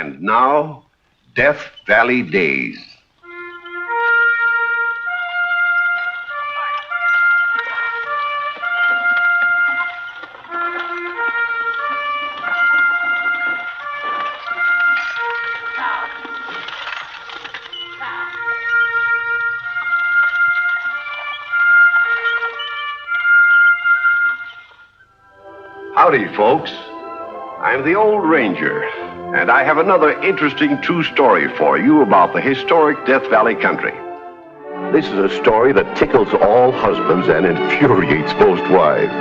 And now, Death Valley Days. Howdy, folks. I'm the Old Ranger, and I have another interesting true story for you about the historic Death Valley country. This is a story that tickles all husbands and infuriates most wives.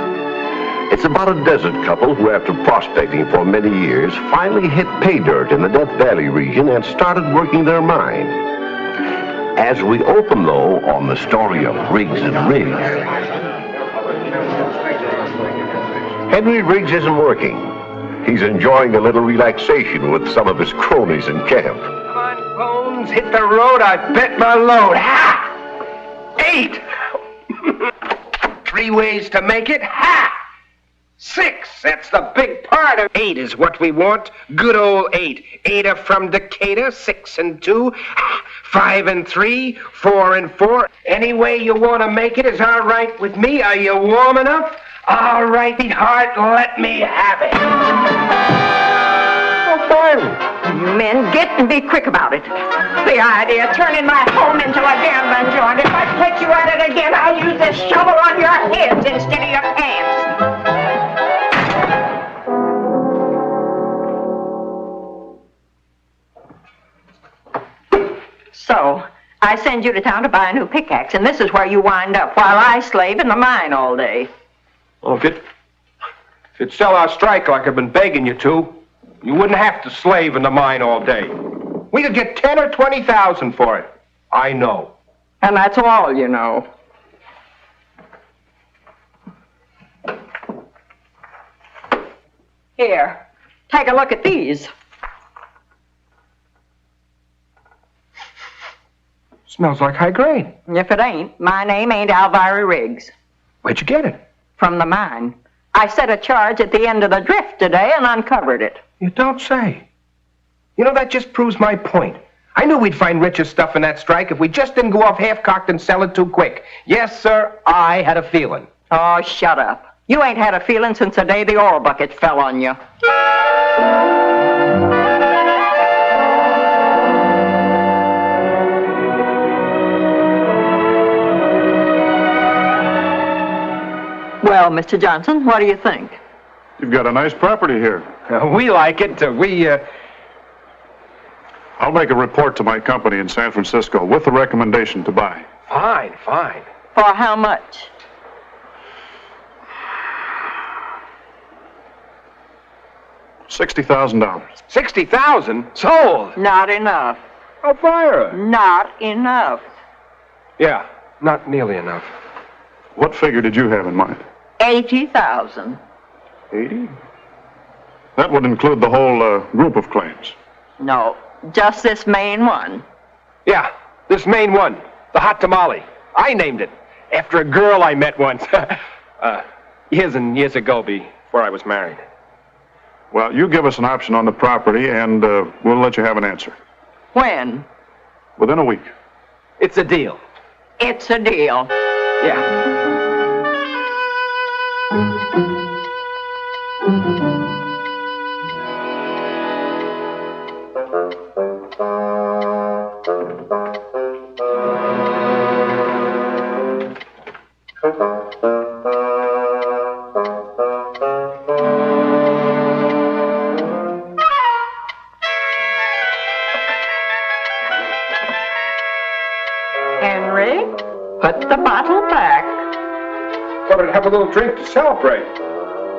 It's about a desert couple who, after prospecting for many years, finally hit pay dirt in the Death Valley region and started working their mine. As we open, though, on the story of Riggs and Riggs, Henry Riggs isn't working. He's enjoying a little relaxation with some of his cronies in camp. Come on, Bones, hit the road. I bet my load. Ha! 8. 3 ways to make it. Ha! 6. That's the big part of 8 is what we want. Good old 8. 8 are from Decatur. 6 and 2. 5 and 3. 4 and 4. Any way you want to make it is all right with me. Are you warm enough? All righty, heart, let me have it. Oh, fine. You men, get and be quick about it. The idea of turning my home into a gambling joint. If I catch you at it again, I'll use this shovel on your heads instead of your pants. So, I send you to town to buy a new pickaxe, and this is where you wind up while I slave in the mine all day. Well, if you'd sell our strike like I've been begging you to, you wouldn't have to slave in the mine all day. We could get 10 or 20,000 for it. I know. And that's all you know. Here, take a look at these. Smells like high grade. If it ain't, my name ain't Elvira Riggs. Where'd you get it? From the mine. I set a charge at the end of the drift today and uncovered it. You don't say. You know, that just proves my point. I knew we'd find richer stuff in that strike if we just didn't go off half-cocked and sell it too quick. Yes, sir, I had a feeling. Oh, shut up. You ain't had a feeling since the day the oil bucket fell on you. Well, Mr. Johnson, what do you think? You've got a nice property here. We like it. I'll make a report to my company in San Francisco with the recommendation to buy. Fine, fine. For how much? $60,000. 60,000? Sold. Not enough. Elvira. Not enough. Yeah, not nearly enough. What figure did you have in mind? 80,000. 80? That would include the whole group of claims. No, just this main one. Yeah, this main one, the hot tamale. I named it after a girl I met once. Years and years ago, before I was married. Well, you give us an option on the property, and we'll let you have an answer. When? Within a week. It's a deal. It's a deal. Yeah. Henry, put the bottle back. Thought I'd have a little drink to celebrate.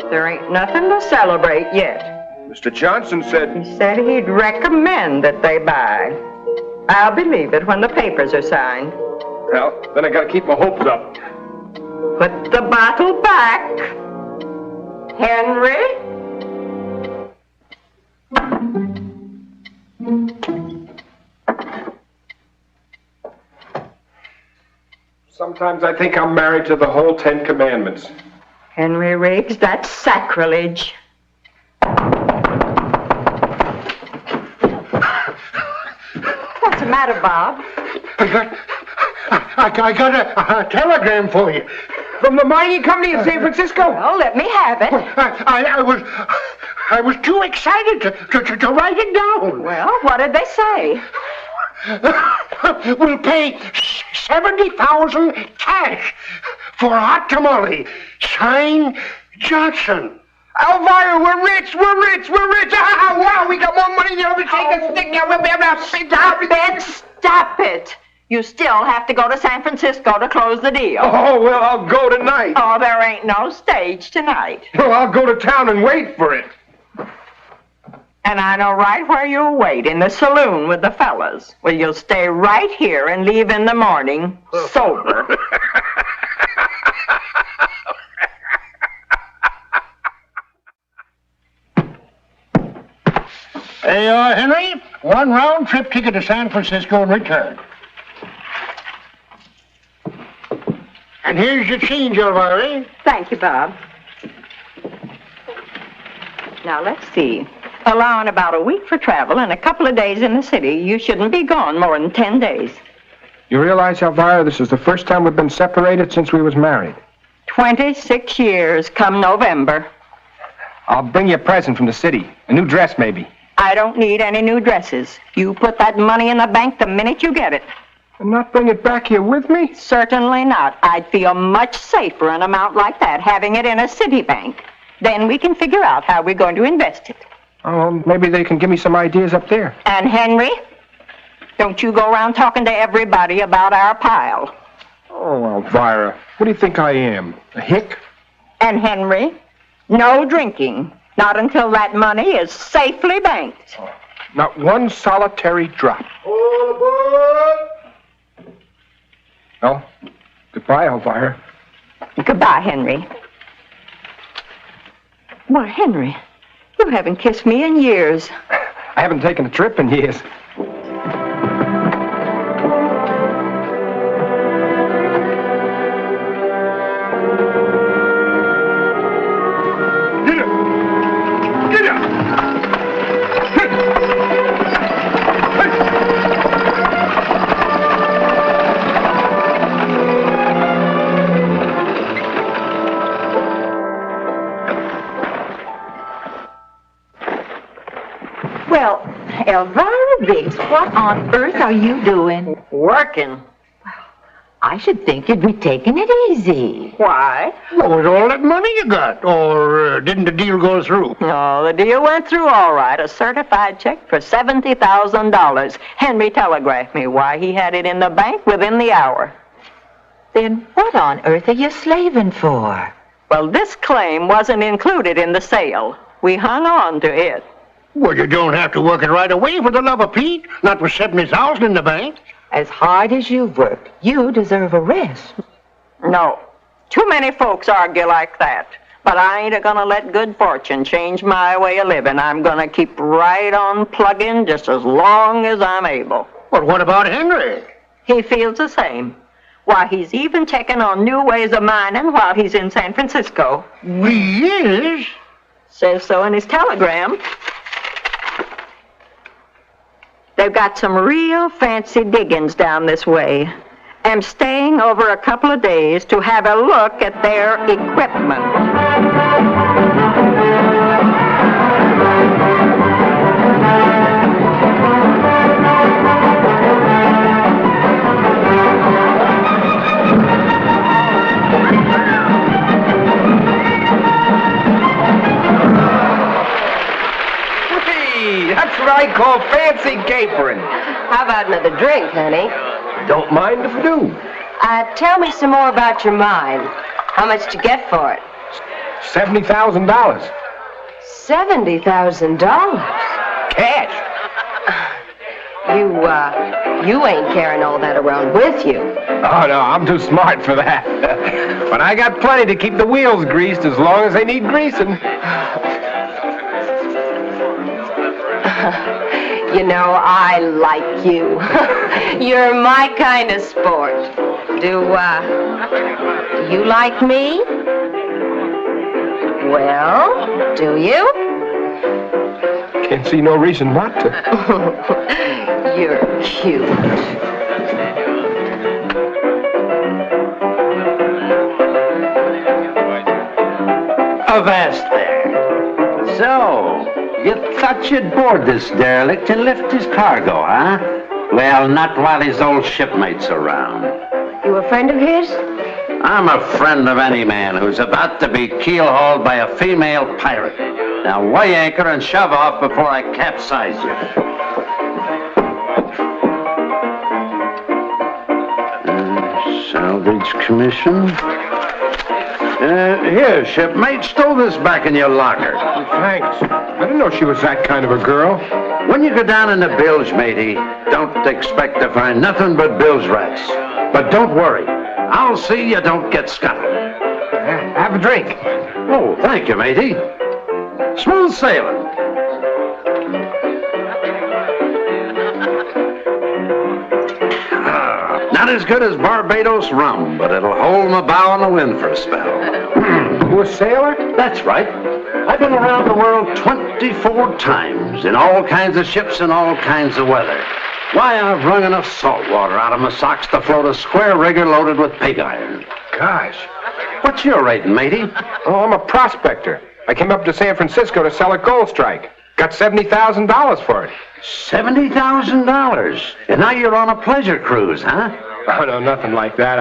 There ain't nothing to celebrate yet. Mr. Johnson said... He said he'd recommend that they buy. I'll believe it when the papers are signed. Well, then I gotta keep my hopes up. Put the bottle back. Henry? Sometimes I think I'm married to the whole 10 Commandments. Henry Riggs, that's sacrilege. the matter, Bob? I got a telegram for you. From the mining company in San Francisco? Well, let me have it. I was too excited to write it down. Well, what did they say? We'll pay $70,000 cash for a hot tamale. Sign, Johnson. Elvira, we're rich. Ah, wow, we got more money than ever shake a stick. Now we'll be able to Stop it! Stop it! You still have to go to San Francisco to close the deal. Oh, well, I'll go tonight. Oh, there ain't no stage tonight. Well, I'll go to town and wait for it. And I know right where you'll wait, in the saloon with the fellas. Well, you'll stay right here and leave in the morning, sober. There you are, Henry. One round-trip ticket to San Francisco and return. And here's your change, Elvira. Thank you, Bob. Now, let's see. Allowing about a week for travel and a couple of days in the city, you shouldn't be gone more than 10 days. You realize, Elvira, this is the first time we've been separated since we was married. 26 years come November. I'll bring you a present from the city. A new dress, maybe. I don't need any new dresses. You put that money in the bank the minute you get it. And not bring it back here with me? Certainly not. I'd feel much safer an amount like that having it in a city bank. Then we can figure out how we're going to invest it. Oh, maybe they can give me some ideas up there. And Henry, don't you go around talking to everybody about our pile. Oh, Elvira, what do you think I am? A hick? And Henry, no drinking. Not until that money is safely banked. Oh, not one solitary drop. All aboard! Well, goodbye, Elvira. Goodbye, Henry. Why, Henry, you haven't kissed me in years. I haven't taken a trip in years. Well, Elvira Biggs, what on earth are you doing? Working. I should think you'd be taking it easy. Why? What was all that money you got? Or didn't the deal go through? No, the deal went through all right. A certified check for $70,000. Henry telegraphed me why he had it in the bank within the hour. Then what on earth are you slaving for? Well, this claim wasn't included in the sale. We hung on to it. Well, you don't have to work it right away for the love of Pete. Not with $70,000 in the bank. As hard as you've worked, you deserve a rest. No. Too many folks argue like that. But I ain't gonna let good fortune change my way of living. I'm gonna keep right on plugging just as long as I'm able. Well, what about Henry? He feels the same. Why, he's even checking on new ways of mining while he's in San Francisco. He is? Says so in his telegram. They've got some real fancy diggings down this way. I'm staying over a couple of days to have a look at their equipment. That's what I call fancy capering. How about another drink, honey? Don't mind if I do. Tell me some more about your mine. How much did you get for it? $70,000. $70,000? Cash. You ain't carrying all that around with you. Oh, no, I'm too smart for that. But I got plenty to keep the wheels greased as long as they need greasing. You know, I like you. You're my kind of sport. Do you like me? Well, do you? Can't see no reason not to. you're cute. Avast there. So, you thought you'd board this derelict and lift his cargo, huh? Well, not while his old shipmate's around. You a friend of his? I'm a friend of any man who's about to be keel-hauled by a female pirate. Now, weigh anchor and shove off before I capsize you. Salvage commission. Here, shipmate, stow this back in your locker. Thanks. I didn't know she was that kind of a girl. When you go down in the bilge, matey, don't expect to find nothing but bilge rats. But don't worry. I'll see you don't get scuttled. Have a drink. Oh, thank you, matey. Smooth sailing. Not as good as Barbados rum, but it'll hold my bow in the wind for a spell. You a sailor? That's right. I've been around the world 24 times, in all kinds of ships and all kinds of weather. Why, I've wrung enough salt water out of my socks to float a square rigger loaded with pig iron. Gosh. What's your rating, matey? Oh, I'm a prospector. I came up to San Francisco to sell a gold strike. Got $70,000 for it. $70,000? And now you're on a pleasure cruise, huh? Oh, no, nothing like that.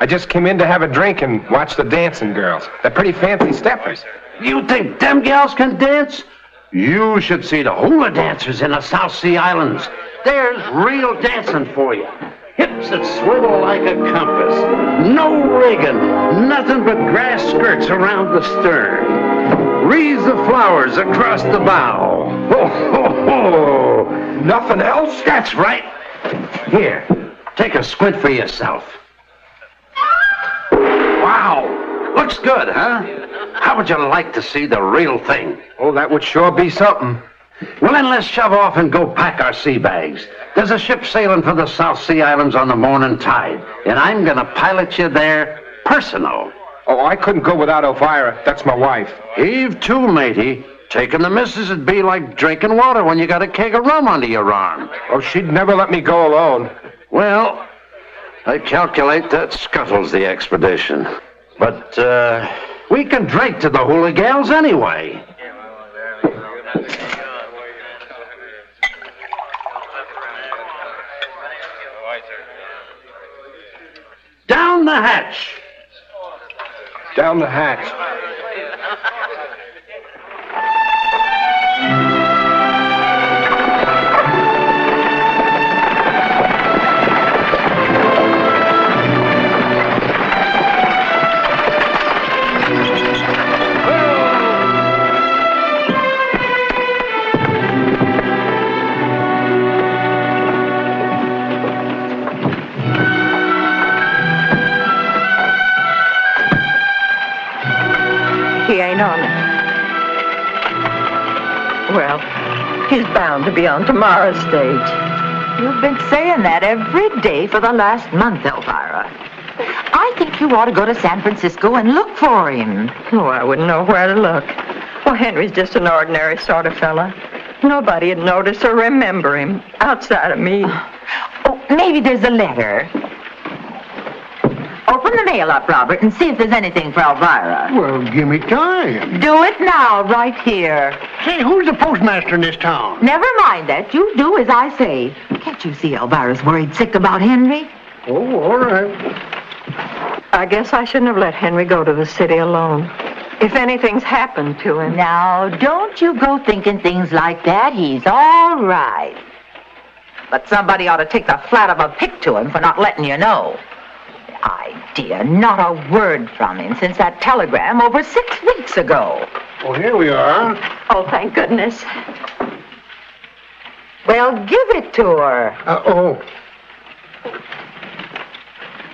I just came in to have a drink and watch the dancing girls. They're pretty fancy steppers. You think them gals can dance? You should see the hula dancers in the South Sea Islands. There's real dancing for you. Hips that swivel like a compass. No rigging. Nothing but grass skirts around the stern. Wreaths of flowers across the bow. Ho, ho, ho. Nothing else? That's right. Here, take a squint for yourself. Wow. Looks good, huh? How would you like to see the real thing? Oh, that would sure be something. Well, then let's shove off and go pack our sea bags. There's a ship sailing for the South Sea Islands on the morning tide, and I'm going to pilot you there personal. Oh, I couldn't go without Elvira. That's my wife. Heave to, matey. Taking the missus would be like drinking water when you got a keg of rum under your arm. Oh, she'd never let me go alone. Well, I calculate that scuttles the expedition. But, we can drink to the hula gals anyway. Down the hatch. Down the hatch. He ain't on it. Well, he's bound to be on tomorrow's stage. You've been saying that every day for the last month, Elvira. I think you ought to go to San Francisco and look for him. Oh, I wouldn't know where to look. Well, Henry's just an ordinary sort of fella. Nobody'd notice or remember him outside of me. Oh, maybe there's a letter. Open the mail up, Robert, and see if there's anything for Elvira. Well, give me time. Do it now, right here. Say, who's the postmaster in this town? Never mind that. You do as I say. Can't you see Elvira's worried sick about Henry? Oh, all right. I guess I shouldn't have let Henry go to the city alone. If anything's happened to him. Now, don't you go thinking things like that. He's all right. But somebody ought to take the flat of a pick to him for not letting you know. Idea, not a word from him since that telegram over 6 weeks ago. Well, here we are. Oh, thank goodness. Well, give it to her. Oh.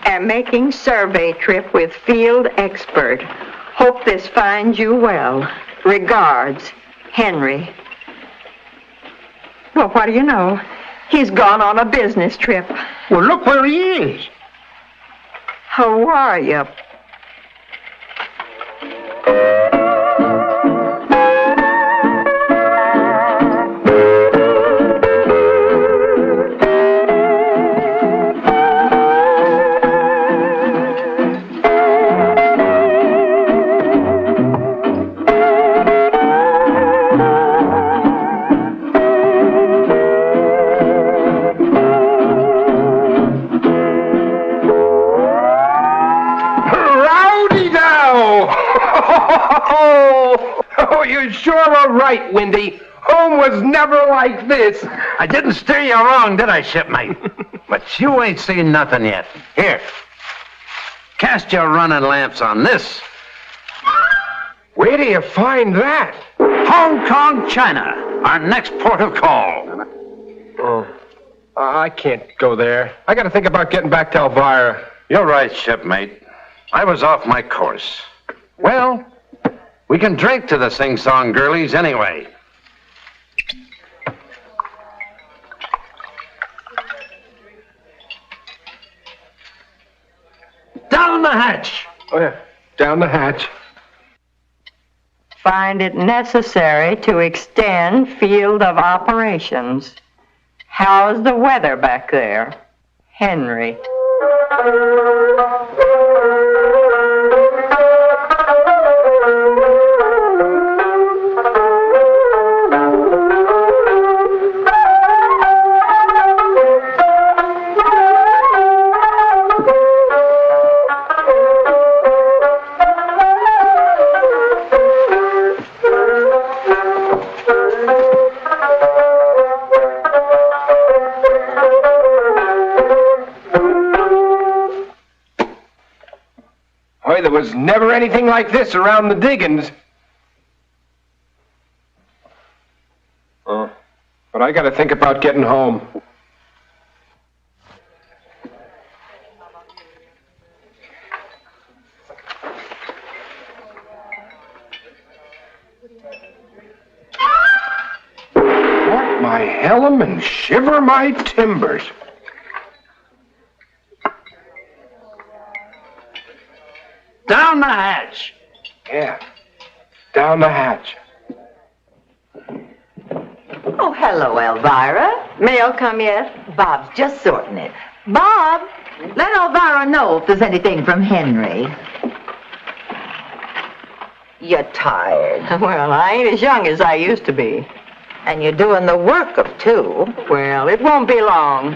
A making survey trip with field expert. Hope this finds you well. Regards, Henry. Well, what do you know? He's gone on a business trip. Well, look where he is. How are you? Oh, you sure are right, Windy. Home was never like this. I didn't steer you wrong, did I, shipmate? But you ain't seen nothing yet. Here. Cast your running lamps on this. Where do you find that? Hong Kong, China. Our next port of call. Oh, I can't go there. I got to think about getting back to Elvira. You're right, shipmate. I was off my course. Well, we can drink to the sing-song girlies anyway. Down the hatch. Oh, yeah. Down the hatch. Find it necessary to extend field of operations. How's the weather back there? Henry. Boy, there was never anything like this around the diggings. Oh, but I got to think about getting home. What my hellum and shiver my timbers. Down the hatch. Yeah, down the hatch. Oh, hello, Elvira. Mail come yet? Bob's just sorting it. Bob, let Elvira know if there's anything from Henry. You're tired. Well, I ain't as young as I used to be. And you're doing the work of two. Well, it won't be long.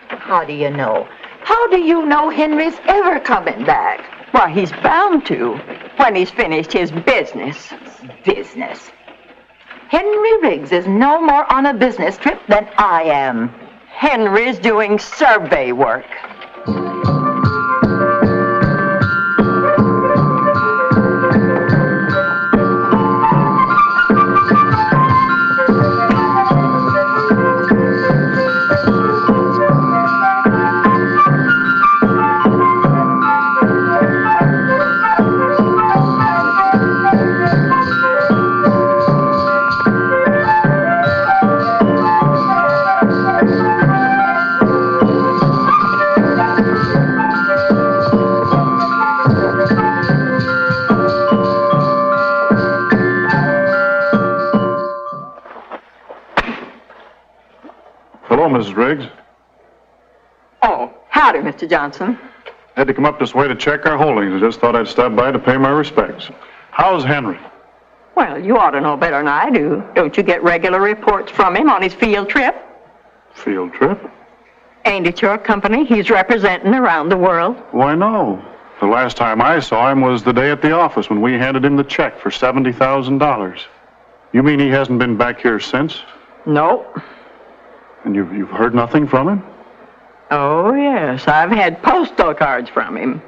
How do you know? How do you know Henry's ever coming back? Why, he's bound to, when he's finished his business. Business. Henry Riggs is no more on a business trip than I am. Henry's doing survey work. Hello, Mrs. Riggs. Oh, howdy, Mr. Johnson. Had to come up this way to check our holdings. I just thought I'd stop by to pay my respects. How's Henry? Well, you ought to know better than I do. Don't you get regular reports from him on his field trip? Field trip? Ain't it your company he's representing around the world? Why, no. The last time I saw him was the day at the office when we handed him the check for $70,000. You mean he hasn't been back here since? Nope. And you've heard nothing from him? Oh, yes. I've had postal cards from him.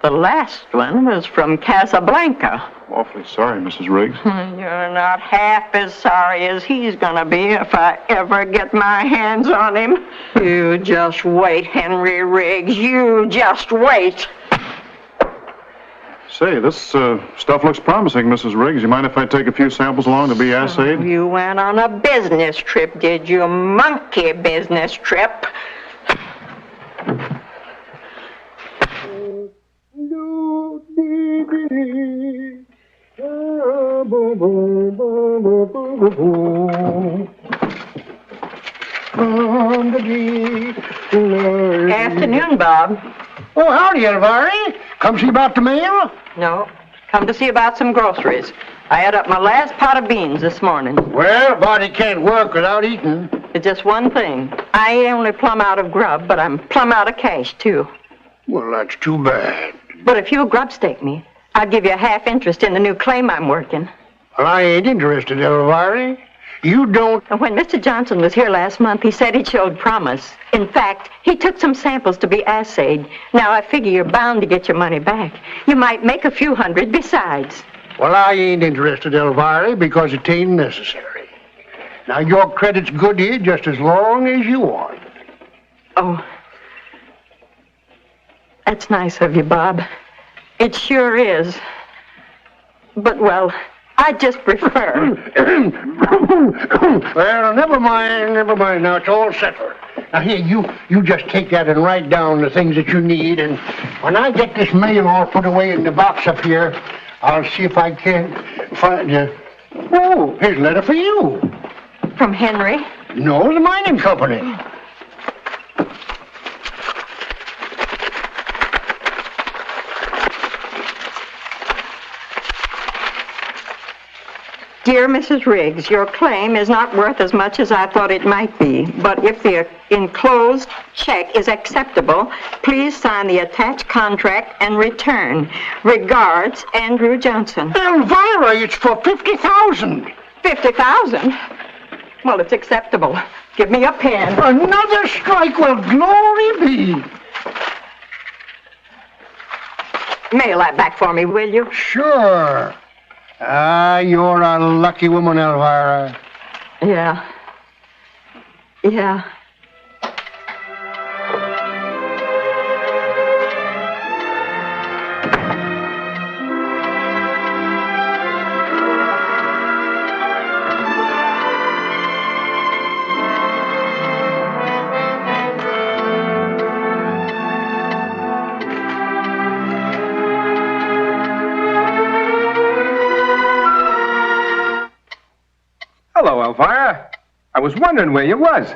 The last one was from Casablanca. Awfully sorry, Mrs. Riggs. You're not half as sorry as he's gonna be if I ever get my hands on him. You just wait, Henry Riggs. You just wait. Say, this stuff looks promising, Mrs. Riggs. You mind if I take a few samples along to be assayed? You went on a business trip, did you? Monkey business trip. Afternoon, Bob. Oh, howdy, Elvira. Come see about the mail? No, come to see about some groceries. I had up my last pot of beans this morning. Well, a body can't work without eating. It's just one thing. I ain't only plumb out of grub, but I'm plumb out of cash, too. Well, that's too bad. But if you'll grub stake me, I'll give you a half interest in the new claim I'm working. Well, I ain't interested, Elvira. You don't... When Mr. Johnson was here last month, he said he showed promise. In fact, he took some samples to be assayed. Now, I figure you're bound to get your money back. You might make a few hundred besides. Well, I ain't interested, Elvira, because it ain't necessary. Now, your credit's good here just as long as you want. Oh, that's nice of you, Bob. It sure is. But, well, I just prefer. Well, never mind. Now, it's all settled. Now, here, you just take that and write down the things that you need, and when I get this mail all put away in the box up here, I'll see if I can find you. Oh, here's a letter for you. From Henry? No, the mining company. Dear Mrs. Riggs, your claim is not worth as much as I thought it might be, but if the enclosed check is acceptable, please sign the attached contract and return. Regards, Andrew Johnson. Elvira, it's for $50,000. $50,000? Well, it's acceptable. Give me a pen. Another strike, well, glory be. Mail that back for me, will you? Sure. You're a lucky woman, Elvira. Yeah. Hello, Elvira. I was wondering where you was.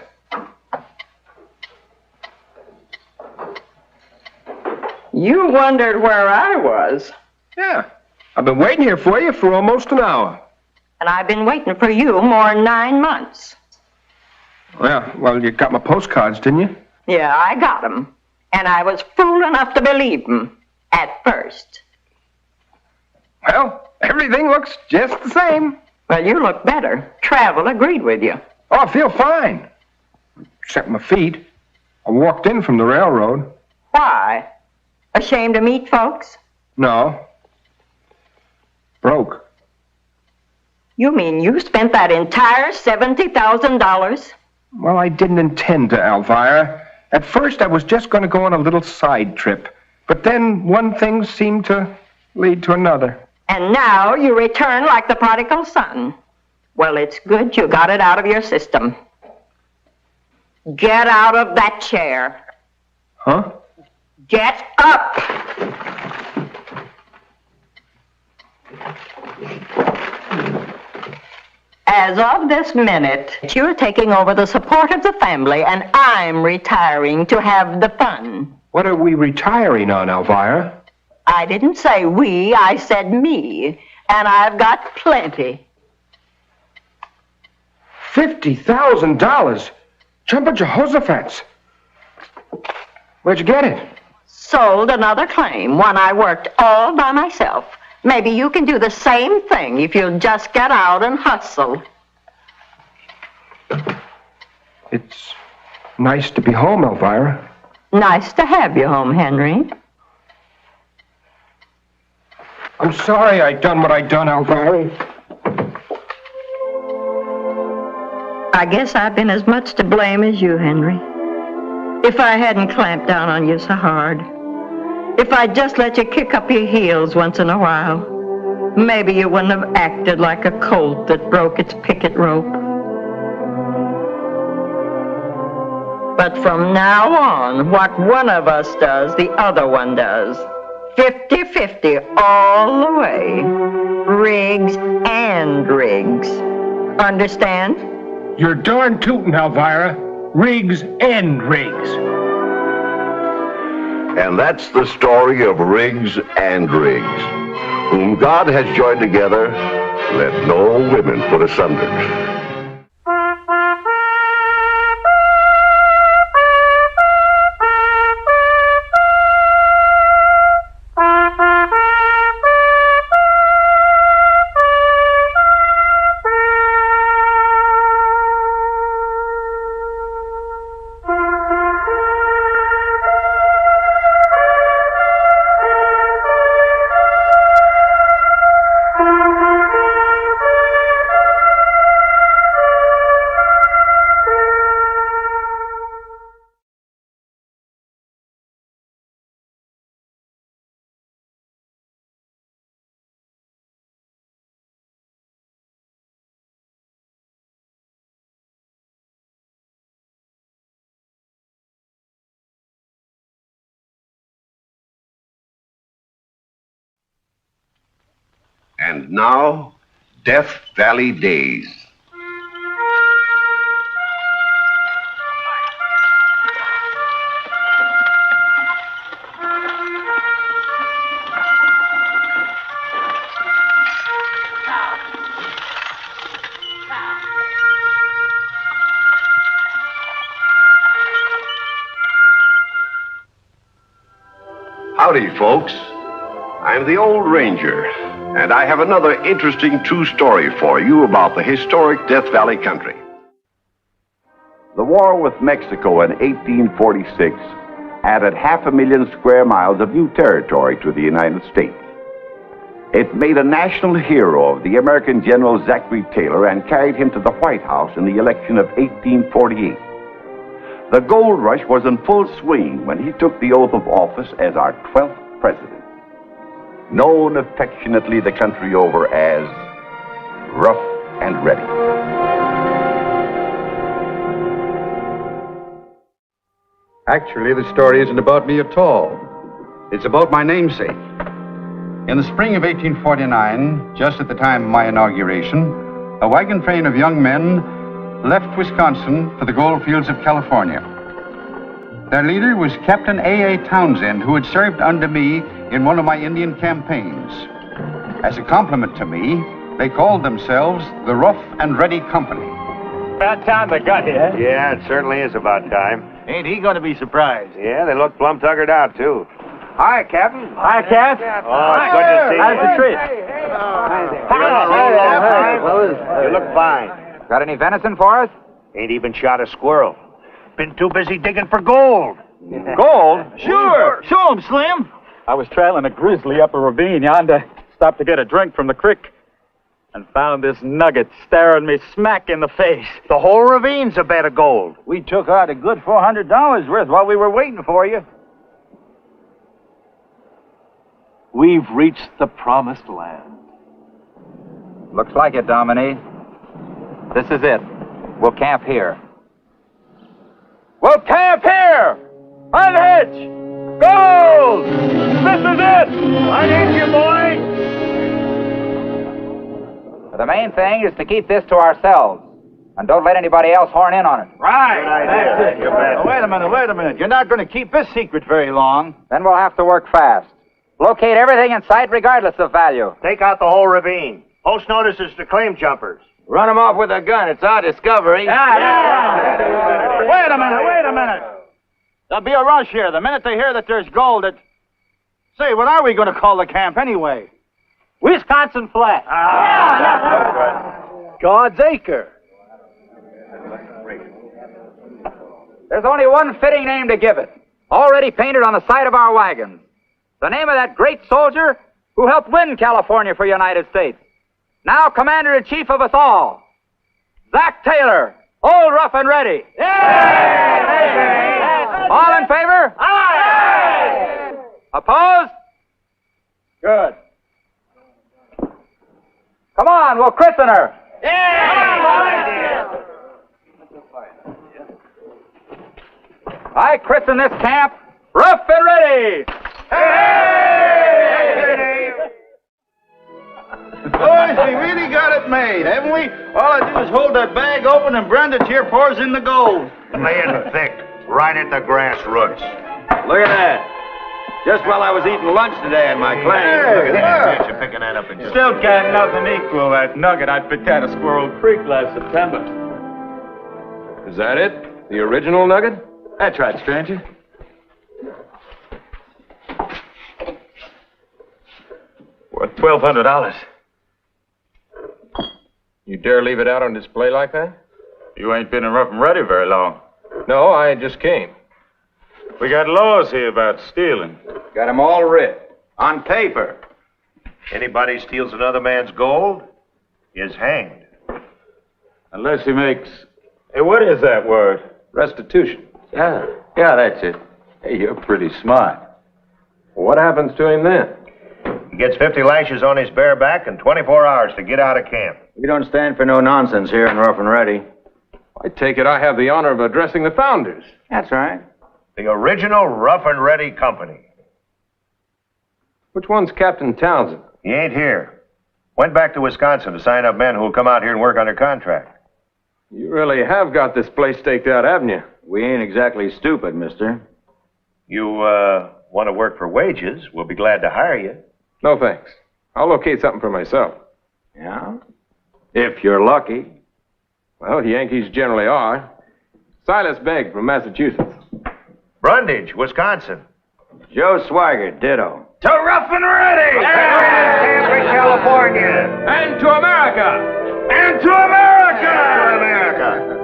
You wondered where I was. Yeah. I've been waiting here for you for almost an hour. And I've been waiting for you more than 9 months. Well, you got my postcards, didn't you? Yeah, I got 'em. And I was fool enough to believe 'em at first. Well, everything looks just the same. Well, you look better. Travel agreed with you. Oh, I feel fine. Except my feet. I walked in from the railroad. Why? Ashamed to meet folks? No. Broke. You mean you spent that entire $70,000? Well, I didn't intend to, Elvira. At first, I was just going to go on a little side trip. But then one thing seemed to lead to another. And now you return like the prodigal son. Well, it's good you got it out of your system. Get out of that chair. Huh? Get up! As of this minute, you're taking over the support of the family, and I'm retiring to have the fun. What are we retiring on, Elvira? I didn't say we, I said me. And I've got plenty. $50,000? Jumping Jehoshaphat's. Where'd you get it? Sold another claim, one I worked all by myself. Maybe you can do the same thing if you'll just get out and hustle. It's nice to be home, Elvira. Nice to have you home, Henry. I'm sorry I done what I done, Elvira. I guess I've been as much to blame as you, Henry. If I hadn't clamped down on you so hard. If I'd just let you kick up your heels once in a while. Maybe you wouldn't have acted like a colt that broke its picket rope. But from now on, what one of us does, the other one does. 50-50 all the way. Riggs and Riggs. Understand? You're darn tootin', Elvira. Riggs and Riggs. And that's the story of Riggs and Riggs, whom God has joined together, let no women put asunder. And now, Death Valley Days. Howdy, folks. I'm the Old Ranger, and I have another interesting true story for you about the historic Death Valley country. The war with Mexico in 1846 added 500,000 square miles of new territory to the United States. It made a national hero of the American General Zachary Taylor and carried him to the White House in the election of 1848. The gold rush was in full swing when he took the oath of office as our 12th president, known affectionately the country over as Rough and Ready. Actually, the story isn't about me at all. It's about my namesake. In the spring of 1849, just at the time of my inauguration, a wagon train of young men left Wisconsin for the gold fields of California. Their leader was Captain A.A. Townsend, who had served under me in one of my Indian campaigns. As a compliment to me, they called themselves the Rough and Ready Company. About time they got here. Yeah, it certainly is about time. Ain't he gonna be surprised? Yeah, they look plumb tuckered out, too. Hi, Captain. Hi, Cap. Oh, it's good to see you. How's the trip? You look fine. Got any venison for us? Ain't even shot a squirrel. Been too busy digging for gold. Gold? Sure. Show 'em, Slim. I was trailing a grizzly up a ravine yonder. Stopped to get a drink from the creek. And found this nugget staring me smack in the face. The whole ravine's a bed of gold. We took out a good $400 worth while we were waiting for you. We've reached the promised land. Looks like it, Dominique. This is it. We'll camp here. We'll camp here! Unhitch! Gold! This is it! Unhitch you, boy! The main thing is to keep this to ourselves. And don't let anybody else horn in on it. Right! Good idea. You bet. Wait a minute. You're not going to keep this secret very long. Then we'll have to work fast. Locate everything in sight regardless of value. Take out the whole ravine. Post notices to claim jumpers. Run them off with a gun. It's our discovery. Wait a minute. There'll be a rush here. The minute they hear that there's gold, Say, what are we going to call the camp anyway? Wisconsin Flat. God's Acre. There's only one fitting name to give it. Already painted on the side of our wagons. The name of that great soldier who helped win California for United States. Now Commander-in-Chief of us all. Zach Taylor, Old Rough and Ready. Yay! All in favor? Aye! Opposed? Good. Come on, we'll christen her. I christen this camp Rough and Ready. Boys, we really got it made, haven't we? All I do is hold that bag open and Brenda here pours in the gold. Lay it thick, right at the grass roots. Look at that. Just while I was eating lunch today in my claim. Look at that. You're picking that up in Still got nothing equal that nugget I picked out of Squirrel Creek last September. Is that it? The original nugget? That's right, stranger. Worth $1,200. You dare leave it out on display like that? You ain't been in Rough and Ready very long. No, I just came. We got laws here about stealing. Got 'em all writ. On paper. Anybody steals another man's gold is hanged. Unless he makes... Hey, what is that word? Restitution. Yeah, that's it. Hey, you're pretty smart. What happens to him then? He gets 50 lashes on his bare back and 24 hours to get out of camp. We don't stand for no nonsense here in Rough and Ready. I take it I have the honor of addressing the founders. That's right. The original Rough and Ready Company. Which one's Captain Townsend? He ain't here. Went back to Wisconsin to sign up men who will come out here and work under contract. You really have got this place staked out, haven't you? We ain't exactly stupid, mister. You, want to work for wages, we'll be glad to hire you. No thanks. I'll locate something for myself. Yeah? If you're lucky. Well, Yankees generally are. Silas Begg from Massachusetts. Brundage, Wisconsin. Joe Swigert, ditto. To Rough and Ready! Stanford, California. And to America! And to America! America.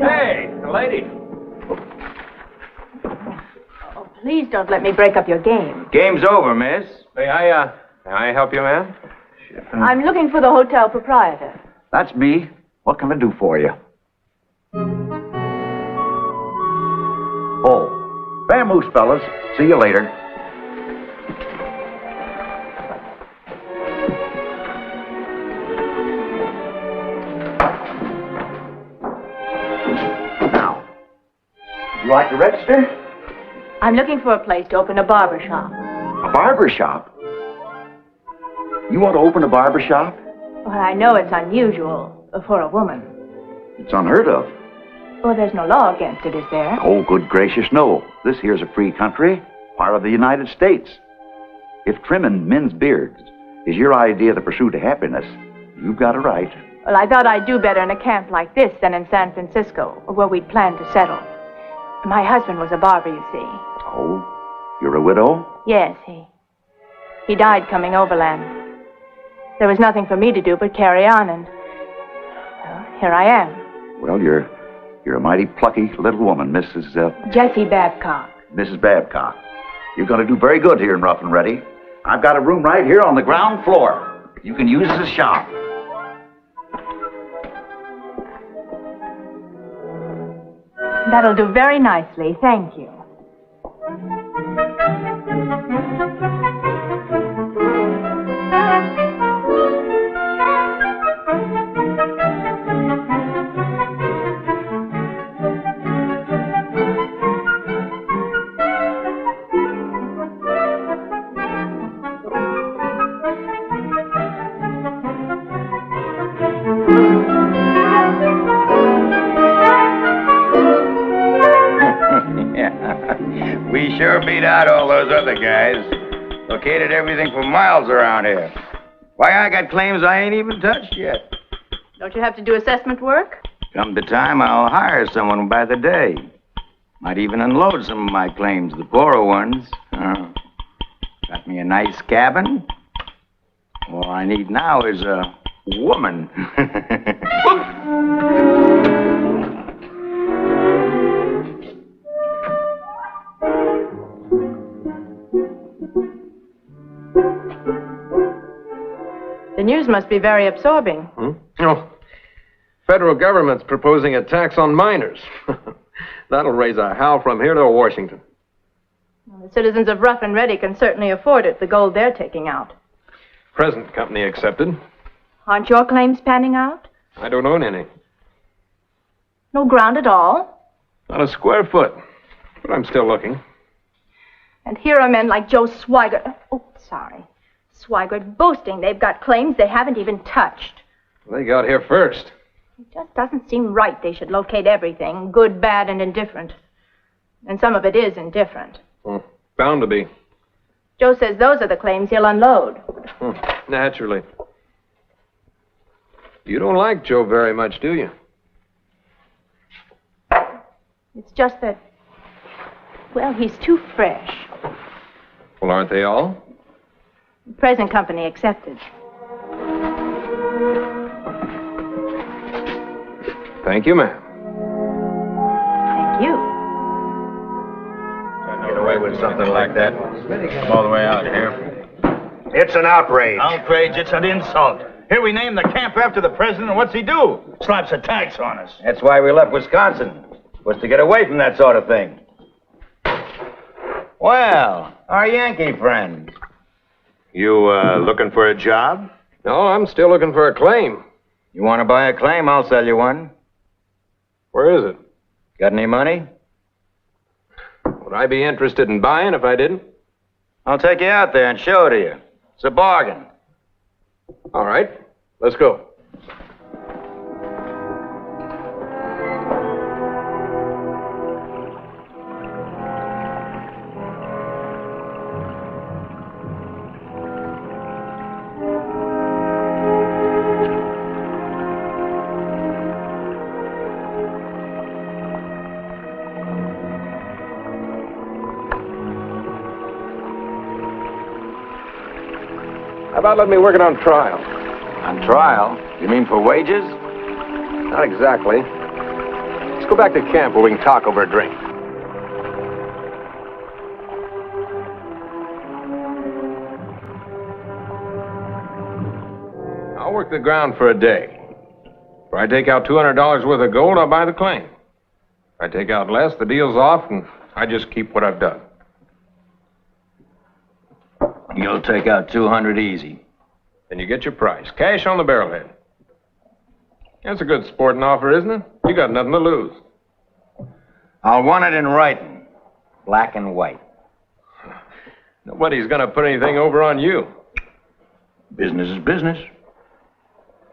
Hey, the lady. Oh, please don't let me break up your game. Game's over, miss. May I help you, ma'am? I'm looking for the hotel proprietor. That's me. What can I do for you? Oh, vamoose, fellas. See you later. Now, you like to register? I'm looking for a place to open a barber shop. A barber shop? You want to open a barber shop? Well, I know it's unusual for a woman. It's unheard of. Well, there's no law against it, is there? Oh, good gracious, no. This here's a free country, part of the United States. If trimming men's beards is your idea of the pursuit of happiness, you've got it right. Well, I thought I'd do better in a camp like this than in San Francisco, where we'd planned to settle. My husband was a barber, you see. Oh, you're a widow? Yes, he died coming overland. There was nothing for me to do but carry on, and well, here I am. Well, you're a mighty plucky little woman, Mrs. Jessie Babcock. Mrs. Babcock. You're going to do very good here in Rough and Ready. I've got a room right here on the ground floor. You can use as a shop. That'll do very nicely, thank you. We sure beat out all those other guys. Located everything for miles around here. Why, I got claims I ain't even touched yet. Don't you have to do assessment work? Come the time, I'll hire someone by the day. Might even unload some of my claims, the poorer ones. Got me a nice cabin. All I need now is a woman. The news must be very absorbing. Oh, federal government's proposing a tax on miners. That'll raise a howl from here to Washington. Well, the citizens of Rough and Ready can certainly afford it, the gold they're taking out. Present company accepted. Aren't your claims panning out? I don't own any. No ground at all? Not a square foot. But I'm still looking. And here are men like Joe Swigert. Oh, sorry. Swigert boasting they've got claims they haven't even touched. They got here first. It just doesn't seem right they should locate everything, good, bad, and indifferent. And some of it is indifferent. Bound to be. Joe says those are the claims he'll unload. Naturally. You don't like Joe very much, do you? It's just that, well, he's too fresh. Well, aren't they all? Present company accepted. Thank you, ma'am. Thank you. Get away with something like that. Come all the way out here. It's an outrage. Outrage, it's an insult. Here we name the camp after the president, and what's he do? Slaps a tax on us. That's why we left Wisconsin, was to get away from that sort of thing. Well, our Yankee friend. You, looking for a job? No, I'm still looking for a claim. You want to buy a claim? I'll sell you one. Where is it? Got any money? Would I be interested in buying if I didn't? I'll take you out there and show it to you. It's a bargain. All right, let's go. How about letting me work it on trial? On trial? You mean for wages? Not exactly. Let's go back to camp where we can talk over a drink. I'll work the ground for a day. If I take out $200 worth of gold, I'll buy the claim. If I take out less, the deal's off, and I just keep what I've done. You'll take out 200 easy. Then you get your price. Cash on the barrelhead. That's a good sporting offer, isn't it? You got nothing to lose. I'll want it in writing. Black and white. Nobody's gonna put anything over on you. Business is business.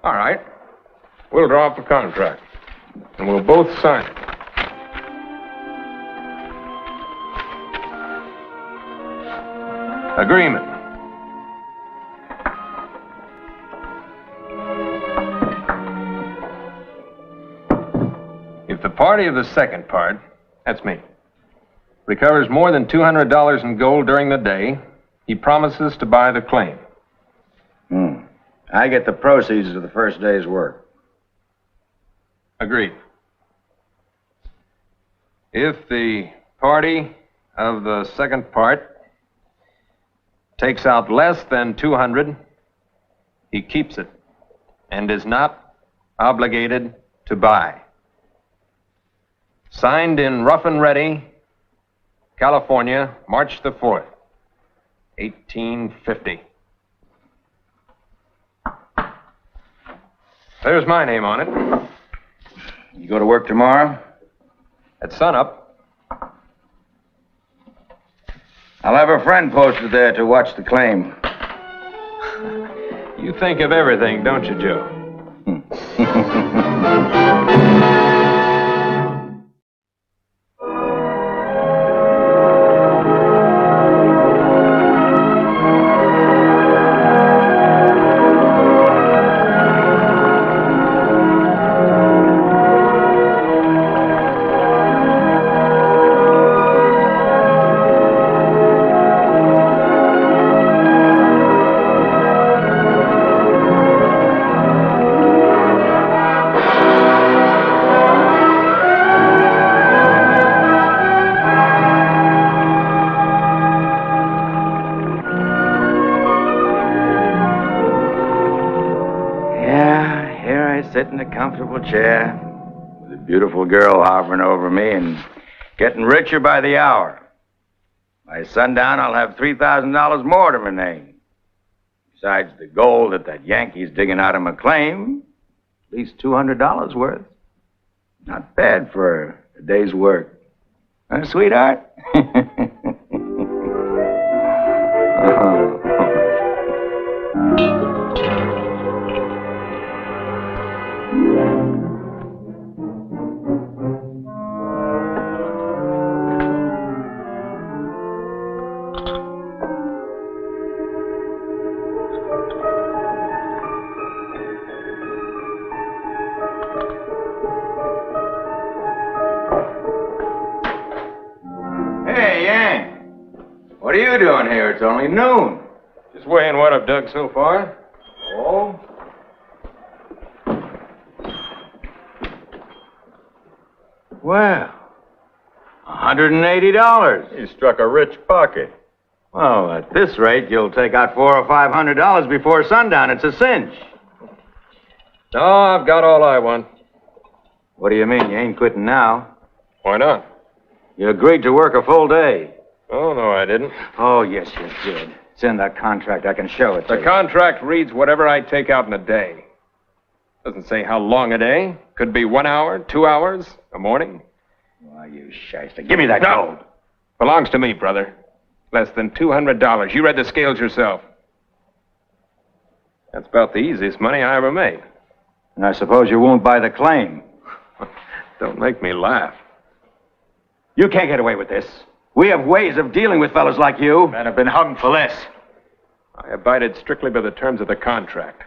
All right. We'll draw up a contract. And we'll both sign it. Agreement. If the party of the second part, that's me, recovers more than $200 in gold during the day, he promises to buy the claim. I get the proceeds of the first day's work. Agreed. If the party of the second part takes out less than 200, he keeps it and is not obligated to buy. Signed in Rough and Ready, California, March the 4th, 1850. There's my name on it. You go to work tomorrow? At sunup. I'll have a friend posted there to watch the claim. You think of everything, don't you, Joe? Sit in a comfortable chair with a beautiful girl hovering over me and getting richer by the hour. By sundown, I'll have $3,000 more to my name. Besides the gold that Yankee's digging out of my claim, at least $200 worth. Not bad for a day's work. Huh, sweetheart? What are you doing here? It's only noon. Just weighing what I've dug so far. Oh? Well, $180. You struck a rich pocket. Well, at this rate, you'll take out $400 or $500 before sundown. It's a cinch. No, I've got all I want. What do you mean? You ain't quitting now. Why not? You agreed to work a full day. Oh, no, I didn't. Oh, yes, you did. It's in that contract. I can show it to The you. contract reads whatever I take out in a day. Doesn't say how long a day. Could be 1 hour, 2 hours, a morning. Why, you shyster. Give me that No. gold. Belongs to me, brother. Less than $200. You read the scales yourself. That's about the easiest money I ever made. And I suppose you won't buy the claim. Don't make me laugh. You can't get away with this. We have ways of dealing with fellas like you. Men have been hung for less. I abided strictly by the terms of the contract.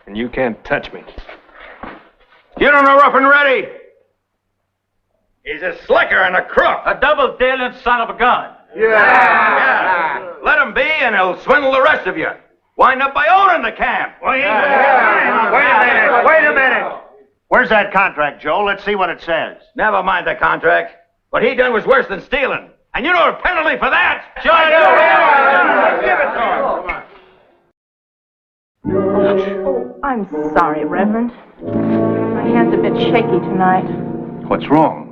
And you can't touch me. You don't know Rough and Ready. He's a slicker and a crook. A double-dealing son of a gun. Yeah. Let him be, and he'll swindle the rest of you. Wind up by owning the camp. Wait a minute. Where's that contract, Joe? Let's see what it says. Never mind the contract. What he done was worse than stealing. And you know the penalty for that? Sure do. Give it to him. Oh, I'm sorry, Reverend. My hand's a bit shaky tonight. What's wrong?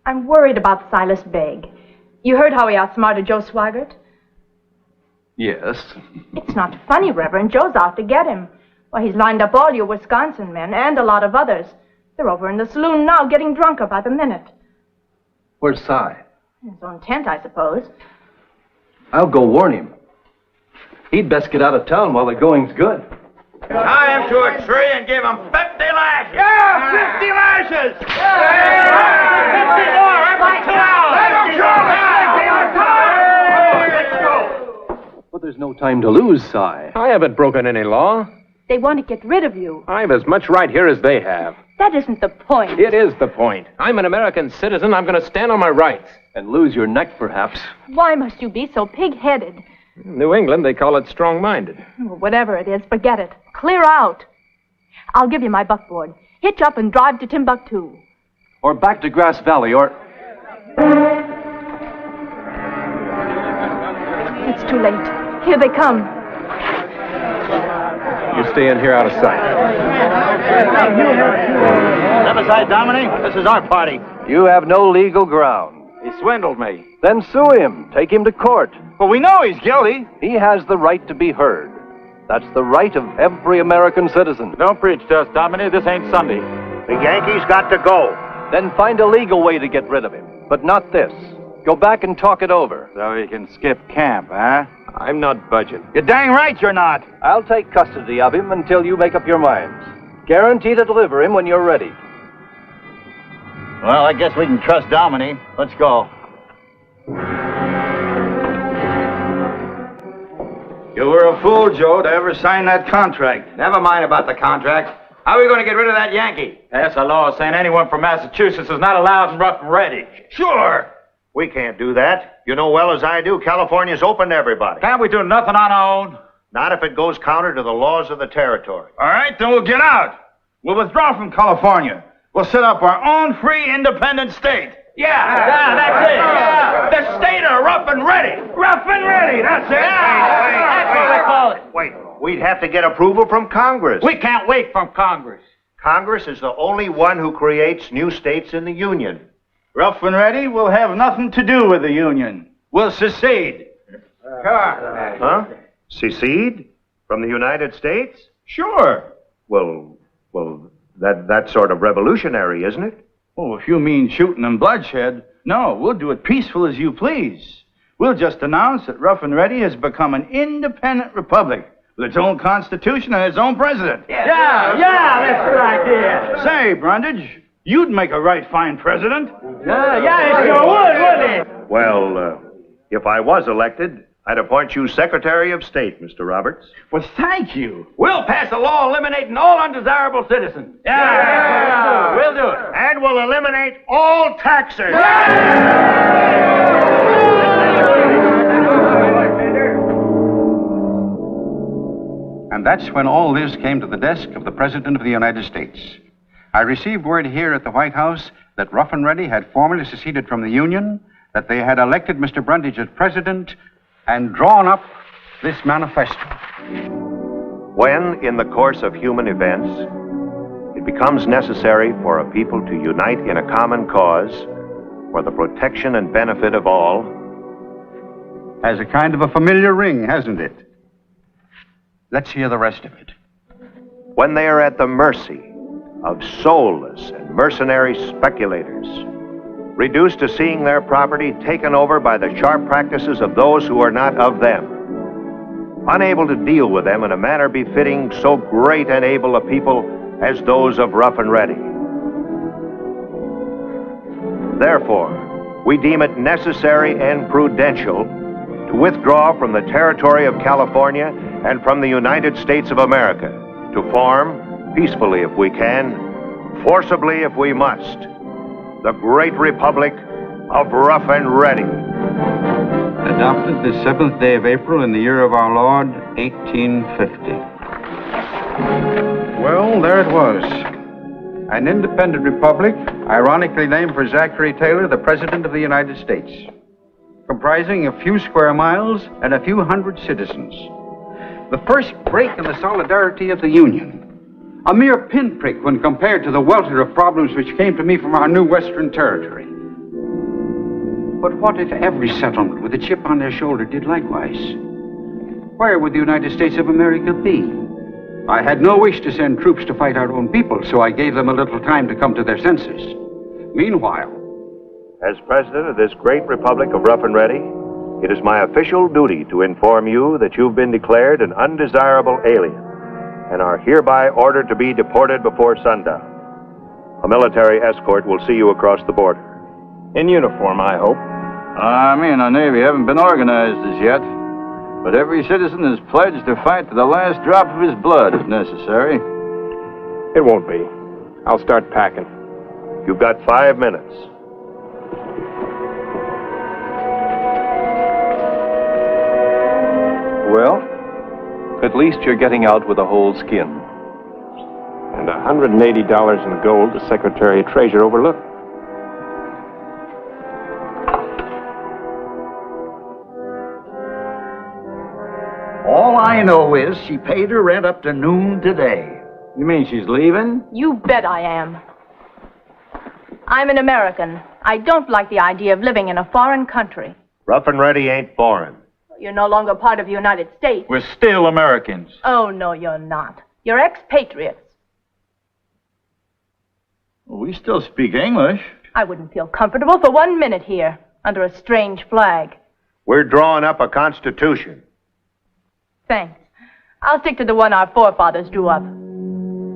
I'm worried about Silas Begg. You heard how he outsmarted Joe Swigert? Yes. It's not funny, Reverend. Joe's out to get him. Why, he's lined up all your Wisconsin men and a lot of others. They're over in the saloon now getting drunker by the minute. Where's Cy? In his own tent, I suppose. I'll go warn him. He'd best get out of town while the going's good. Tie him to a tree and give him 50 lashes. Yeah, 50 lashes. 50 more every 2 hours. Let's go. But there's no time to lose, Cy. I haven't broken any law. They want to get rid of you. I have as much right here as they have. That isn't the point. It is the point. I'm an American citizen. I'm going to stand on my rights. And lose your neck, perhaps. Why must you be so pig-headed? In New England, they call it strong-minded. Well, whatever it is, forget it. Clear out. I'll give you my buckboard. Hitch up and drive to Timbuktu. Or back to Grass Valley, or... It's too late. Here they come. You stay in here out of sight. Step aside, Dominic. This is our party. You have no legal ground. He swindled me. Then sue him. Take him to court. Well, we know he's guilty. He has the right to be heard. That's the right of every American citizen. Don't preach to us, Dominic. This ain't Sunday. The Yankees got to go. Then find a legal way to get rid of him. But not this. Go back and talk it over. So he can skip camp, huh? I'm not budging. You're dang right you're not. I'll take custody of him until you make up your minds. Guarantee to deliver him when you're ready. Well, I guess we can trust Dominic. Let's go. You were a fool, Joe, to ever sign that contract. Never mind about the contract. How are we going to get rid of that Yankee? That's a law saying anyone from Massachusetts is not allowed in Rough and Ready. Sure. We can't do that. You know well as I do, California's open to everybody. Can't we do nothing on our own? Not if it goes counter to the laws of the territory. All right, then we'll get out. We'll withdraw from California. We'll set up our own free, independent state. Yeah, that's it. Yeah. The state of Rough and Ready. Rough and Ready, that's it. That's what they call it. Wait, we'd have to get approval from Congress. We can't wait from Congress. Congress is the only one who creates new states in the Union. Rough and Ready will have nothing to do with the Union. We'll secede. Huh? Secede? From the United States? Sure. Well, that's sort of revolutionary, isn't it? Oh, if you mean shooting and bloodshed, no, we'll do it peaceful as you please. We'll just announce that Rough and Ready has become an independent republic with its own constitution and its own president. Yeah, that's a good idea. Say, Brundage, you'd make a right fine president. Yeah, it sure would, wouldn't it? Well, if I was elected, I'd appoint you Secretary of State, Mr. Roberts. Well, thank you. We'll pass a law eliminating all undesirable citizens. Yeah. We'll do it. And we'll eliminate all taxes. And that's when all this came to the desk of the President of the United States. I received word here at the White House that Rough and Ready had formally seceded from the Union, that they had elected Mr. Brundage as president, and drawn up this manifesto. When, in the course of human events, it becomes necessary for a people to unite in a common cause for the protection and benefit of all. Has a kind of a familiar ring, hasn't it? Let's hear the rest of it. When they are at the mercy of soulless and mercenary speculators, reduced to seeing their property taken over by the sharp practices of those who are not of them, unable to deal with them in a manner befitting so great and able a people as those of Rough and Ready. Therefore, we deem it necessary and prudential to withdraw from the territory of California and from the United States of America, to form, peacefully if we can, forcibly if we must, the great republic of Rough and Ready. Adopted the 7th day of April in the year of our Lord, 1850. Well, there it was. An independent republic, ironically named for Zachary Taylor, the President of the United States, comprising a few square miles and a few hundred citizens. The first break in the solidarity of the Union. A mere pinprick when compared to the welter of problems which came to me from our new Western territory. But what if every settlement with a chip on their shoulder did likewise? Where would the United States of America be? I had no wish to send troops to fight our own people, so I gave them a little time to come to their senses. Meanwhile, as President of this great republic of Rough and Ready, it is my official duty to inform you that you've been declared an undesirable alien and are hereby ordered to be deported before sundown. A military escort will see you across the border. In uniform, I hope. Army and our Navy haven't been organized as yet, but every citizen is pledged to fight to the last drop of his blood if necessary. It won't be. I'll start packing. You've got 5 minutes. Well, at least you're getting out with a whole skin. And $180 in gold the Secretary of Treasury overlooked. All I know is she paid her rent up to noon today. You mean she's leaving? You bet I am. I'm an American. I don't like the idea of living in a foreign country. Rough and Ready ain't foreign. You're no longer part of the United States. We're still Americans. Oh, no, you're not. You're expatriates. We still speak English. I wouldn't feel comfortable for 1 minute here, under a strange flag. We're drawing up a constitution. Thanks. I'll stick to the one our forefathers drew up.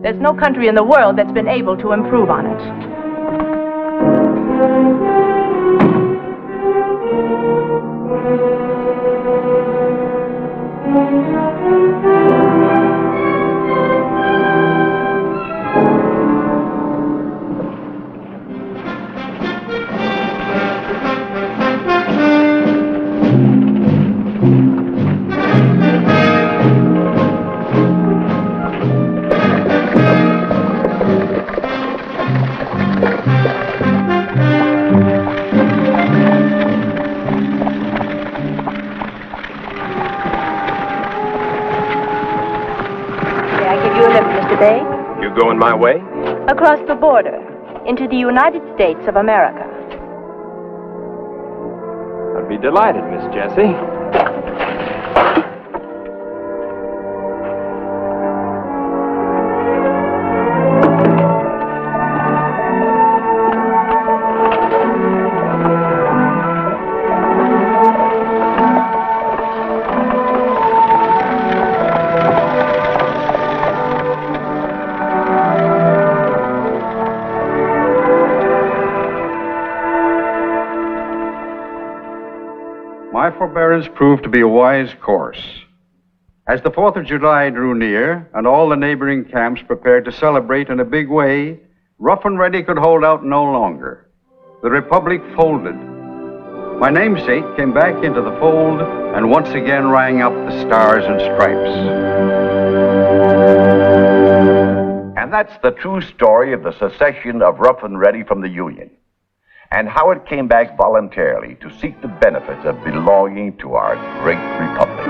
There's no country in the world that's been able to improve on it. You going my way? Across the border, into the United States of America. I'd be delighted, Miss Jessie. My forbearance proved to be a wise course. As the 4th of July drew near, and all the neighboring camps prepared to celebrate in a big way, Rough and Ready could hold out no longer. The Republic folded. My namesake came back into the fold and once again rang up the Stars and Stripes. And that's the true story of the secession of Rough and Ready from the Union, and how it came back voluntarily to seek the benefits of belonging to our great republic.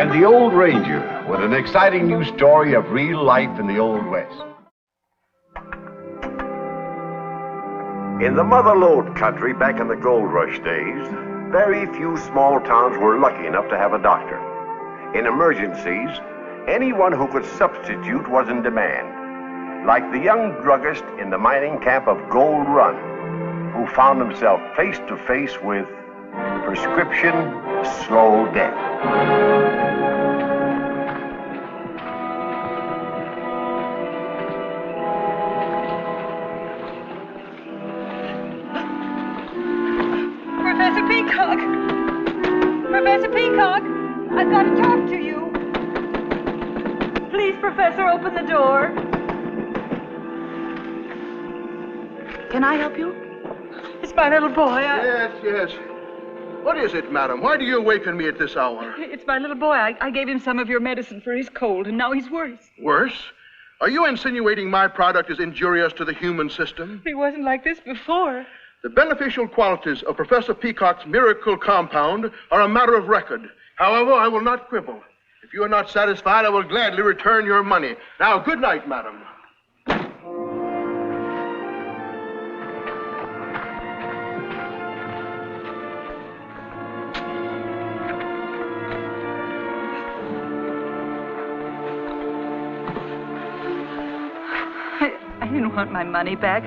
and the Old Ranger with an exciting new story of real life in the Old West. In the mother lode country back in the gold rush days, very few small towns were lucky enough to have a doctor. In emergencies, anyone who could substitute was in demand, like the young druggist in the mining camp of Gold Run, who found himself face to face with prescription slow death. Professor Peacock! Professor Peacock! I've got to talk to you. Please, Professor, open the door. Can I help you? It's my little boy. Yes. What is it, madam? Why do you awaken me at this hour? It's my little boy. I gave him some of your medicine for his cold, and now he's worse. Worse? Are you insinuating my product is injurious to the human system? He wasn't like this before. The beneficial qualities of Professor Peacock's miracle compound are a matter of record. However, I will not quibble. If you are not satisfied, I will gladly return your money. Now, good night, madam. I didn't want my money back.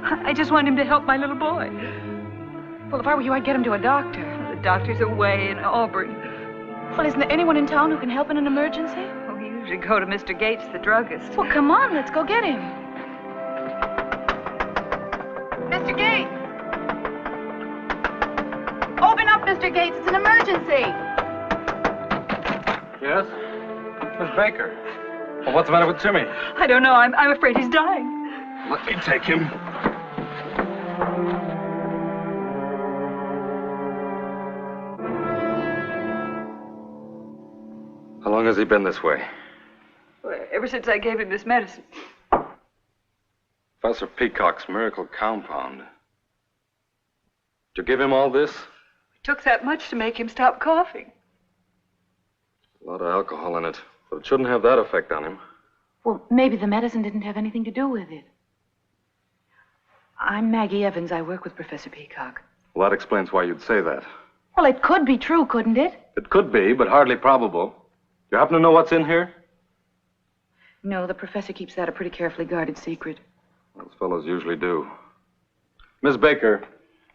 I just want him to help my little boy. Well, if I were you, I'd get him to a doctor. The doctor's away in Auburn. Well, isn't there anyone in town who can help in an emergency? Oh, we usually go to Mr. Gates, the druggist. Well, come on, let's go get him. Mr. Gates! Open up, Mr. Gates. It's an emergency. Yes? Miss Baker. Well, what's the matter with Jimmy? I don't know. I'm afraid he's dying. Let me take him. How long has he been this way? Well, ever since I gave him this medicine. Professor Peacock's miracle compound. Did you give him all this? It took that much to make him stop coughing. A lot of alcohol in it, but it shouldn't have that effect on him. Well, maybe the medicine didn't have anything to do with it. I'm Maggie Evans. I work with Professor Peacock. Well, that explains why you'd say that. Well, it could be true, couldn't it? It could be, but hardly probable. You happen to know what's in here? No, the professor keeps that a pretty carefully guarded secret. Those fellows usually do. Miss Baker,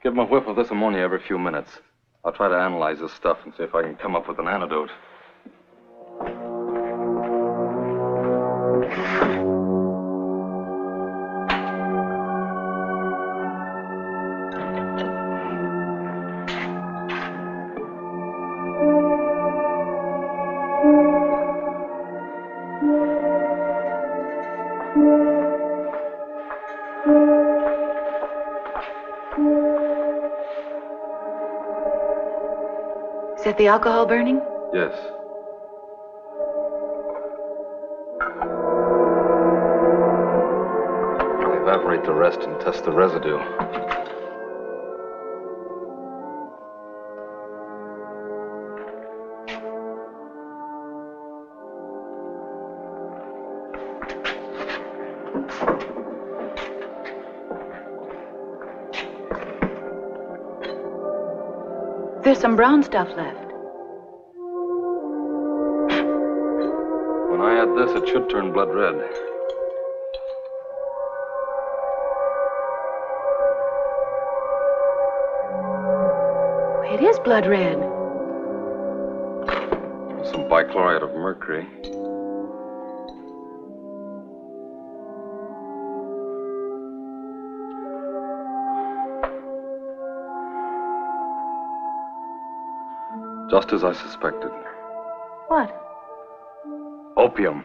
give him a whiff of this ammonia every few minutes. I'll try to analyze this stuff and see if I can come up with an antidote. Is that the alcohol burning? Yes. I'll evaporate the rest and test the residue. There's some brown stuff left. When I add this, it should turn blood red. It is blood red. Some bichloride of mercury. Just as I suspected. What? Opium.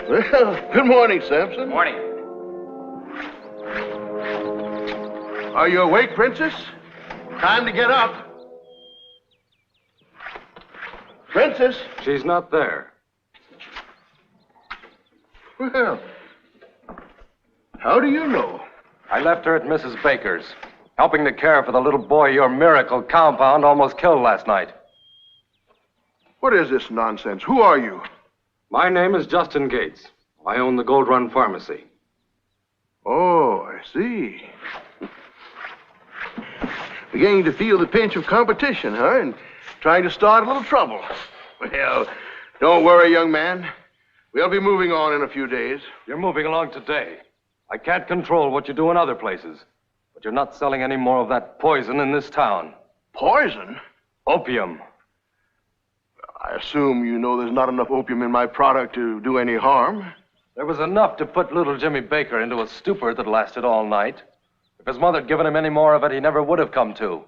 Well, good morning, Sampson. Morning. Are you awake, Princess? Time to get up. Princess? She's not there. Well, how do you know? I left her at Mrs. Baker's, helping to care for the little boy your miracle compound almost killed last night. What is this nonsense? Who are you? My name is Justin Gates. I own the Gold Run Pharmacy. Oh, I see. Beginning to feel the pinch of competition, huh? And trying to start a little trouble. Well, don't worry, young man. We'll be moving on in a few days. You're moving along today. I can't control what you do in other places, but you're not selling any more of that poison in this town. Poison? Opium. I assume you know there's not enough opium in my product to do any harm. There was enough to put little Jimmy Baker into a stupor that lasted all night. If his mother had given him any more of it, he never would have come to.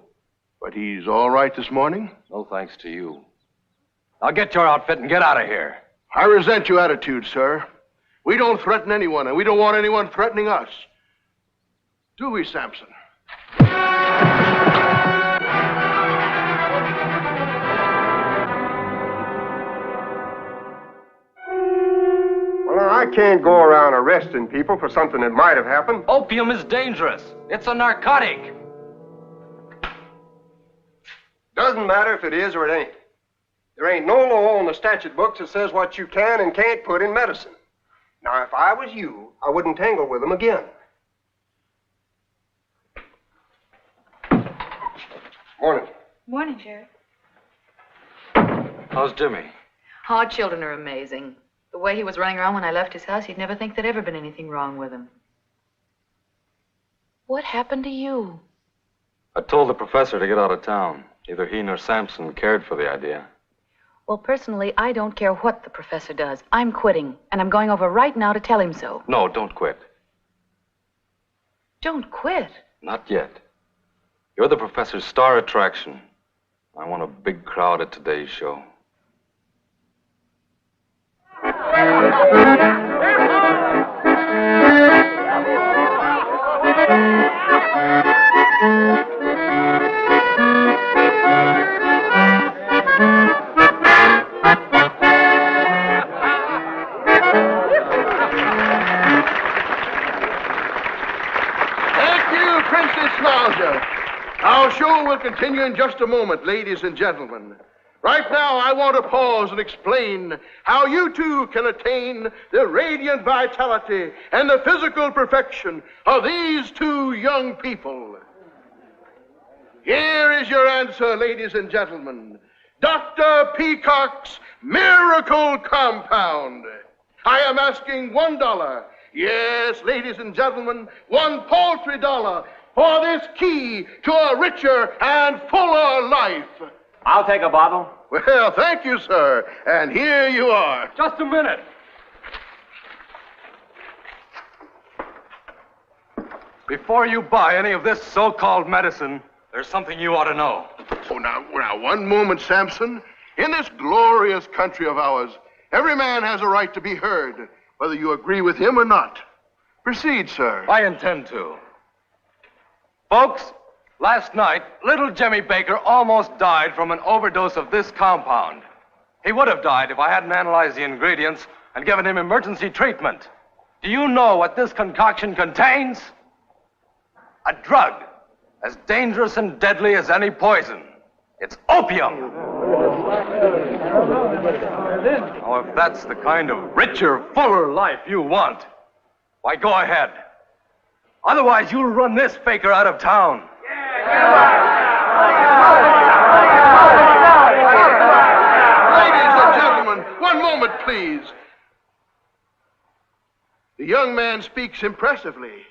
But he's all right this morning? No thanks to you. Now get your outfit and get out of here. I resent your attitude, sir. We don't threaten anyone, and we don't want anyone threatening us. Do we, Sampson? Well, I can't go around arresting people for something that might have happened. Opium is dangerous. It's a narcotic. Doesn't matter if it is or it ain't. There ain't no law on the statute books that says what you can and can't put in medicine. Now, if I was you, I wouldn't tangle with them again. Morning. Morning, Sheriff. How's Jimmy? Our children are amazing. The way he was running around when I left his house, you'd never think there'd ever been anything wrong with him. What happened to you? I told the professor to get out of town. Neither he nor Sampson cared for the idea. Well, personally, I don't care what the professor does. I'm quitting, and I'm going over right now to tell him so. No, don't quit. Don't quit? Not yet. You're the professor's star attraction. I want a big crowd at today's show. Our show will continue in just a moment, ladies and gentlemen. Right now, I want to pause and explain how you too can attain the radiant vitality and the physical perfection of these two young people. Here is your answer, ladies and gentlemen. Dr. Peacock's Miracle Compound. I am asking $1. Yes, ladies and gentlemen, one paltry dollar for this key to a richer and fuller life. I'll take a bottle. Well, thank you, sir. And here you are. Just a minute. Before you buy any of this so-called medicine, there's something you ought to know. Oh, now, one moment, Sampson. In this glorious country of ours, every man has a right to be heard, whether you agree with him or not. Proceed, sir. I intend to. Folks, last night, little Jimmy Baker almost died from an overdose of this compound. He would have died if I hadn't analyzed the ingredients and given him emergency treatment. Do you know what this concoction contains? A drug as dangerous and deadly as any poison. It's opium. Now, if that's the kind of richer, fuller life you want, why, go ahead. Otherwise, you'll run this faker out of town. Ladies and gentlemen, one moment, please. The young man speaks impressively.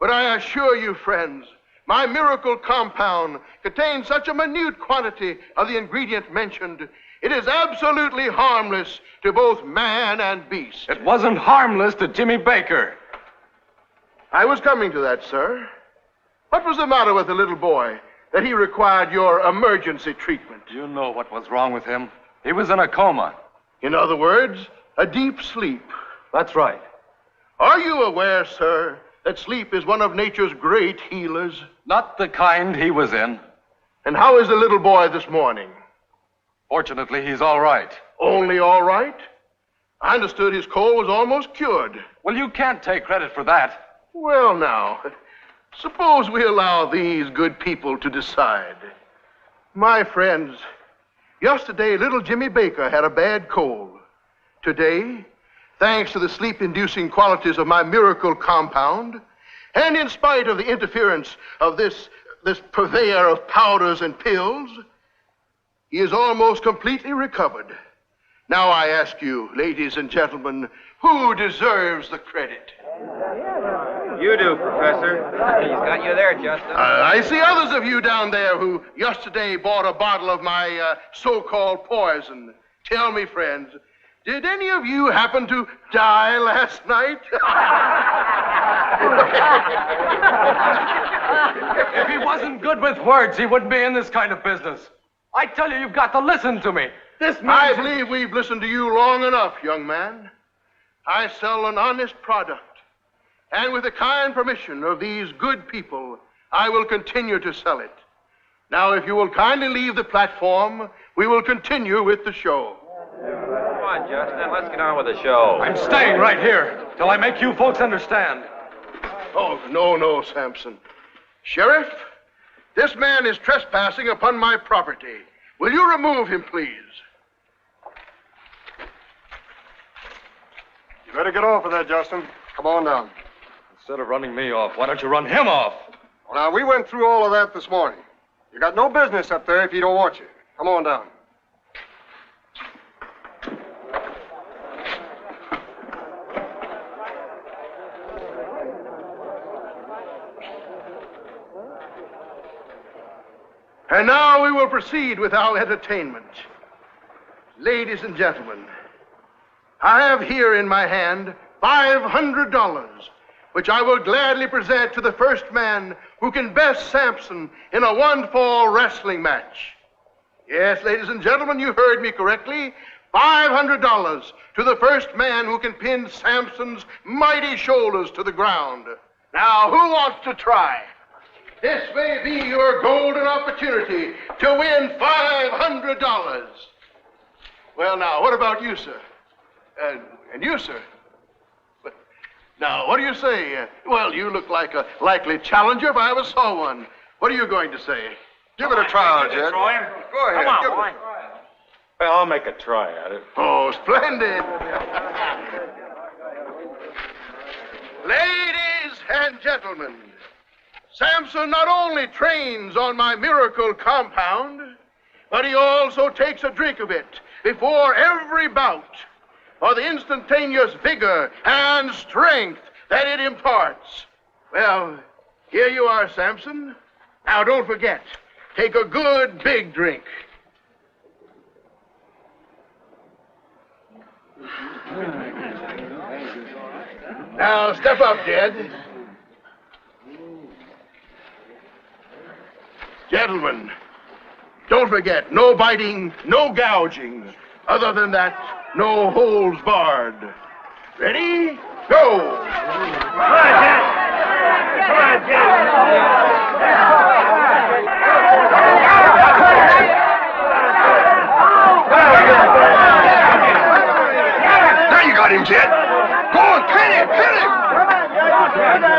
But I assure you, friends, my miracle compound contains such a minute quantity of the ingredient mentioned, it is absolutely harmless to both man and beast. It wasn't harmless to Jimmy Baker. I was coming to that, sir. What was the matter with the little boy that he required your emergency treatment? You know what was wrong with him. He was in a coma. In other words, a deep sleep. That's right. Are you aware, sir, that sleep is one of nature's great healers? Not the kind he was in. And how is the little boy this morning? Fortunately, he's all right. Only all right? I understood his cold was almost cured. Well, you can't take credit for that. Well, now, suppose we allow these good people to decide. My friends, yesterday little Jimmy Baker had a bad cold. Today, thanks to the sleep-inducing qualities of my miracle compound, and in spite of the interference of this purveyor of powders and pills, he is almost completely recovered. Now I ask you, ladies and gentlemen, who deserves the credit? You do, Professor. He's got you there, Justin. I see others of you down there who yesterday bought a bottle of my so-called poison. Tell me, friends, did any of you happen to die last night? If he wasn't good with words, he wouldn't be in this kind of business. I tell you, you've got to listen to me. I believe we've listened to you long enough, young man. I sell an honest product. And with the kind permission of these good people, I will continue to sell it. Now, if you will kindly leave the platform, we will continue with the show. Come on, Justin. Let's get on with the show. I'm staying right here till I make you folks understand. Oh, no, Sampson. Sheriff, this man is trespassing upon my property. Will you remove him, please? You better get off of that, Justin. Come on down. Instead of running me off, why don't you run him off? Well, now, we went through all of that this morning. You got no business up there if you don't want you. Come on down. And now we will proceed with our entertainment. Ladies and gentlemen, I have here in my hand $500, which I will gladly present to the first man who can best Samson in a one-fall wrestling match. Yes, ladies and gentlemen, you heard me correctly. $500 to the first man who can pin Samson's mighty shoulders to the ground. Now, who wants to try? This may be your golden opportunity to win $500. Well, now, what about you, sir? And you, sir? But now, what do you say? Well, you look like a likely challenger if I ever saw one. What are you going to say? Give it a try, Jed. Go ahead. Come on, give it. Well, I'll make a try at it. Oh, splendid. Ladies and gentlemen, Samson not only trains on my miracle compound, but he also takes a drink of it before every bout for the instantaneous vigor and strength that it imparts. Well, here you are, Samson. Now, don't forget, take a good big drink. Now, step up, Jed. Gentlemen, don't forget, no biting, no gouging. Other than that, no holds barred. Ready? Go! Come on, Jed! Come on, Jed! Now you got him, Jed. Go on, pin him, pin him!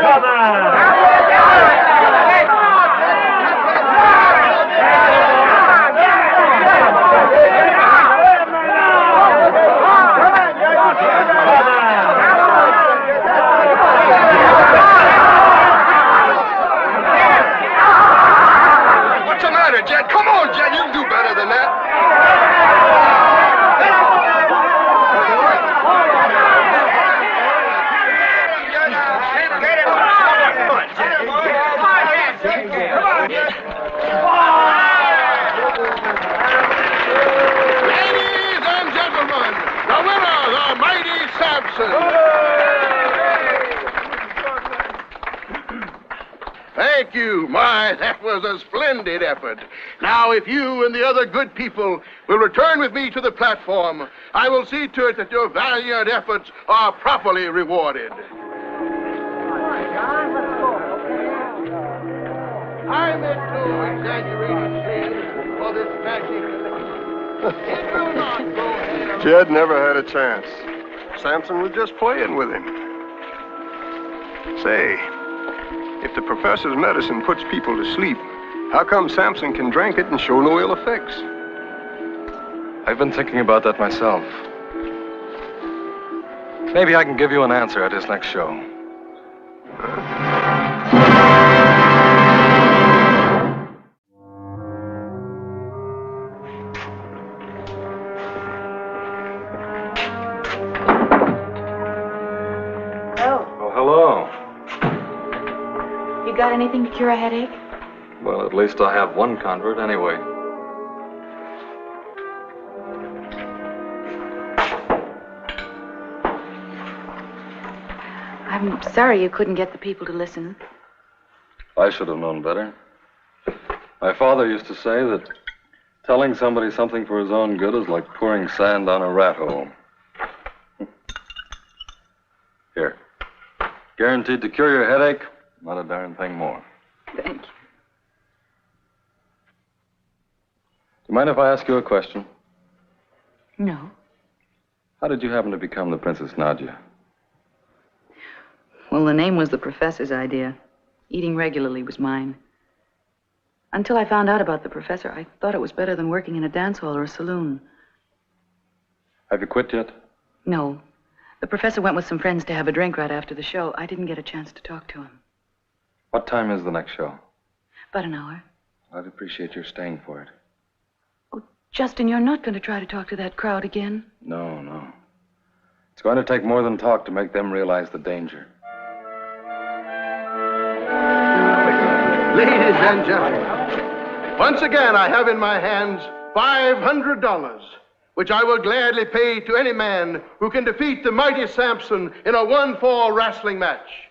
Come on! What's the matter, Jed? Come on, Jed. You can do better than that. Ladies and gentlemen, the winner, the mighty Samson. Thank you. My, that was a splendid effort. Now, if you and the other good people will return with me to the platform, I will see to it that your valiant efforts are properly rewarded. I meant no exaggerated praise for this magic. Jed never had a chance. Samson was just playing with him. Say, if the professor's medicine puts people to sleep, how come Samson can drink it and show no ill effects? I've been thinking about that myself. Maybe I can give you an answer at his next show. Oh, hello. You got anything to cure a headache? Well, at least I have one convert anyway. I'm sorry you couldn't get the people to listen. I should have known better. My father used to say that telling somebody something for his own good is like pouring sand on a rat hole. Here. Guaranteed to cure your headache, not a darn thing more. Thank you. Do you mind if I ask you a question? No. How did you happen to become the Princess Nadia? Well, the name was the professor's idea. Eating regularly was mine. Until I found out about the professor, I thought it was better than working in a dance hall or a saloon. Have you quit yet? No. The professor went with some friends to have a drink right after the show. I didn't get a chance to talk to him. What time is the next show? About an hour. I'd appreciate your staying for it. Justin, you're not going to try to talk to that crowd again? No, no. It's going to take more than talk to make them realize the danger. Ladies and gentlemen, once again I have in my hands $500, which I will gladly pay to any man who can defeat the mighty Samson in a one-fall wrestling match.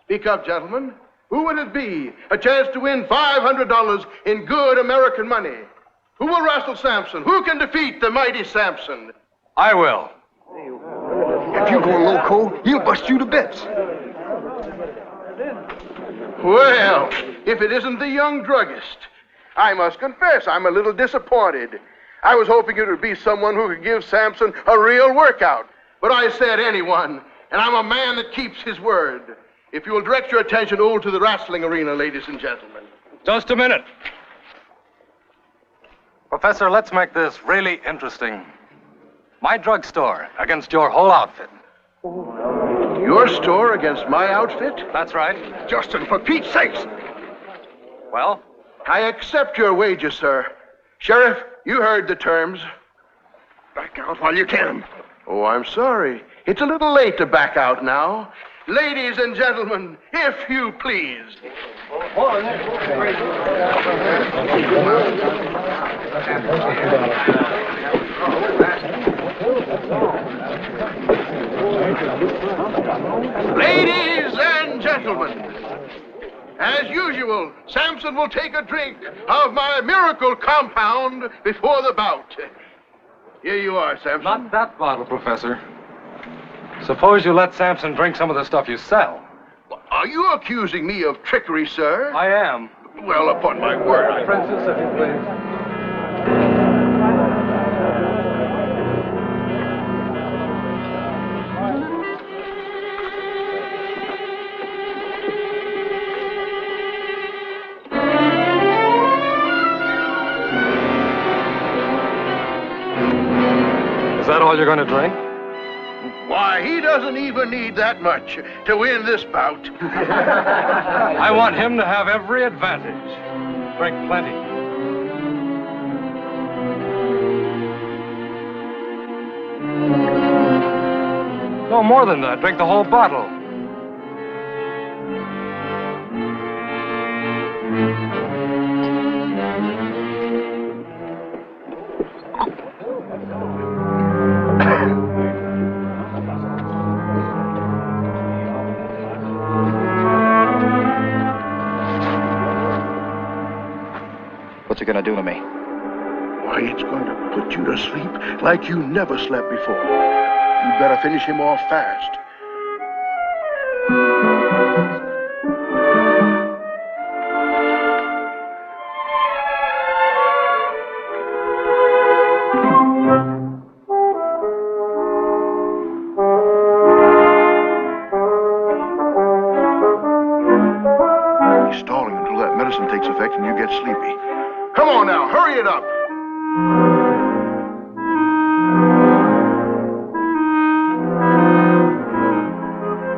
Speak up, gentlemen. Who would it be? A chance to win $500 in good American money. Who will wrestle Samson? Who can defeat the mighty Samson? I will. If you go loco, he'll bust you to bits. Well, if it isn't the young druggist, I must confess I'm a little disappointed. I was hoping it would be someone who could give Samson a real workout. But I said anyone, and I'm a man that keeps his word. If you will direct your attention over to the wrestling arena, ladies and gentlemen. Just a minute. Professor, let's make this really interesting. My drugstore against your whole outfit. Your store against my outfit? That's right. Justin, for Pete's sakes. Well? I accept your wages, sir. Sheriff, you heard the terms. Back out while you can. Oh, I'm sorry. It's a little late to back out now. Ladies and gentlemen, if you please. Ladies and gentlemen, as usual, Samson will take a drink of my miracle compound before the bout. Here you are, Samson. Not that bottle, Professor. Suppose you let Samson drink some of the stuff you sell. Are you accusing me of trickery, sir? I am. Well, upon my word. Princess, if you please. Is that all you're going to drink? Why, he doesn't even need that much to win this bout. I want him to have every advantage. Drink plenty. No more than that. Drink the whole bottle. What's it gonna do to me? Why, it's going to put you to sleep like you never slept before. You'd better finish him off fast. that medicine takes effect and you get sleepy. Come on now, hurry it up.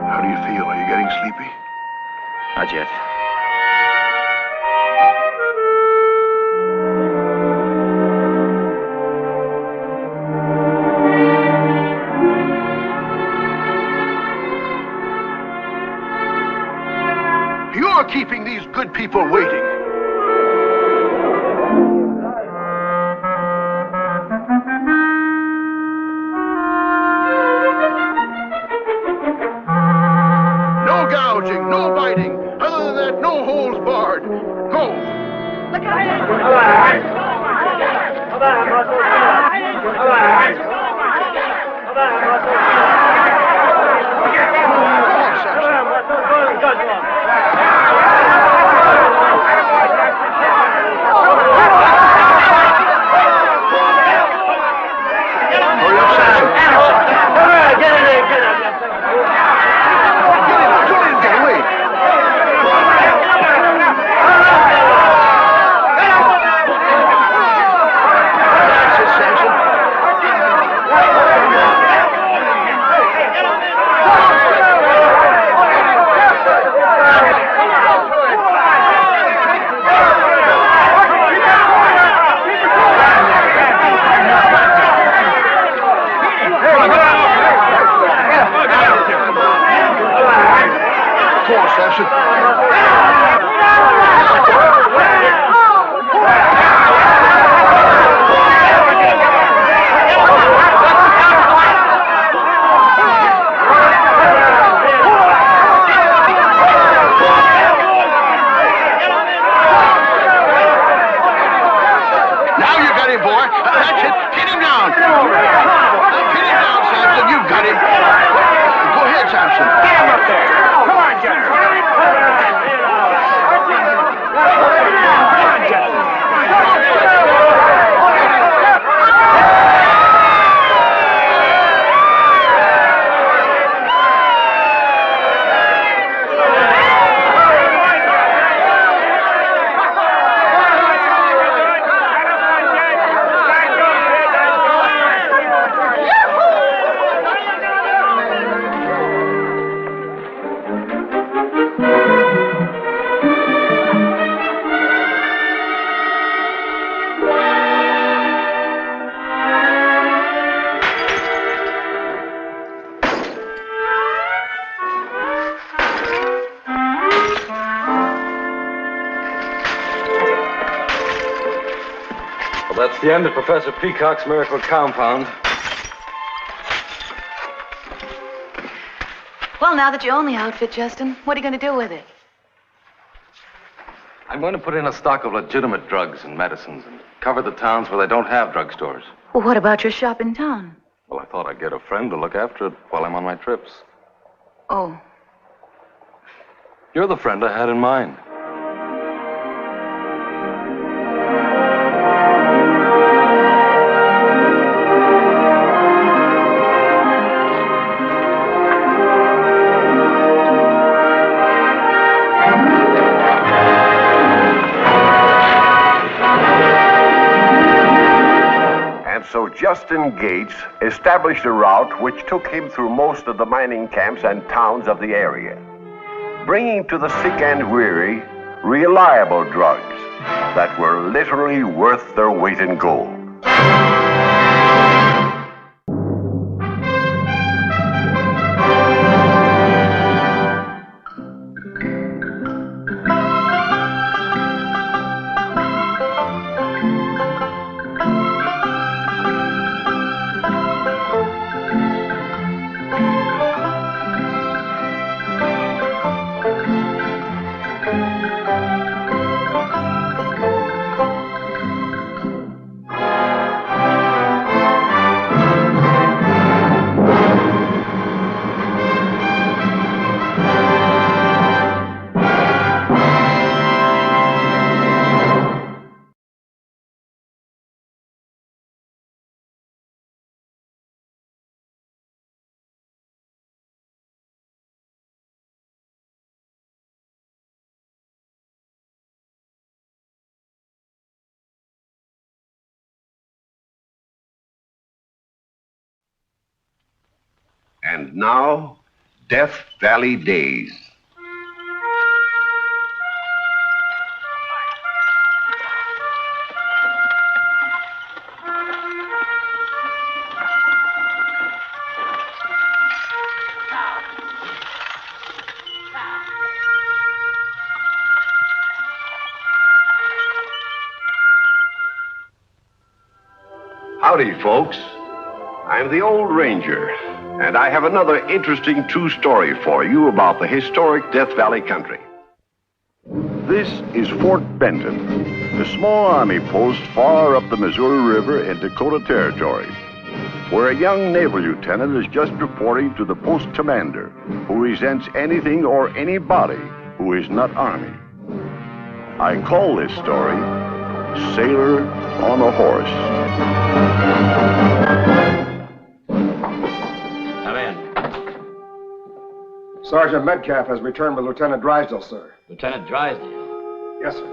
How do you feel? Are you getting sleepy? Not yet. You're keeping these good people waiting. No gouging, no biting. Other than that, no holds barred. Go. Look out! Well, that's the end of Professor Peacock's miracle compound. Well, now that you own the outfit, Justin, what are you going to do with it? I'm going to put in a stock of legitimate drugs and medicines and cover the towns where they don't have drugstores. Well, what about your shop in town? Well, I thought I'd get a friend to look after it while I'm on my trips. Oh. You're the friend I had in mind. So Justin Gates established a route which took him through most of the mining camps and towns of the area, bringing to the sick and weary reliable drugs that were literally worth their weight in gold. And now, Death Valley Days. Howdy, folks. I'm the Old Ranger, and I have another interesting true story for you about the historic Death Valley country. This is Fort Benton, a small army post far up the Missouri River in Dakota Territory, where a young naval lieutenant is just reporting to the post commander, who resents anything or anybody who is not Army. I call this story Sailor on a Horse. Come in. Sergeant Metcalf has returned with Lieutenant Drysdale, sir. Lieutenant Drysdale? Yes, sir.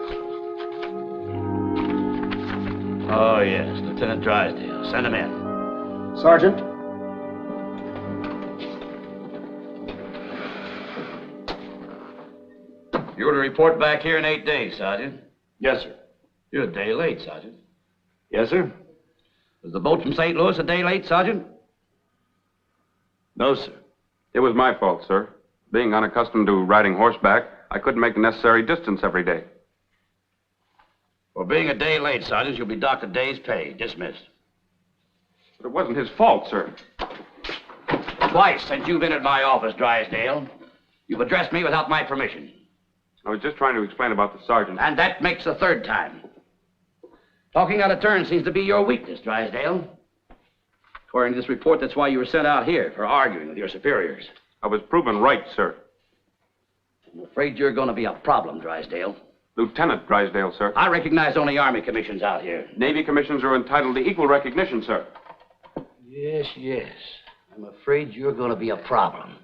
Oh, yes, Lieutenant Drysdale. Send him in. Sergeant? You're to report back here in 8 days, Sergeant. Yes, sir. You're a day late, Sergeant. Yes, sir. Was the boat from St. Louis a day late, Sergeant? No, sir. It was my fault, sir. Being unaccustomed to riding horseback, I couldn't make the necessary distance every day. For being a day late, Sergeant, you'll be docked a day's pay. Dismissed. But it wasn't his fault, sir. Twice since you've entered my office, Drysdale, you've addressed me without my permission. I was just trying to explain about the sergeant. And that makes the third time. Talking out of turn seems to be your weakness, Drysdale. According to this report, that's why you were sent out here, for arguing with your superiors. I was proven right, sir. I'm afraid you're going to be a problem, Drysdale. Lieutenant Drysdale, sir. I recognize only Army commissions out here. Navy commissions are entitled to equal recognition, sir. Yes, yes. I'm afraid you're going to be a problem.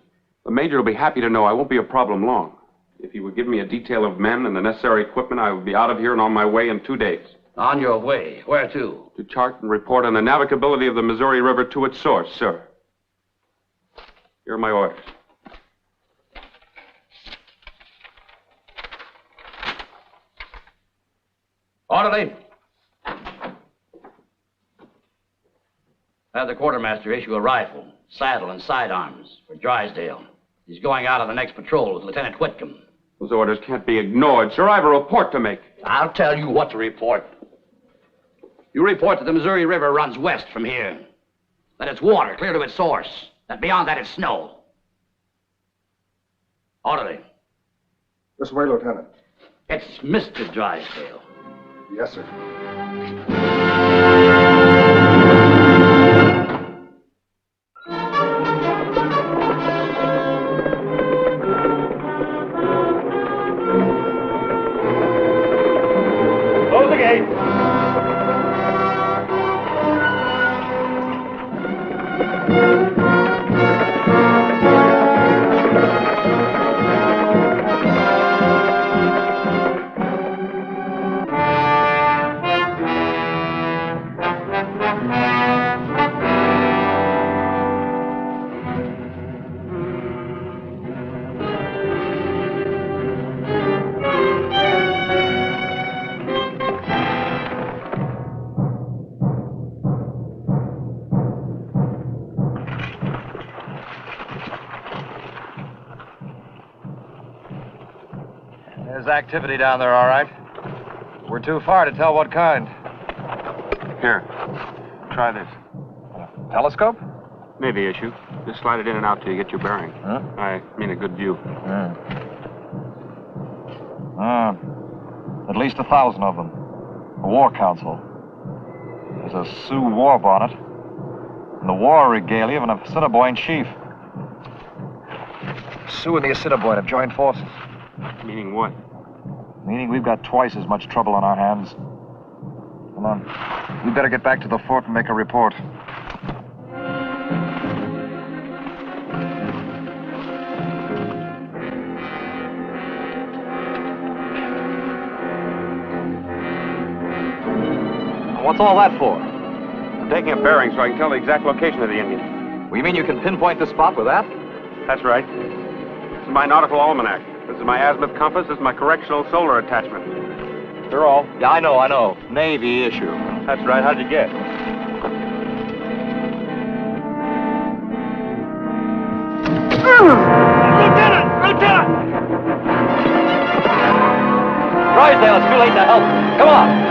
The major will be happy to know I won't be a problem long. If he would give me a detail of men and the necessary equipment, I would be out of here and on my way in 2 days. On your way? Where to? To chart and report on the navigability of the Missouri River to its source, sir. Here are my orders. Orderly. Have the quartermaster issue a rifle, saddle, and sidearms for Drysdale. He's going out on the next patrol with Lieutenant Whitcomb. Those orders can't be ignored, sir. I have a report to make. I'll tell you what to report. You report that the Missouri River runs west from here. That it's water clear to its source. That beyond that it's snow. Orderly. This way, Lieutenant. It's Mr. Drysdale. Yes, sir. Close the gate. There's activity down there, all right. We're too far to tell what kind. Here. Try this. Telescope? Navy issue. Just slide it in and out till you get your bearing. Huh? I mean a good view. At least 1,000 of them. A war council. There's a Sioux war bonnet. And the war regalia of an Assiniboine chief. Sioux and the Assiniboine have joined forces. Meaning what? Meaning we've got twice as much trouble on our hands. Come on. We better get back to the fort and make a report. What's all that for? I'm taking a bearing so I can tell the exact location of the Indians. We mean you can pinpoint the spot with that? That's right. This is my nautical almanac. This is my azimuth compass. This is my correctional solar attachment. They're all. Yeah, I know. Navy issue. That's right. How'd you guess? Lieutenant! Drysdale, it's too late to help. Come on.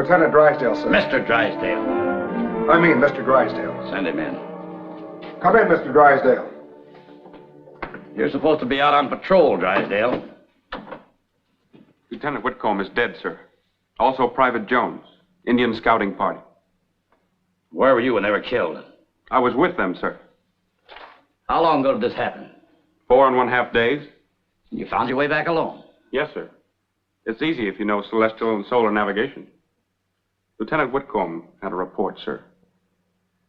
Lieutenant Drysdale, sir. Mr. Drysdale. I mean, Mr. Drysdale. Send him in. Come in, Mr. Drysdale. You're supposed to be out on patrol, Drysdale. Lieutenant Whitcomb is dead, sir. Also Private Jones, Indian scouting party. Where were you when they were killed? I was with them, sir. How long ago did this happen? 4½ days. You found your way back alone? Yes, sir. It's easy if you know celestial and solar navigation. Lieutenant Whitcomb had a report, sir.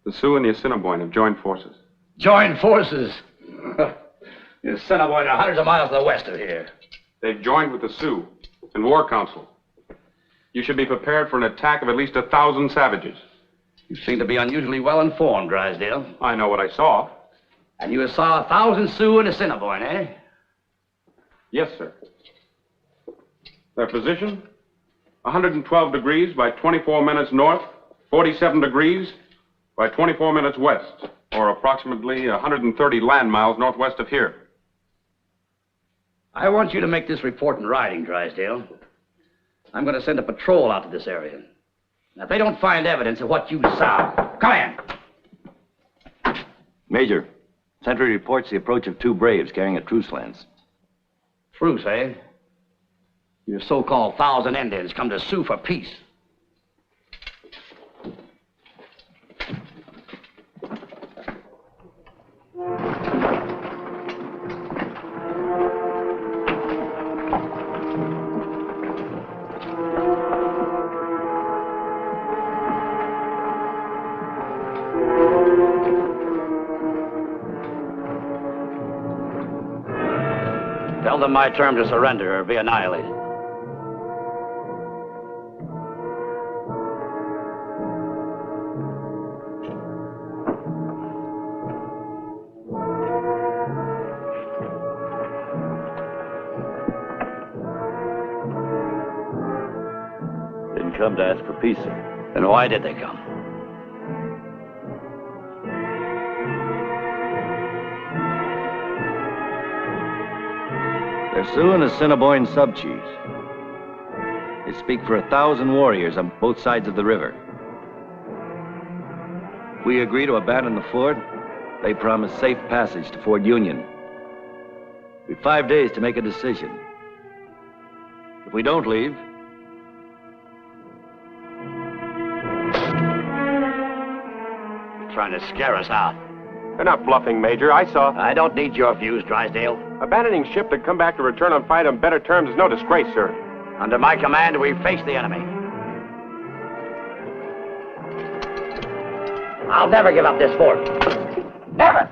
The Sioux and the Assiniboine have joined forces. Joined forces? The Assiniboine are hundreds of miles to the west of here. They've joined with the Sioux and War Council. You should be prepared for an attack of at least 1,000 savages. You seem to be unusually well informed, Drysdale. I know what I saw. And you saw 1,000 Sioux and Assiniboine, eh? Yes, sir. Their position? 112 degrees by 24 minutes north, 47 degrees by 24 minutes west, or approximately 130 land miles northwest of here. I want you to make this report in writing, Drysdale. I'm going to send a patrol out to this area. Now, if they don't find evidence of what you saw, come in. Major, Sentry reports the approach of 2 braves carrying a truce lance. Truce, eh? Your so-called 1,000 Indians come to sue for peace. Tell them my term to surrender or be annihilated. Come to ask for peace, sir. Then why did they come? They're Sioux and Assiniboine sub-chiefs. They speak for 1,000 warriors on both sides of the river. If we agree to abandon the fort, they promise safe passage to Fort Union. We've 5 days to make a decision. If we don't leave, Trying to scare us out. They're not bluffing, Major. I saw. I don't need your views, Drysdale. Abandoning ship to come back to return on fight on better terms is no disgrace, sir. Under my command, we face the enemy. I'll never give up this fort. Never!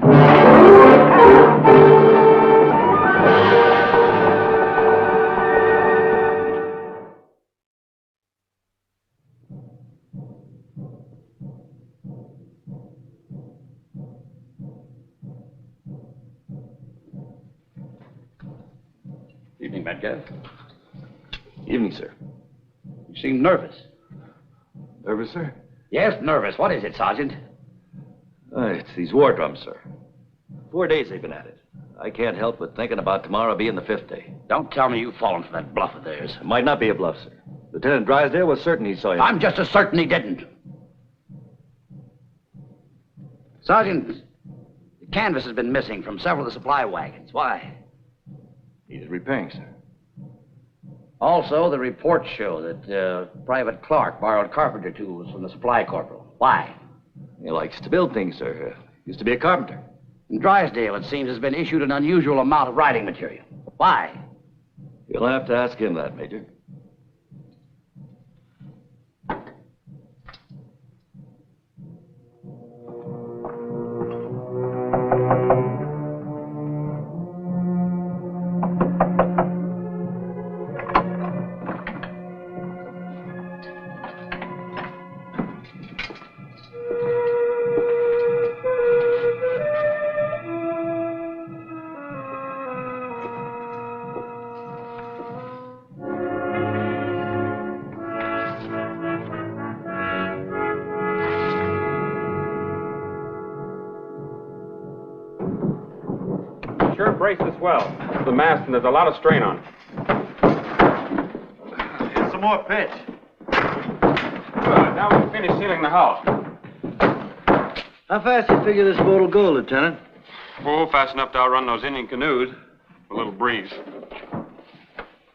Evening, Metcalf. evening, sir. You seem nervous. Nervous, sir? Yes, nervous. What is it, Sergeant? It's these war drums, sir. 4 days they've been at it. I can't help but thinking about tomorrow being the 5th day. Don't tell me you've fallen for that bluff of theirs. It might not be a bluff, sir. Lieutenant Drysdale was certain he saw you. I'm just as certain he didn't. Sergeant, the canvas has been missing from several of the supply wagons. Why? Needed repairing, sir. Also, the reports show that Private Clark borrowed carpenter tools from the supply corporal. Why? He likes to build things, sir. Used to be a carpenter. In Drysdale, it seems, has been issued an unusual amount of writing material. Why? You'll have to ask him that, Major. Sure brace this well. The mast, and there's a lot of strain on it. Here's some more pitch. Good. Now we can finish sealing the hull. How fast you figure this boat will go, Lieutenant? Oh, fast enough to outrun those Indian canoes. A little breeze.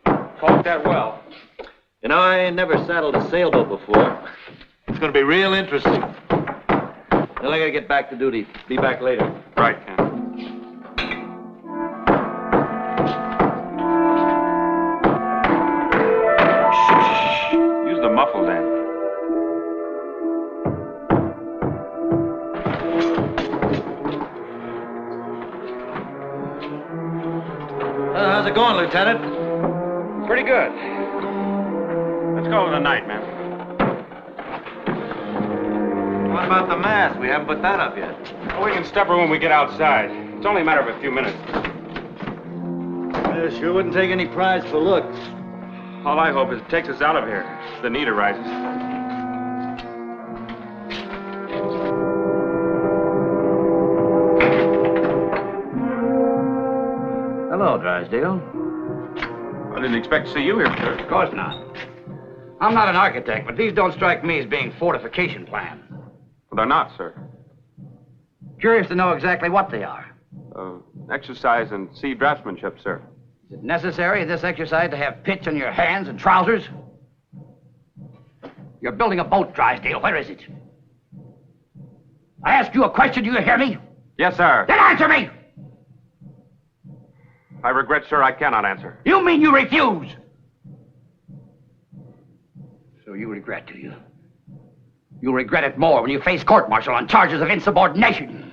Caulk that well. You know, I ain't never saddled a sailboat before. It's going to be real interesting. Well, I gotta get back to duty. Be back later. Right, Ken. Use the muffled end. How's it going, Lieutenant? Pretty good. Let's call it a night, man. What about the mast? We haven't put that up yet. Well, we can step her when we get outside. It's only a matter of a few minutes. Sure wouldn't take any prize for looks. All I hope is it takes us out of here if the need arises. Hello, Drysdale. I didn't expect to see you here, sir. Of course not. I'm not an architect, but these don't strike me as being fortification plans. Well, they're not, sir. Curious to know exactly what they are. Exercise in sea draftsmanship, sir. Is it necessary in this exercise to have pitch on your hands and trousers? You're building a boat, Drysdale. Where is it? I ask you a question. Do you hear me? Yes, sir. Then answer me! I regret, sir, I cannot answer. You mean you refuse? So you regret, do you? You'll regret it more when you face court-martial on charges of insubordination.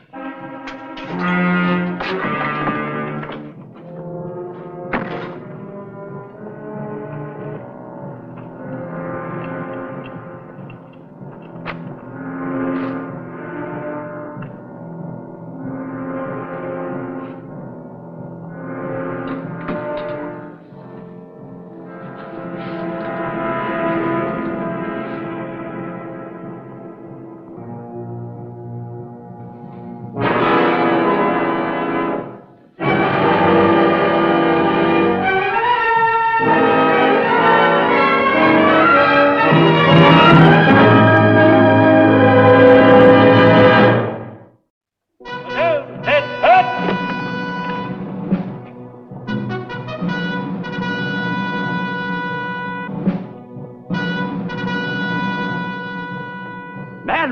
Men,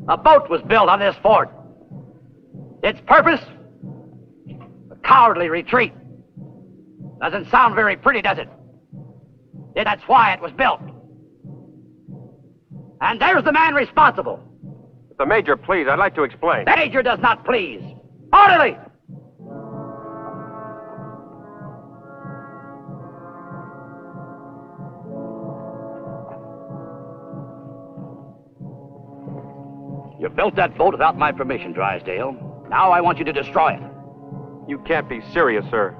a boat was built on this fort. Its purpose? A cowardly retreat. Doesn't sound very pretty, does it? That's why it was built. And there's the man responsible. The Major, please, I'd like to explain. The Major does not please. Orderly! You built that boat without my permission, Drysdale. Now I want you to destroy it. You can't be serious, sir.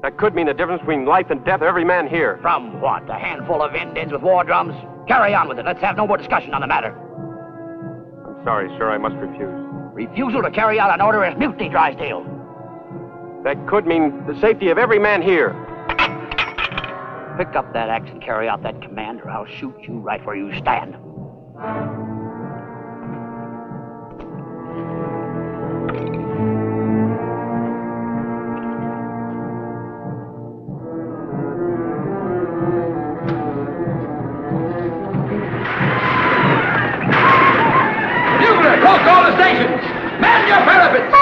That could mean the difference between life and death of every man here. From what? A handful of Indians with war drums? Carry on with it. Let's have no more discussion on the matter. I'm sorry, sir. I must refuse. Refusal to carry out an order is mutiny, Drysdale. That could mean the safety of every man here. Pick up that axe and carry out that command, or I'll shoot you right where you stand. Call all the stations! Man your parapets!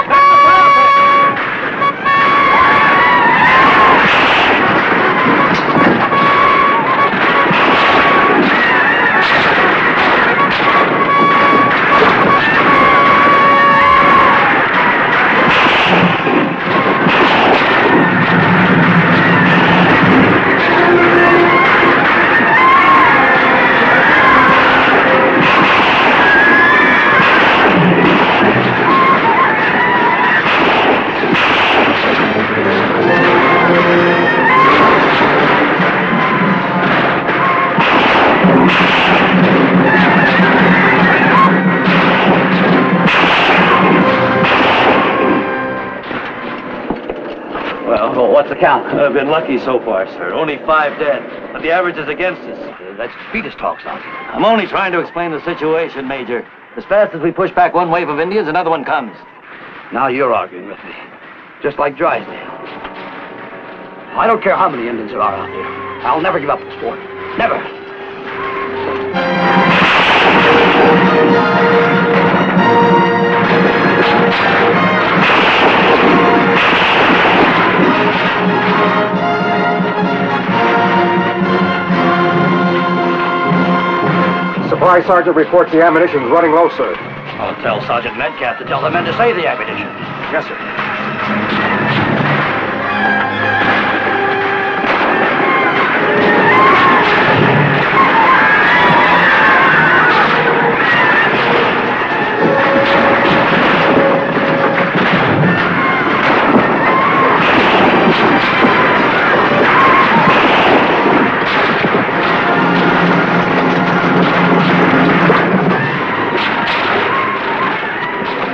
What's the count? I've been lucky so far, sir. Only 5 dead. But the average is against us. That's fetus talk, Sergeant. I'm only trying to explain the situation, Major. As fast as we push back one wave of Indians, another one comes. Now you're arguing with me. Just like Drysdale. I don't care how many Indians there are out there. I'll never give up this fort. Never. Supply Sergeant reports the ammunition's running low, sir. I'll tell Sergeant Metcalf to tell the men to save the ammunition. Yes, sir.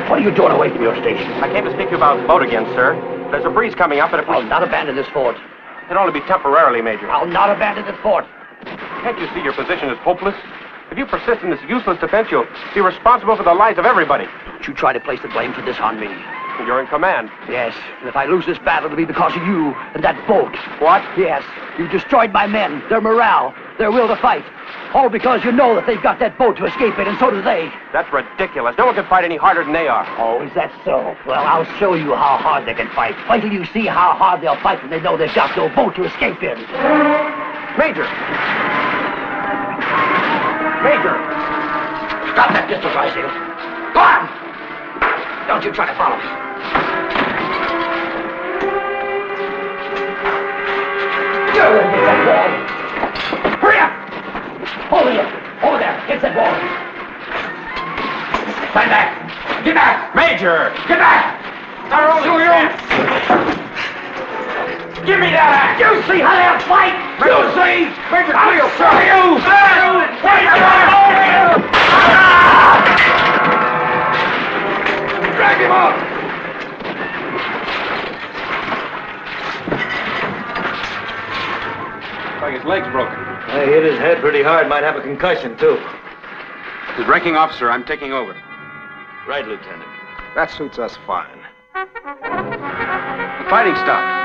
What are you doing away from your station? I came to speak to you about the boat again, sir. There's a breeze coming up, and if we... I'll not abandon this fort. It'll only be temporarily, Major. I'll not abandon this fort. Can't you see your position is hopeless? If you persist in this useless defense, you'll be responsible for the lives of everybody. Don't you try to place the blame for this on me. You're in command. Yes, and if I lose this battle, it'll be because of you and that boat. What? Yes, you destroyed my men, their morale, their will to fight. All because you know that they've got that boat to escape in, and so do they. That's ridiculous. No one can fight any harder than they are. Oh, is that so? Well, I'll show you how hard they can fight. Wait till you see how hard they'll fight when they know they've got no boat to escape in. Major! Major! Drop that pistol, Drysdale. Go on! Don't you try to follow me. You're gonna get that wall. Hurry up! Over here! Over there! Get that wall! Stand back! Get back! Major! Get back! I'll show you! Give me that axe! You see how they'll fight! Major. You see! Major, I'll please, show you! Drag him up! Like his leg's broken. I hit his head pretty hard. Might have a concussion, too. His ranking officer, I'm taking over. Right, Lieutenant. That suits us fine. The fighting stopped.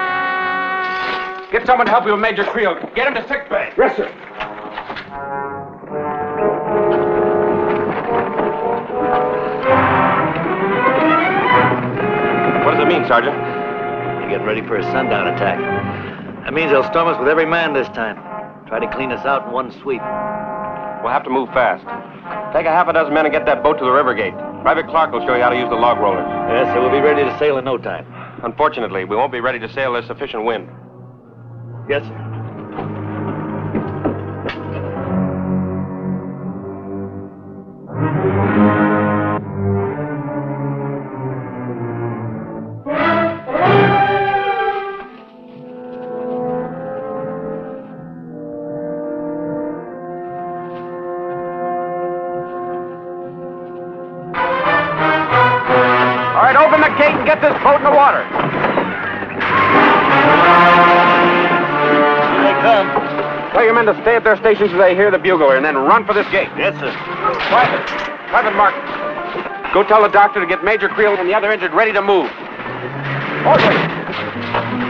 Get someone to help you with Major Creel. Get him to sick bay. Yes, sir. Sergeant? They get ready for a sundown attack. That means they'll storm us with every man this time. Try to clean us out in one sweep. We'll have to move fast. Take a half a dozen men and get that boat to the river gate. Private Clark will show you how to use the log rollers. Yes, so we'll be ready to sail in no time. Unfortunately, we won't be ready to sail there's sufficient wind. Yes, sir. All right, open the gate and get this boat in the water. Here they come. Tell your men to stay at their stations till they hear the bugler and then run for this gate. Yes, sir. Private Mark, go tell the doctor to get Major Creel and the other injured ready to move. Orderly,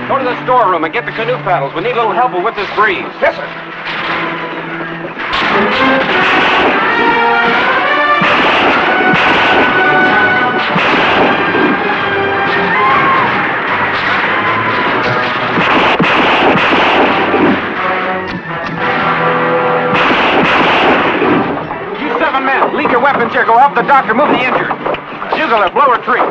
go to the storeroom and get the canoe paddles. We need a little help with this breeze. Yes, sir. You 7 men, leave your weapons here. Go help the doctor move the injured. Bugler, blow a tree.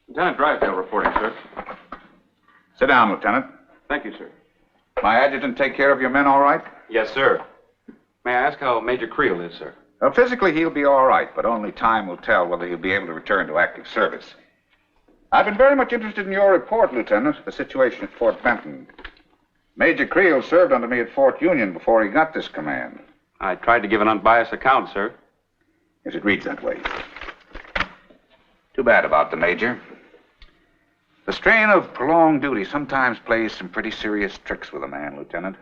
Lieutenant Drysdale reporting, sir. Sit down, Lieutenant. Thank you, sir. My adjutant take care of your men all right? Yes, sir. May I ask how Major Creel is, sir? Well, physically, he'll be all right, but only time will tell whether he'll be able to return to active service. I've been very much interested in your report, Lieutenant, the situation at Fort Benton. Major Creel served under me at Fort Union before he got this command. I tried to give an unbiased account, sir. Yes, it reads that way. Too bad about the Major. The strain of prolonged duty sometimes plays some pretty serious tricks with a man, Lieutenant.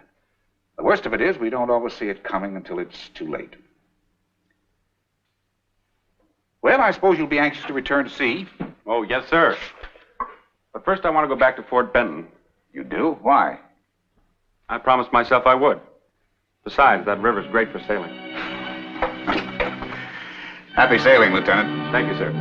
The worst of it is we don't always see it coming until it's too late. Well, I suppose you'll be anxious to return to sea. Oh, yes, sir. But first I want to go back to Fort Benton. You do? Why? I promised myself I would. Besides, that river's great for sailing. Happy sailing, Lieutenant. Thank you, sir.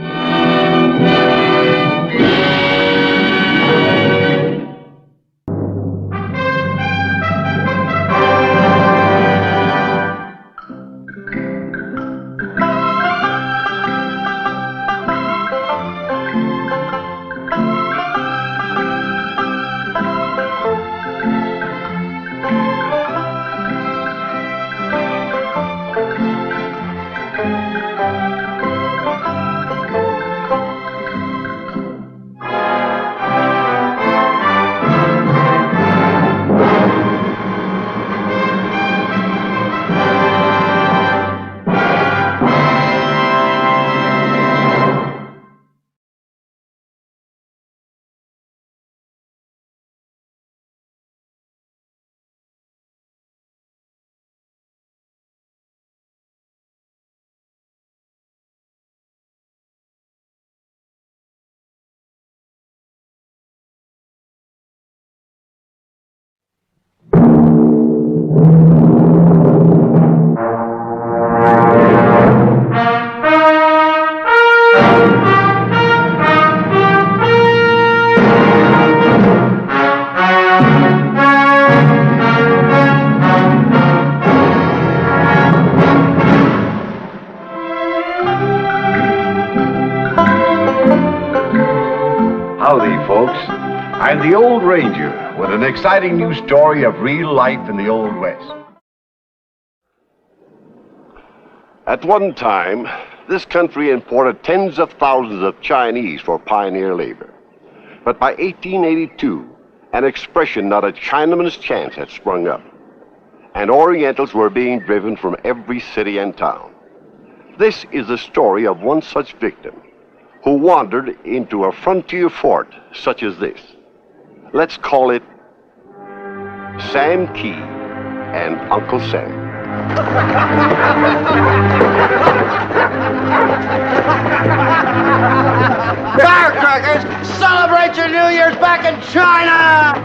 I'm the Old Ranger with an exciting new story of real life in the Old West. At one time, this country imported tens of thousands of Chinese for pioneer labor. But by 1882, an expression not a Chinaman's chance had sprung up, and Orientals were being driven from every city and town. This is the story of one such victim who wandered into a frontier fort such as this. Let's call it Sam Key and Uncle Sam. Firecrackers! Celebrate your New Year's back in China!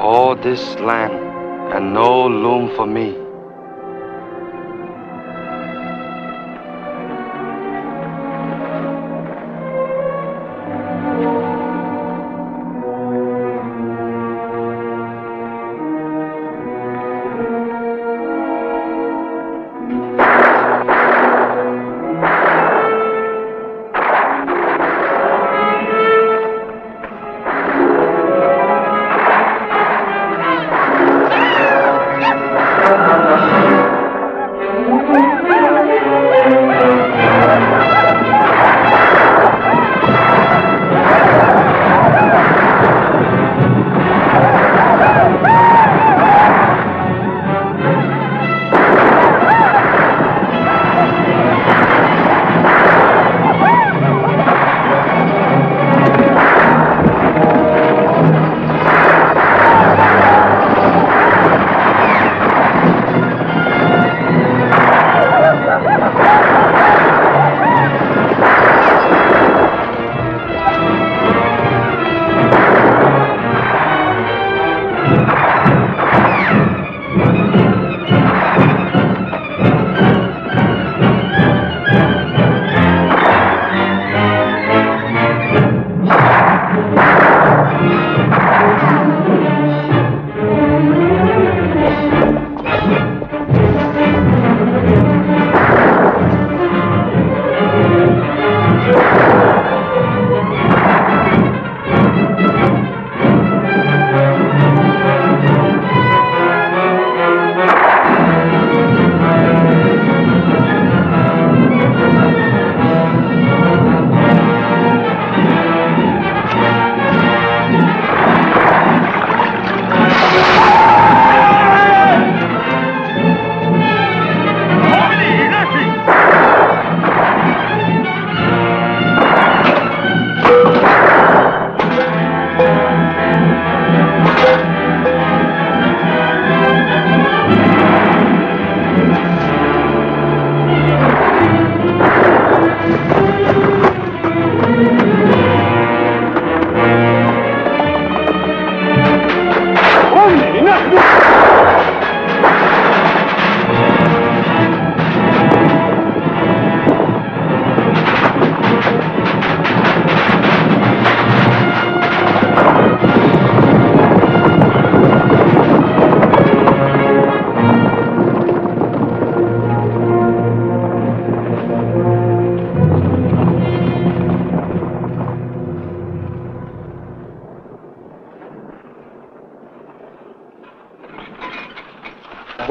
Oh, this land, and no loom for me.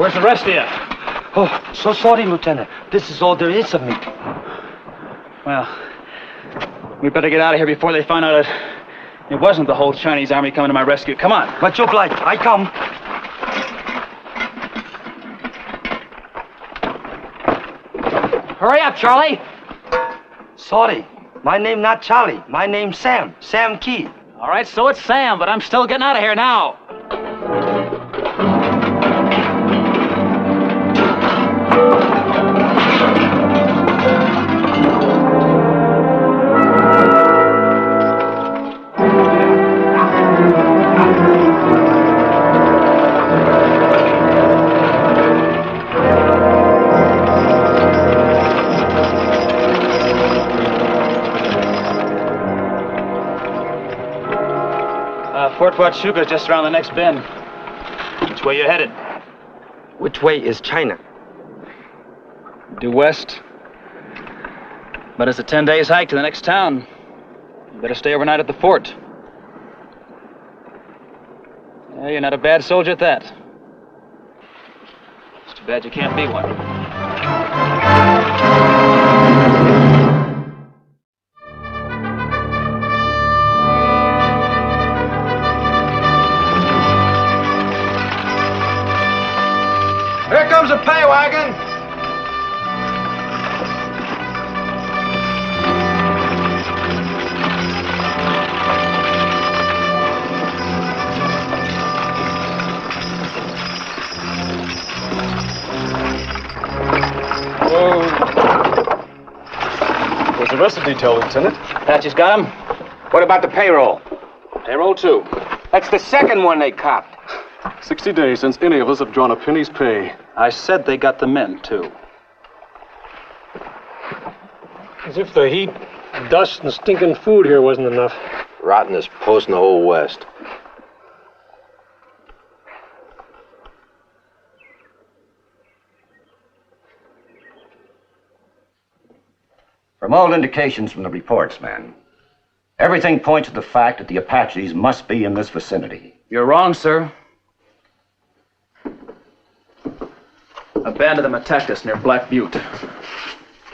Where's the rest of you? Oh, so sorry, Lieutenant. This is all there is of me. Well, we better get out of here before they find out it wasn't the whole Chinese army coming to my rescue. Come on. Much obliged. I come. Hurry up, Charlie. Sorry. My name not Charlie. My name's Sam. Sam Key. All right, so it's Sam, but I'm still getting out of here now. Fort Huachuca's just around the next bend. Which way you headed? Which way is China? Due west. But it's a 10 days hike to the next town. You better stay overnight at the fort. Yeah, you're not a bad soldier at that. It's too bad you can't be one. Here comes a pay wagon. Where's the rest of the detail, Lieutenant? Patches got him? What about the payroll? Payroll, too. That's the second one they copped. 60 days since any of us have drawn a penny's pay. I said they got the men, too. As if the heat, dust, and stinking food here wasn't enough. Rottenest post in the whole West. From all indications from the reports, man, everything points to the fact that the Apaches must be in this vicinity. You're wrong, sir. A band of them attacked us near Black Butte.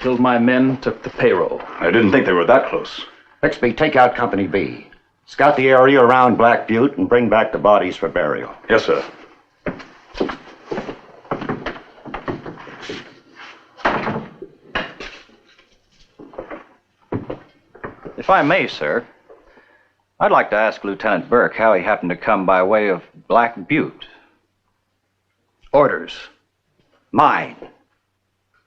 Killed my men, took the payroll. I didn't think they were that close. Bixby, take out Company B. Scout the area around Black Butte and bring back the bodies for burial. Yes, sir. If I may, sir, I'd like to ask Lieutenant Burke how he happened to come by way of Black Butte. Orders. Mine.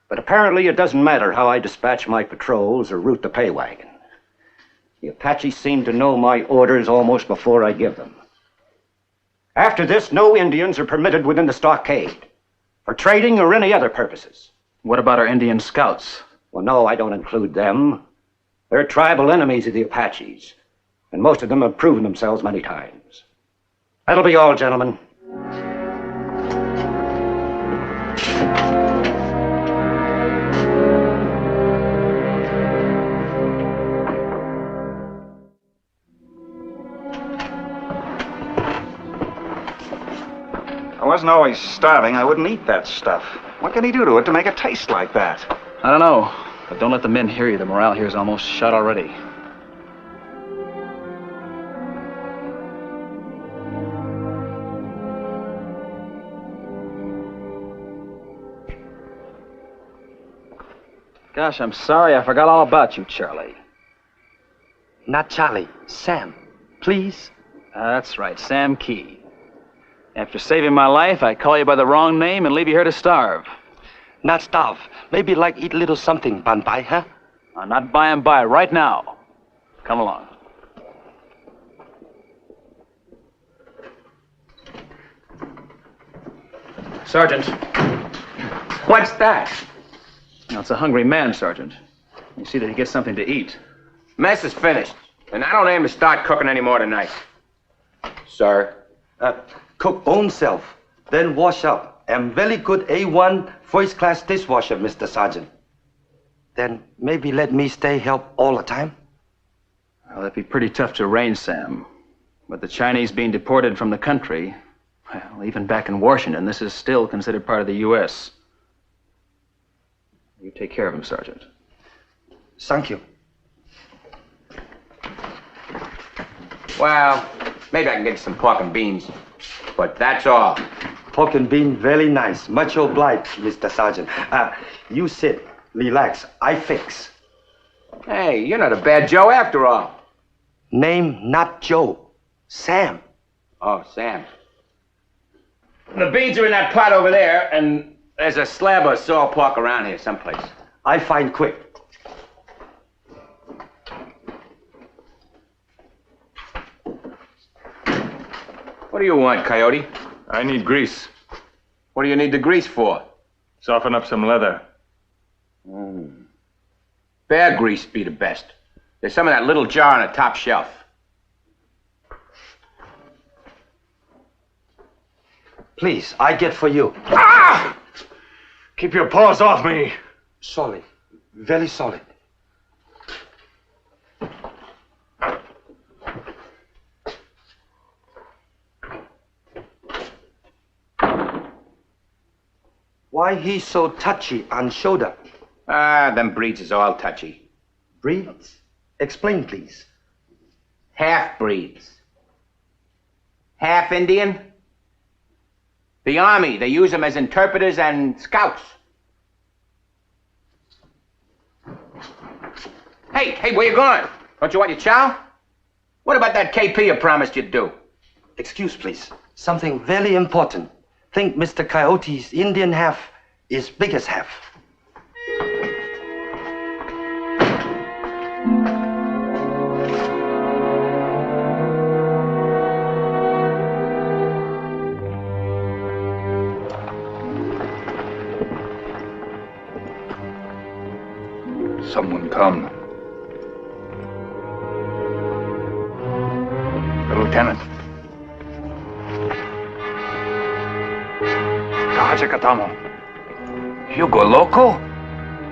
But apparently it doesn't matter how I dispatch my patrols or route the pay wagon. The Apaches seem to know my orders almost before I give them. After this, no Indians are permitted within the stockade, for trading or any other purposes. What about our Indian scouts? Well, no, I don't include them. They're tribal enemies of the Apaches, and most of them have proven themselves many times. That'll be all, gentlemen. I wasn't always starving. I wouldn't eat that stuff. What can he do to it to make it taste like that? I don't know, but don't let the men hear you. The morale here is almost shot already. Gosh, I'm sorry. I forgot all about you, Charlie. Not Charlie. Sam. Please? That's right, Sam Key. After saving my life, I call you by the wrong name and leave you here to starve. Not starve. Maybe like eat a little something, Banbai, huh? I'm not by and by right now. Come along. Sergeant. What's that? Now, it's a hungry man, Sergeant. You see that he gets something to eat. Mess is finished, and I don't aim to start cooking anymore tonight. Sir? Cook own self, then wash up. Am very good A1 first class dishwasher, Mr. Sergeant. Then maybe let me stay help all the time? Well, that'd be pretty tough to arrange, Sam. With the Chinese being deported from the country, well, even back in Washington, this is still considered part of the U.S. You take care of him, Sergeant. Thank you. Well, maybe I can get you some pork and beans. But that's all. Pork and bean, very nice. Much obliged, Mr. Sergeant. You sit, relax. I fix. Hey, you're not a bad Joe after all. Name not Joe. Sam. Oh, Sam. The beans are in that pot over there, and there's a slab of salt pork around here someplace. I find quick. What do you want, Coyote? I need grease. What do you need the grease for? Soften up some leather. Bear grease be the best. There's some of that little jar on the top shelf. Please, I get for you. Ah! Keep your paws off me. Solid. Very solid. Why he so touchy on shoulder? Ah, them breeds is all touchy. Breeds? Explain, please. Half-breeds. Half Indian. The army, they use them as interpreters and scouts. Hey, where you going? Don't you want your chow? What about that KP you promised you'd do? Excuse, please. Something very important. Think Mr. Coyote's Indian half is biggest half. Someone come. The lieutenant. Katamo. You go loco?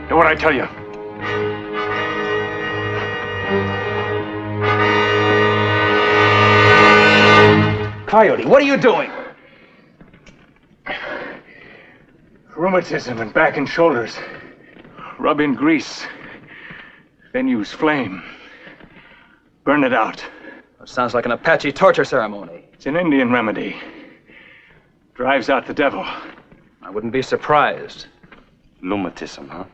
Do what I tell you. Coyote, what are you doing? Rheumatism and back and shoulders. Rub in grease. Then use flame. Burn it out. Sounds like an Apache torture ceremony. It's an Indian remedy. Drives out the devil. I wouldn't be surprised. Rheumatism, huh?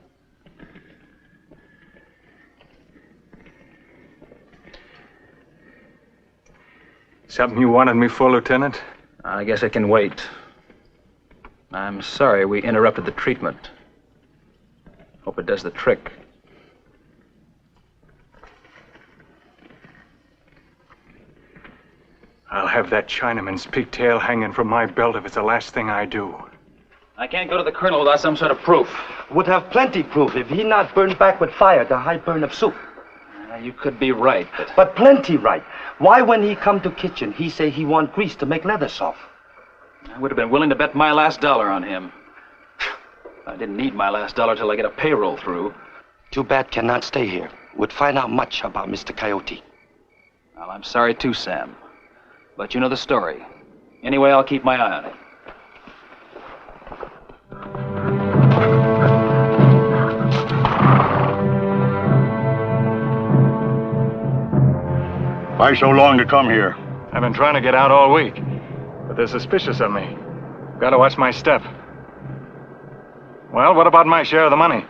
Something you wanted me for, Lieutenant? I guess it can wait. I'm sorry we interrupted the treatment. Hope it does the trick. I'll have that Chinaman's pigtail hanging from my belt if it's the last thing I do. I can't go to the colonel without some sort of proof. Would have plenty proof if he not burned back with fire the high burn of soup. You could be right, But plenty right. Why when he come to kitchen, he say he want grease to make leather soft? I would have been willing to bet my last dollar on him. I didn't need my last dollar till I get a payroll through. Too bad cannot stay here. Would find out much about Mr. Coyote. Well, I'm sorry too, Sam. But you know the story. Anyway, I'll keep my eye on it. Why so long to come here? I've been trying to get out all week, but they're suspicious of me. Got to watch my step. Well, what about my share of the money?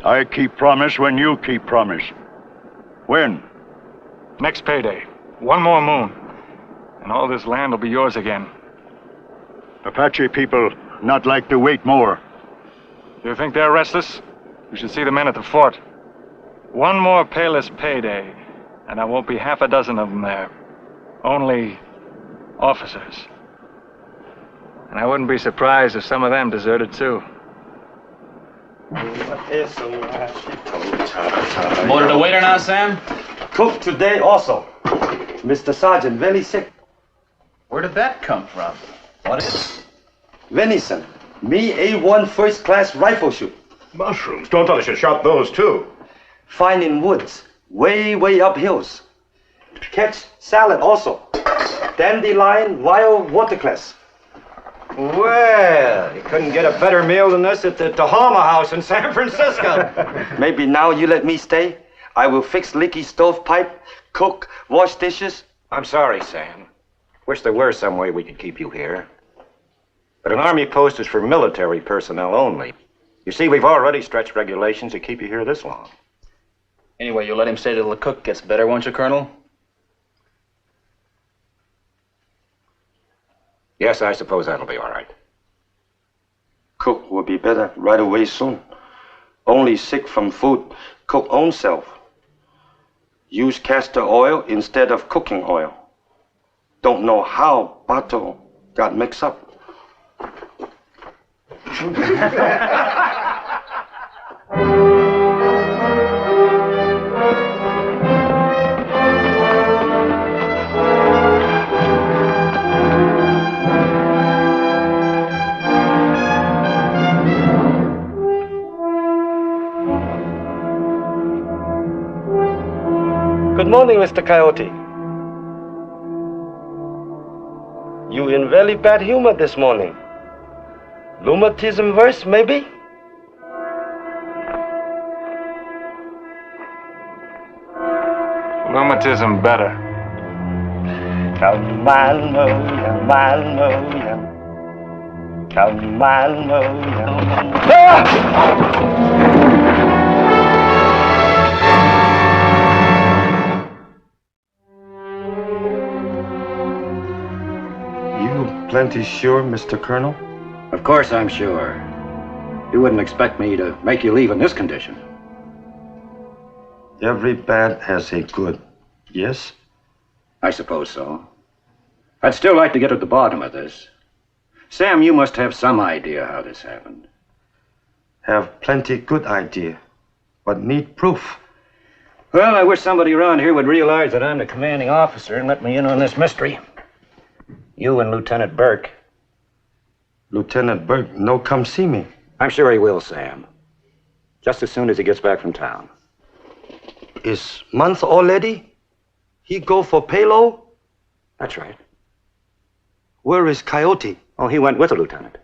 I keep promise when you keep promise. When? Next payday. One more moon. And all this land will be yours again. Apache people not like to wait more. You think they're restless? You should see the men at the fort. One more payless payday, and there won't be half a dozen of them there. Only officers. And I wouldn't be surprised if some of them deserted too. Motor the waiter now, Sam? Cook today also. Mr. Sergeant, very sick. Where did that come from? What is? Venison. Me A1 first class rifle shoot. Mushrooms. Don't tell us you shot those too. Find in woods. Way up hills. Catch salad also. Dandelion, wild watercress. Well, you couldn't get a better meal than this at the Tahoma House in San Francisco. Maybe now you let me stay. I will fix leaky stovepipe, cook, wash dishes. I'm sorry, Sam. Wish there were some way we could keep you here. But an army post is for military personnel only. You see, we've already stretched regulations to keep you here this long. Anyway, you'll let him stay till the cook gets better, won't you, Colonel? Yes, I suppose that'll be all right. Cook will be better right away soon. Only sick from food. Cook own self. Use castor oil instead of cooking oil. Don't know how Bato got mixed up. morning, Mr. Coyote. You in very bad humor this morning. Rheumatism worse, maybe? Rheumatism better. Plenty sure, Mr. Colonel? Of course I'm sure. You wouldn't expect me to make you leave in this condition. Every bad has a good, yes? I suppose so. I'd still like to get at the bottom of this. Sam, you must have some idea how this happened. Have plenty good idea, but need proof. Well, I wish somebody around here would realize that I'm the commanding officer and let me in on this mystery. You and Lieutenant Burke. Lieutenant Burke, no come see me. I'm sure he will, Sam. Just as soon as he gets back from town. Is month already? He go for payload? That's right. Where is Coyote? Oh, he went with the lieutenant.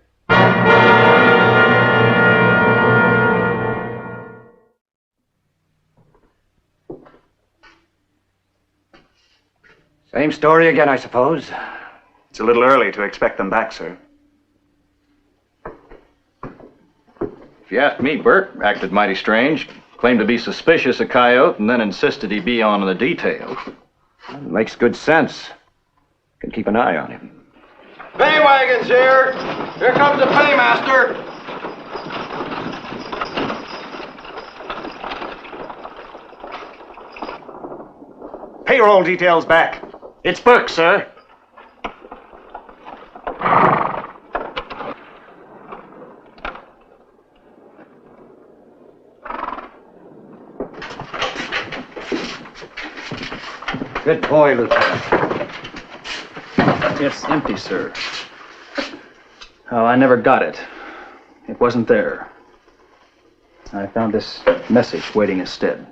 Same story again, I suppose. It's a little early to expect them back, sir. If you ask me, Bert acted mighty strange. Claimed to be suspicious of Coyote and then insisted he be on the detail. Well, makes good sense. Can keep an eye on him. Pay wagon's here. Here comes the paymaster. Payroll details back. It's Burke, sir. Good boy, Lieutenant. It's empty, sir. Oh, I never got it. It wasn't there. I found this message waiting instead.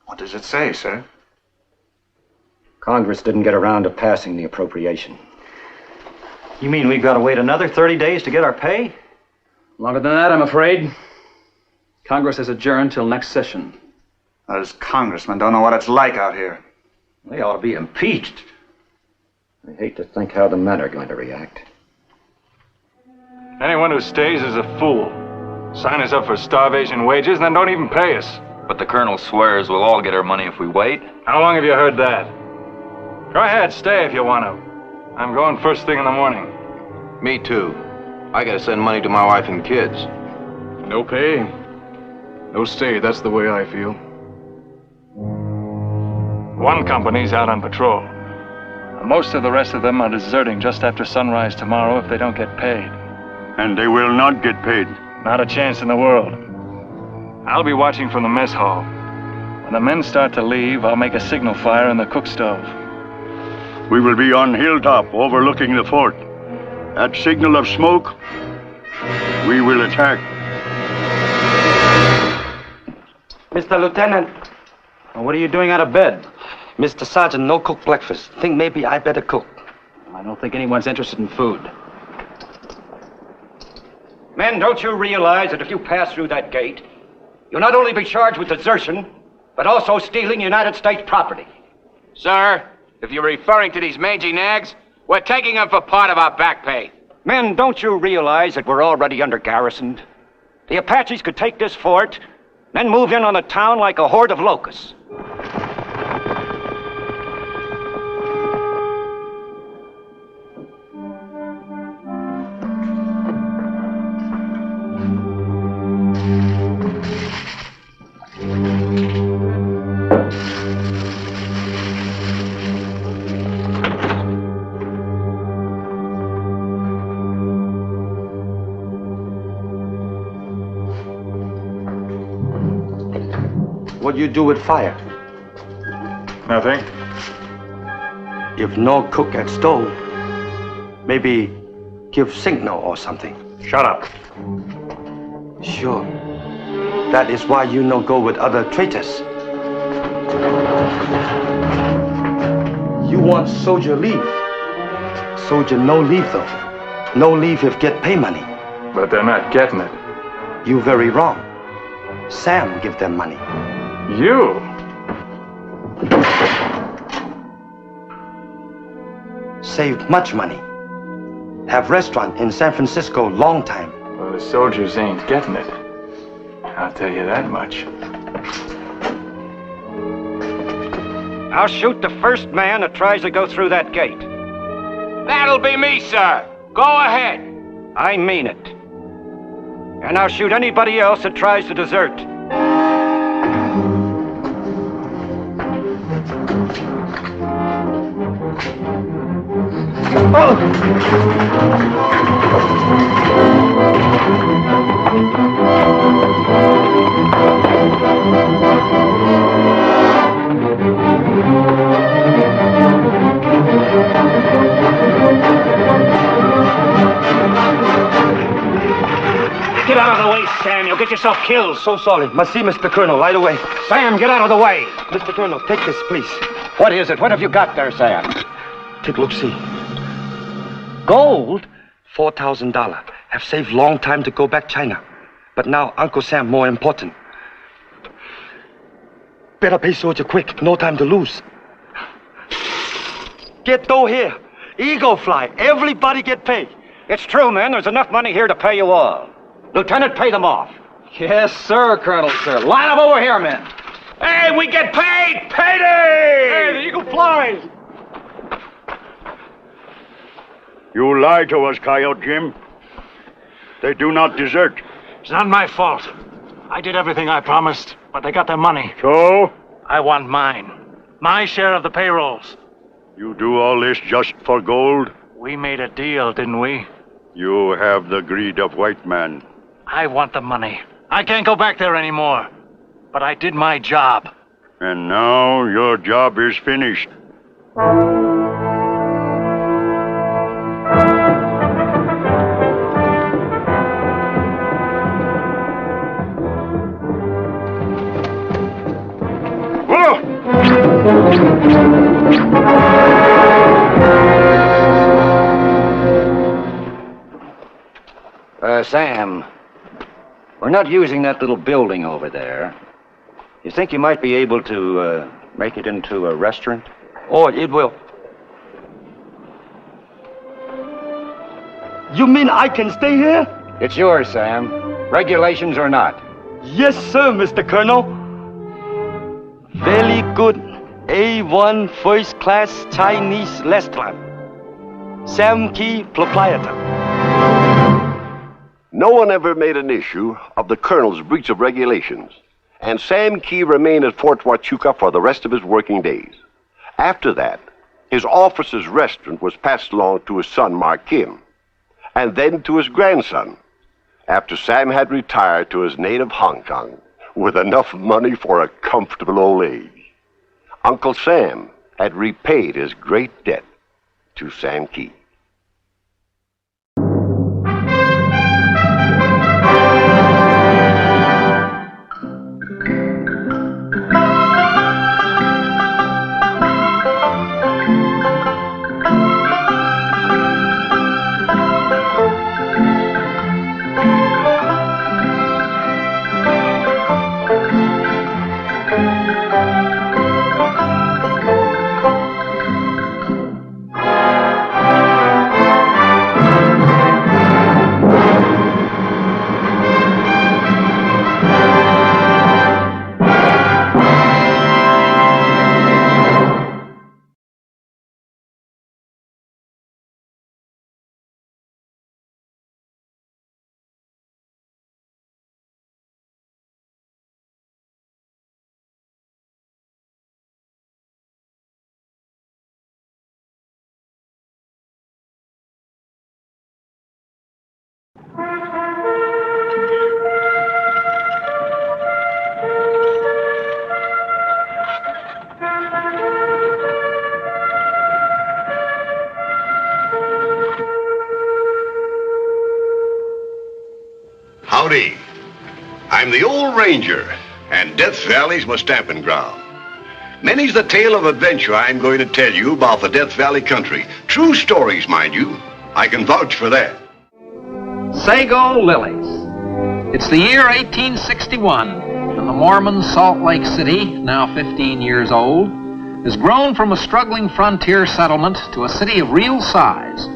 What does it say, sir? Congress didn't get around to passing the appropriation. You mean we've got to wait another 30 days to get our pay? Longer than that, I'm afraid. Congress has adjourned till next session. Those congressmen don't know what it's like out here. They ought to be impeached. I hate to think how the men are going to react. Anyone who stays is a fool. Sign us up for starvation wages and then don't even pay us. But the colonel swears we'll all get our money if we wait. How long have you heard that? Go ahead, stay if you want to. I'm going first thing in the morning. Me too. I gotta send money to my wife and kids. No pay. No stay, that's the way I feel. One company's out on patrol. Most of the rest of them are deserting just after sunrise tomorrow if they don't get paid. And they will not get paid. Not a chance in the world. I'll be watching from the mess hall. When the men start to leave, I'll make a signal fire in the cook stove. We will be on hilltop overlooking the fort. At signal of smoke, we will attack. Mr. Lieutenant. What are you doing out of bed? Mr. Sergeant, no cook breakfast. Think maybe I better cook. I don't think anyone's interested in food. Men, don't you realize that if you pass through that gate, you'll not only be charged with desertion, but also stealing United States property? Sir, if you're referring to these mangy nags, we're taking them for part of our back pay. Men, don't you realize that we're already under garrisoned? The Apaches could take this fort, then move in on the town like a horde of locusts. What do you do with fire? Nothing. If no cook at stove, maybe give signal or something. Shut up. Sure. That is why you no go with other traitors. You want soldier leave. Soldier no leave though. No leave if get pay money. But they're not getting it. You very wrong. Sam give them money. You? Saved much money. Have restaurant in San Francisco long time. Well, the soldiers ain't getting it. I'll tell you that much. I'll shoot the first man that tries to go through that gate. That'll be me, sir. Go ahead. I mean it. And I'll shoot anybody else that tries to desert. Get out of the way, Sam. You'll get yourself killed. So sorry. Must see Mr. Colonel right away. Sam, get out of the way. Mr. Colonel, take this, please. What is it? What have you got there, Sam? Take a look, see. Gold? $4,000. Have saved long time to go back China. But now Uncle Sam more important. Better pay soldier quick. No time to lose. Get dough here. Eagle fly. Everybody get paid. It's true, man. There's enough money here to pay you all. Lieutenant, pay them off. Yes, sir, Colonel, sir. Line up over here, men. Hey, we get paid! Payday! Hey, the eagle flies! You lie to us, Coyote Jim. They do not desert. It's not my fault. I did everything I promised, but they got their money. So? I want mine. My share of the payrolls. You do all this just for gold? We made a deal, didn't we? You have the greed of white man. I want the money. I can't go back there anymore. But I did my job. And now your job is finished. Sam, we're not using that little building over there. You think you might be able to make it into a restaurant? Oh, it will. You mean I can stay here? It's yours, Sam. Regulations or not. Yes, sir, Mr. Colonel. Very good A1 first-class Chinese restaurant. Sam Key, proprietor. No one ever made an issue of the colonel's breach of regulations, and Sam Key remained at Fort Huachuca for the rest of his working days. After that, his officer's restaurant was passed along to his son, Mark Kim, and then to his grandson, after Sam had retired to his native Hong Kong with enough money for a comfortable old age. Uncle Sam had repaid his great debt to Sam Key. I'm the old ranger, and Death Valley's my stamping ground. Many's the tale of adventure I'm going to tell you about the Death Valley country. True stories, mind you. I can vouch for that. Sago lilies. It's the year 1861, and the Mormon Salt Lake City, now 15 years old, has grown from a struggling frontier settlement to a city of real size.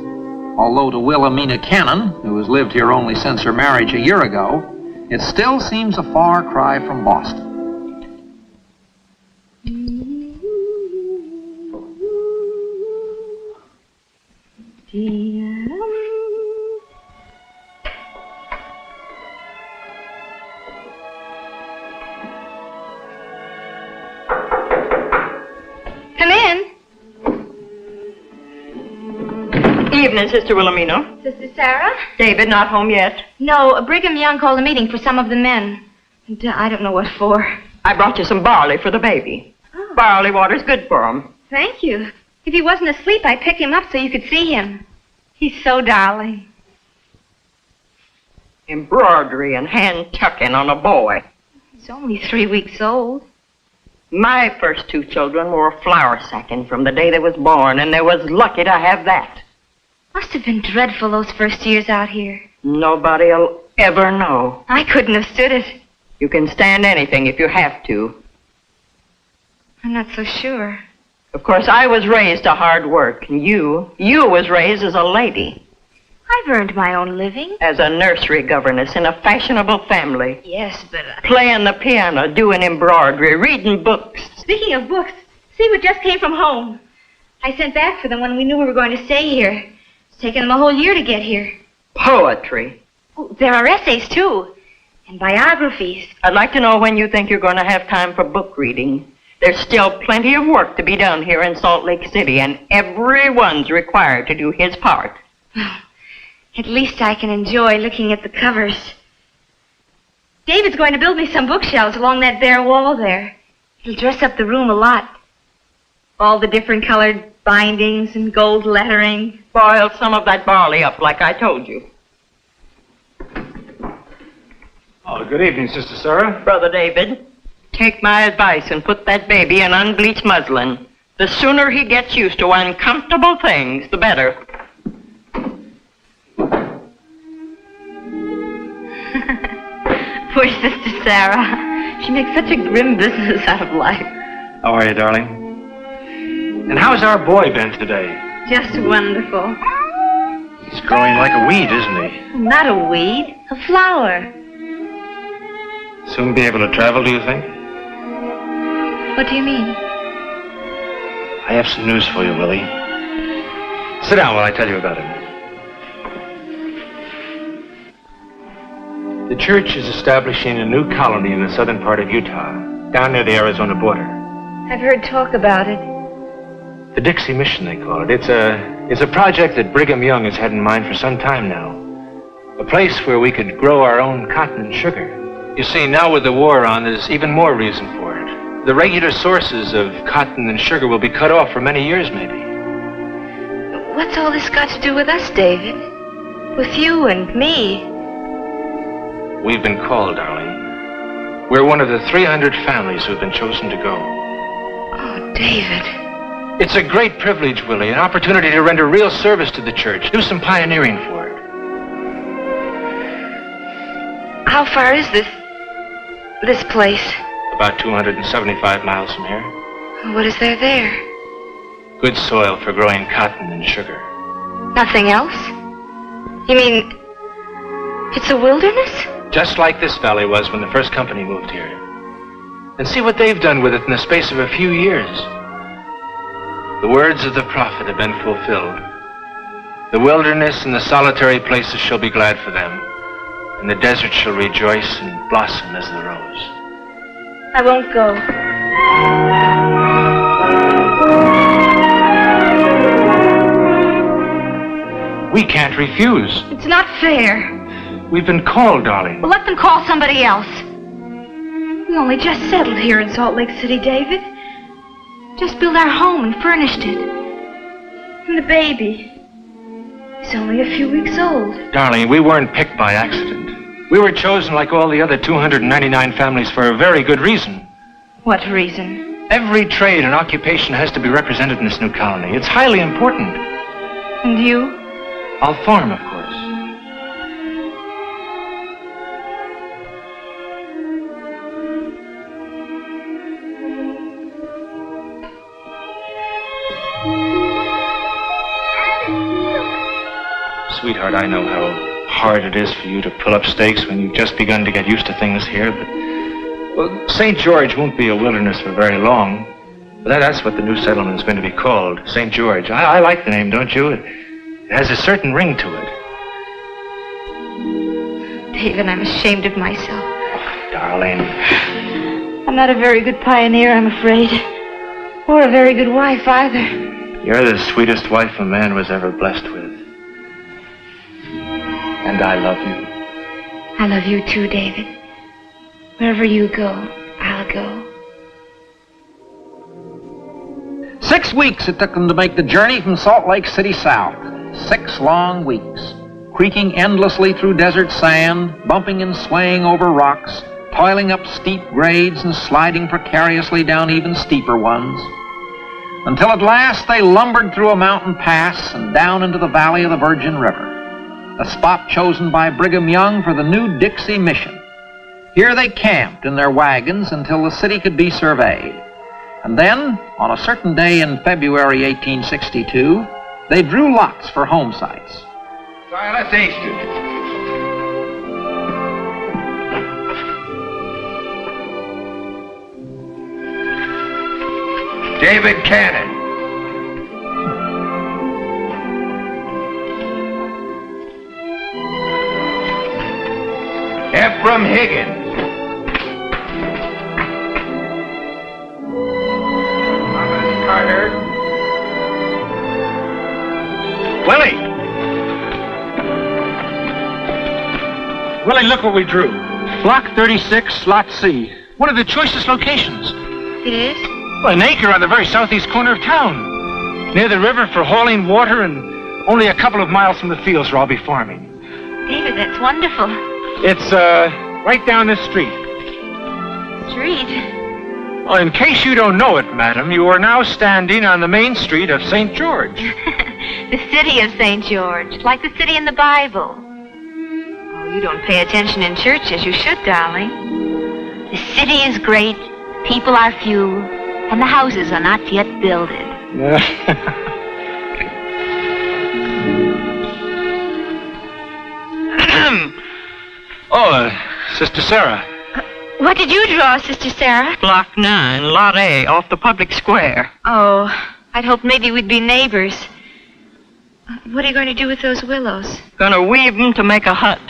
Although to Wilhelmina Cannon, who has lived here only since her marriage a year ago, it still seems a far cry from Boston. Come in. Evening, Sister Wilhelmina. Sister Sarah? David not home yet? No, Brigham Young called a meeting for some of the men. And I don't know what for. I brought you some barley for the baby. Oh. Barley water's good for him. Thank you. If he wasn't asleep, I'd pick him up so you could see him. He's so darling. Embroidery and hand tucking on a boy. He's only 3 weeks old. My first 2 children wore flour sacking from the day they was born, and they was lucky to have that. Must have been dreadful those first years out here. Nobody'll ever know. I couldn't have stood it. You can stand anything if you have to. I'm not so sure. Of course, I was raised to hard work, and you was raised as a lady. I've earned my own living. As a nursery governess in a fashionable family. Yes, but... Playing the piano, doing embroidery, reading books. Speaking of books, see what just came from home. I sent back for them when we knew we were going to stay here. It's taken them a whole year to get here. Poetry. Oh, there are essays, too. And biographies. I'd like to know when you think you're going to have time for book reading. There's still plenty of work to be done here in Salt Lake City, and everyone's required to do his part. Well, at least I can enjoy looking at the covers. David's going to build me some bookshelves along that bare wall there. It'll dress up the room a lot. All the different colored bindings and gold lettering. Boil some of that barley up like I told you. Oh, good evening, Sister Sarah. Brother David, take my advice and put that baby in unbleached muslin. The sooner he gets used to uncomfortable things, the better. Poor Sister Sarah. She makes such a grim business out of life. How are you, darling? And how's our boy been today? Just wonderful. He's growing like a weed, isn't he? Not a weed, a flower. Soon be able to travel, do you think? What do you mean? I have some news for you, Willie. Sit down while I tell you about it. The church is establishing a new colony in the southern part of Utah, down near the Arizona border. I've heard talk about it. The Dixie Mission, they call it. It's a project that Brigham Young has had in mind for some time now. A place where we could grow our own cotton and sugar. You see, now with the war on, there's even more reason for it. The regular sources of cotton and sugar will be cut off for many years, maybe. What's all this got to do with us, David? With you and me? We've been called, darling. We're one of the 300 families who've been chosen to go. Oh, David. It's a great privilege, Willie, an opportunity to render real service to the church, do some pioneering for it. How far is this place? About 275 miles from here. What is there? Good soil for growing cotton and sugar. Nothing else? You mean it's a wilderness? Just like this valley was when the first company moved here. And see what they've done with it in the space of a few years. The words of the prophet have been fulfilled. The wilderness and the solitary places shall be glad for them, and the desert shall rejoice and blossom as the rose. I won't go. We can't refuse. It's not fair. We've been called, darling. Well, let them call somebody else. We only just settled here in Salt Lake City, David. Just built our home and furnished it. And the baby. He's only a few weeks old. Darling, we weren't picked by accident. We were chosen like all the other 299 families for a very good reason. What reason? Every trade and occupation has to be represented in this new colony. It's highly important. And you? I'll farm, of course. Sweetheart, I know how hard it is for you to pull up stakes when you've just begun to get used to things here, but well, St. George won't be a wilderness for very long. But that's what the new settlement's going to be called, St. George. I like the name, don't you? It has a certain ring to it. David, I'm ashamed of myself. Darling. I'm not a very good pioneer, I'm afraid. Or a very good wife, either. You're the sweetest wife a man was ever blessed with. And I love you. I love you too, David. Wherever you go, I'll go. 6 weeks it took them to make the journey from Salt Lake City south. 6 long weeks. Creaking endlessly through desert sand, bumping and swaying over rocks, toiling up steep grades and sliding precariously down even steeper ones. Until at last they lumbered through a mountain pass and down into the valley of the Virgin River, a spot chosen by Brigham Young for the new Dixie mission. Here they camped in their wagons until the city could be surveyed. And then, on a certain day in February 1862, they drew lots for home sites. Silas Easton. David Cannon. Ephraim Higgins. Thomas Carter. Willie! Willie, look what we drew. Block 36, Slot C. One of the choicest locations. It is? Well, an acre on the very southeast corner of town. Near the river for hauling water and only a couple of miles from the fields where I'll be farming. David, that's wonderful. It's, right down this street. Street? Well, in case you don't know it, madam, you are now standing on the main street of St. George. The city of St. George, like the city in the Bible. Oh, you don't pay attention in church as you should, darling. The city is great, people are few, and the houses are not yet builded. Oh, Sister Sarah. What did you draw, Sister Sarah? Block 9, Lot A, off the public square. Oh, I'd hoped maybe we'd be neighbors. What are you going to do with those willows? Gonna weave 'em to make a hut.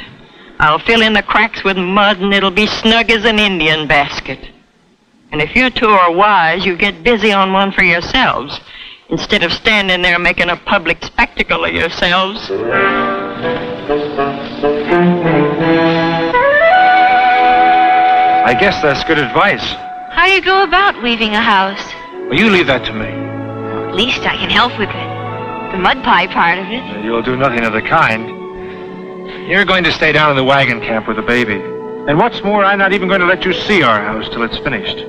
I'll fill in the cracks with mud and it'll be snug as an Indian basket. And if you two are wise, you get busy on one for yourselves, instead of standing there making a public spectacle of yourselves. I guess that's good advice. How do you go about weaving a house? Well, you leave that to me. At least I can help with it. The mud pie part of it. You'll do nothing of the kind. You're going to stay down in the wagon camp with the baby. And what's more, I'm not even going to let you see our house till it's finished.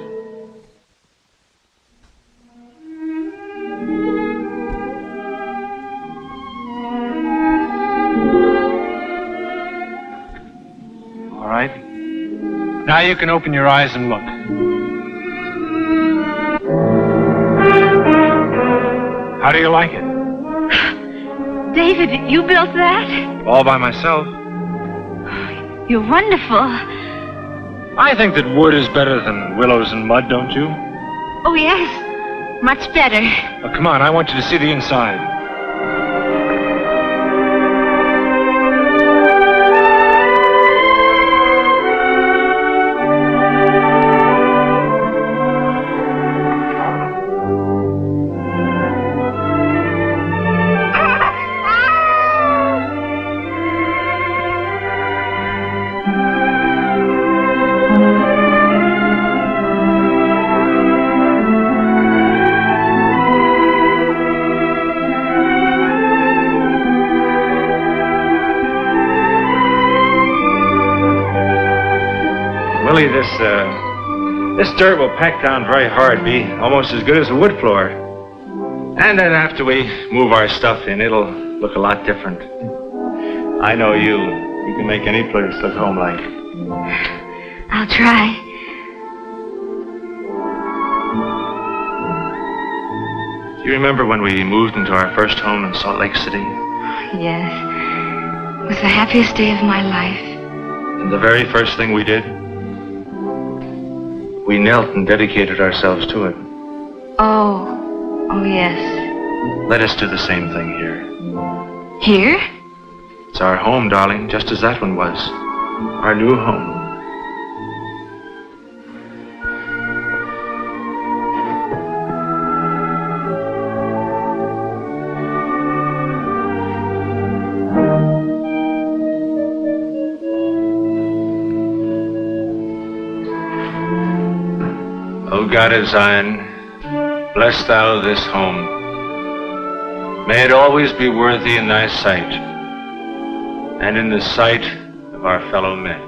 All right. Now you can open your eyes and look. How do you like it? David, you built that? All by myself. You're wonderful. I think that wood is better than willows and mud, don't you? Oh, yes. Much better. Well, come on, I want you to see the inside. Only this dirt will pack down very hard, be almost as good as a wood floor. And then after we move our stuff in, it'll look a lot different. I know you. You can make any place look home-like. I'll try. Do you remember when we moved into our first home in Salt Lake City? Yes. It was the happiest day of my life. And the very first thing we did? We knelt and dedicated ourselves to it. Oh, yes. Let us do the same thing here. Here? It's our home, darling, just as that one was. Our new home. O God of Zion, bless thou this home. May it always be worthy in thy sight, and in the sight of our fellow men.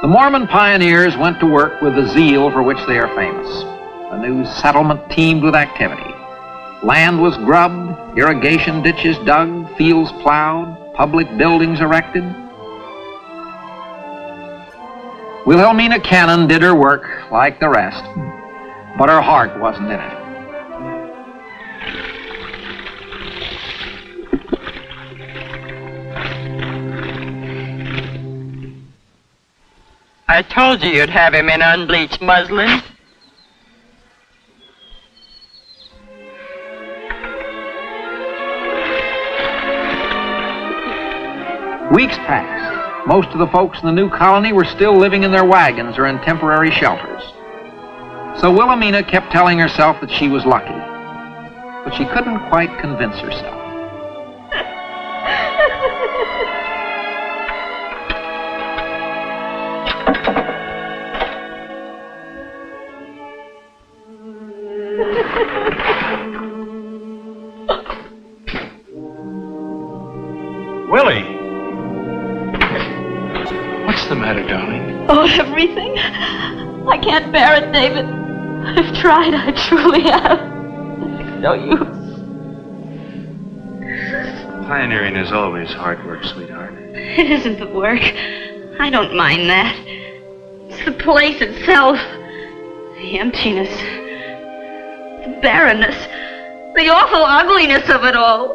The Mormon pioneers went to work with the zeal for which they are famous. The new settlement teemed with activity. Land was grubbed, irrigation ditches dug, fields plowed, public buildings erected. Wilhelmina Cannon did her work like the rest, but her heart wasn't in it. I told you you'd have him in unbleached muslin. Weeks passed. Most of the folks in the new colony were still living in their wagons or in temporary shelters. So Wilhelmina kept telling herself that she was lucky, but she couldn't quite convince herself. Willie! What's the matter, darling? Oh, everything. I can't bear it, David. I've tried, I truly have. No use. Pioneering is always hard work, sweetheart. It isn't the work. I don't mind that. It's the place itself. The emptiness. The barrenness. The awful ugliness of it all.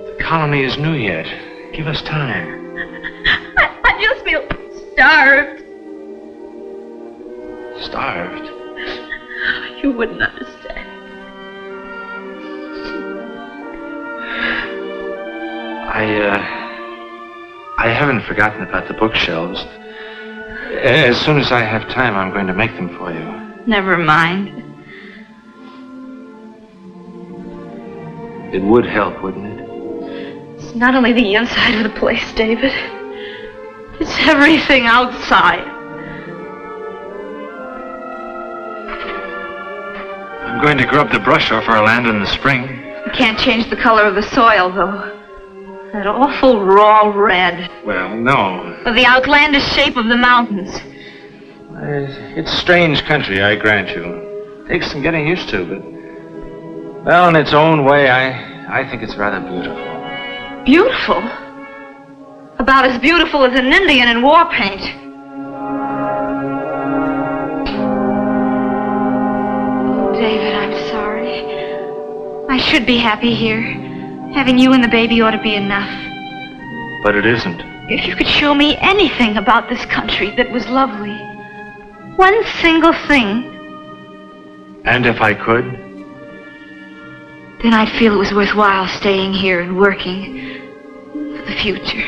The colony is new yet. Give us time. I just feel starved. Starved? You wouldn't understand. I haven't forgotten about the bookshelves. As soon as I have time, I'm going to make them for you. Never mind. It would help, wouldn't it? It's not only the inside of the place, David. It's everything outside. I'm going to grub the brush off our land in the spring. You can't change the color of the soil, though. That awful raw red. Well, no. Or the outlandish shape of the mountains. It's strange country, I grant you. Takes some getting used to, but... Well, in its own way, I think it's rather beautiful. Beautiful? About as beautiful as an Indian in war paint. Oh, David, I'm sorry. I should be happy here. Having you and the baby ought to be enough. But it isn't. If you could show me anything about this country that was lovely. One single thing. And if I could? Then I'd feel it was worthwhile staying here and working for the future.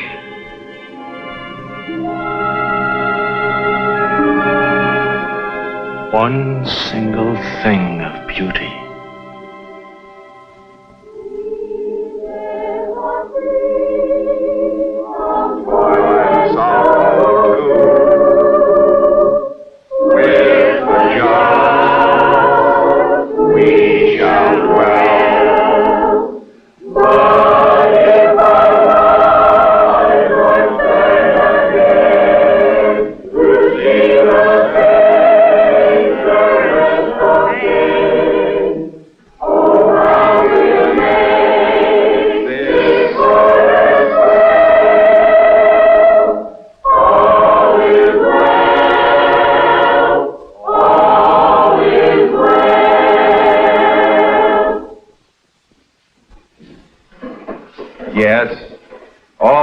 One single thing of beauty. But if I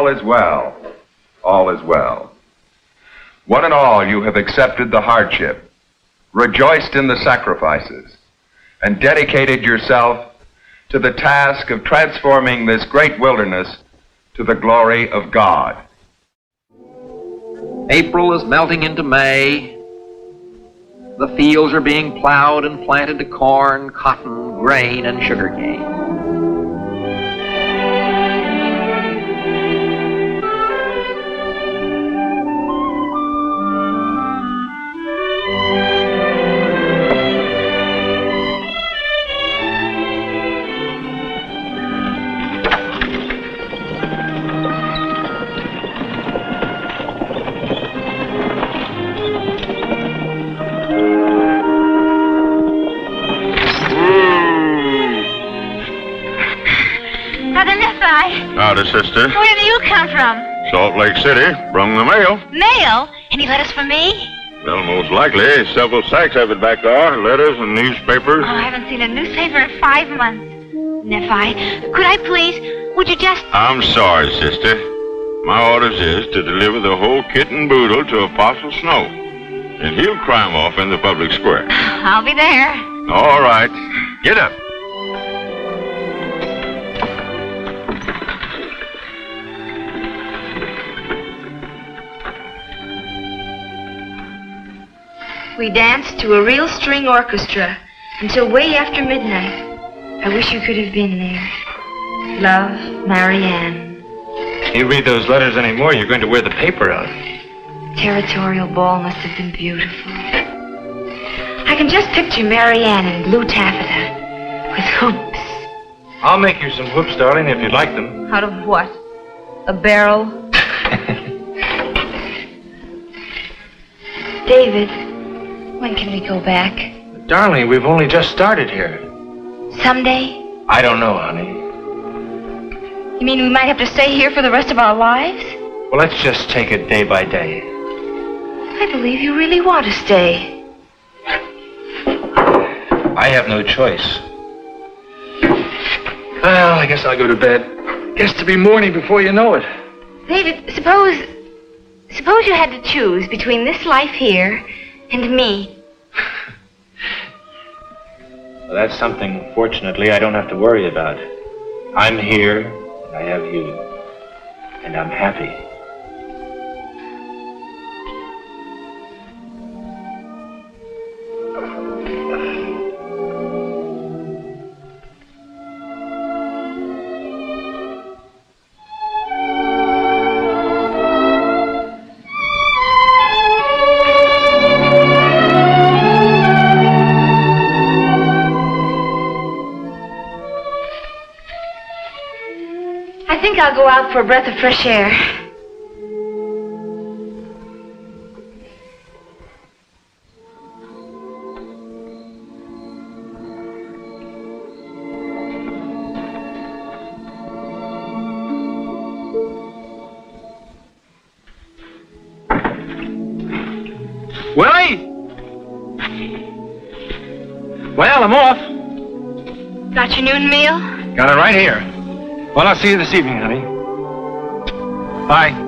is well. All is well. One and all, you have accepted the hardship, rejoiced in the sacrifices, and dedicated yourself to the task of transforming this great wilderness to the glory of God. April is melting into May. The fields are being plowed and planted to corn, cotton, grain, and sugarcane. Howdy, sister. Where do you come from? Salt Lake City. Brung the mail. Mail? Any letters for me? Well, most likely. Several sacks of it back there. Letters and newspapers. Oh, I haven't seen a newspaper in 5 months. Nephi, could I please? Would you just... I'm sorry, sister. My orders is to deliver the whole kit and boodle to Apostle Snow. And he'll climb off in the public square. I'll be there. All right. Get up. We danced to a real string orchestra until way after midnight. I wish you could have been there. Love, Marianne. You read those letters anymore, you're going to wear the paper out. Territorial ball must have been beautiful. I can just picture Marianne in blue taffeta with hoops. I'll make you some hoops, darling, if you'd like them. Out of what? A barrel? David, when can we go back? Darling, we've only just started here. Someday? I don't know, honey. You mean we might have to stay here for the rest of our lives? Well, let's just take it day by day. I believe you really want to stay. I have no choice. Well, I guess I'll go to bed. Gets to be morning before you know it. David, suppose you had to choose between this life here and me. Well, that's something, fortunately, I don't have to worry about. I'm here, and I have you, and I'm happy. I think I'll go out for a breath of fresh air. Willie! Well, I'm off. Got your noon meal? Got it right here. Well, I'll see you this evening, honey. Bye.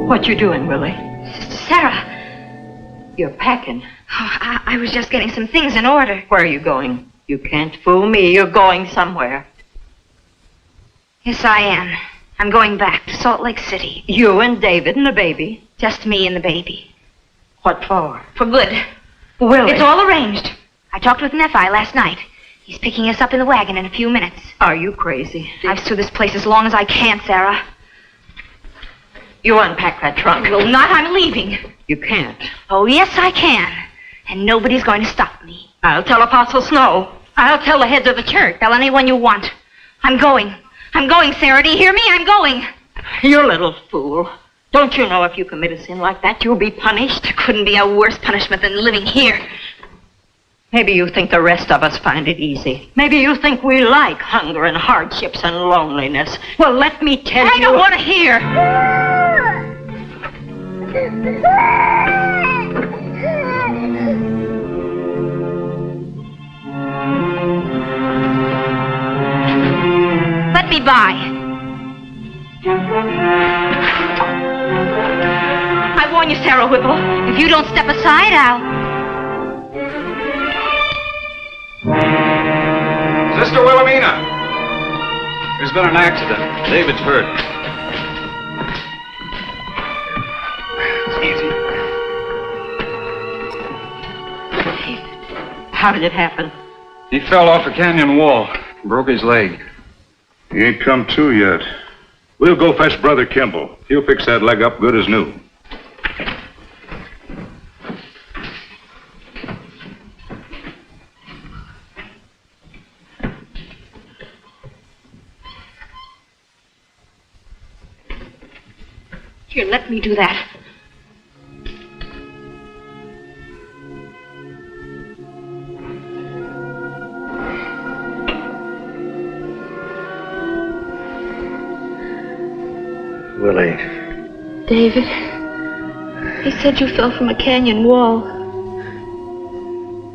What you doing, Willie? Sarah. You're packing. Oh, I was just getting some things in order. Where are you going? You can't fool me. You're going somewhere. Yes, I am. I'm going back to Salt Lake City. You and David and the baby? Just me and the baby. What for? For good. Willie. It's all arranged. I talked with Nephi last night. He's picking us up in the wagon in a few minutes. Are you crazy? I've stood this place as long as I can, Sarah. You unpack that trunk. Well, not. I'm leaving. You can't. Oh, yes, I can. And nobody's going to stop me. I'll tell Apostle Snow. I'll tell the heads of the church. Tell anyone you want. I'm going. I'm going, Sarah. Do you hear me? I'm going. You little fool. Don't you know if you commit a sin like that, you'll be punished? There couldn't be a worse punishment than living here. Maybe you think the rest of us find it easy. Maybe you think we like hunger and hardships and loneliness. Well, let me tell you... I don't want to hear. Let me by. I warn you, Sarah Whipple. If you don't step aside, I'll... Sister Wilhelmina! There's been an accident. David's hurt. It's easy. How did it happen? He fell off a canyon wall. Broke his leg. He ain't come to yet. We'll go fetch Brother Kimball. He'll fix that leg up good as new. Here, let me do that. Willie. David, he said you fell from a canyon wall.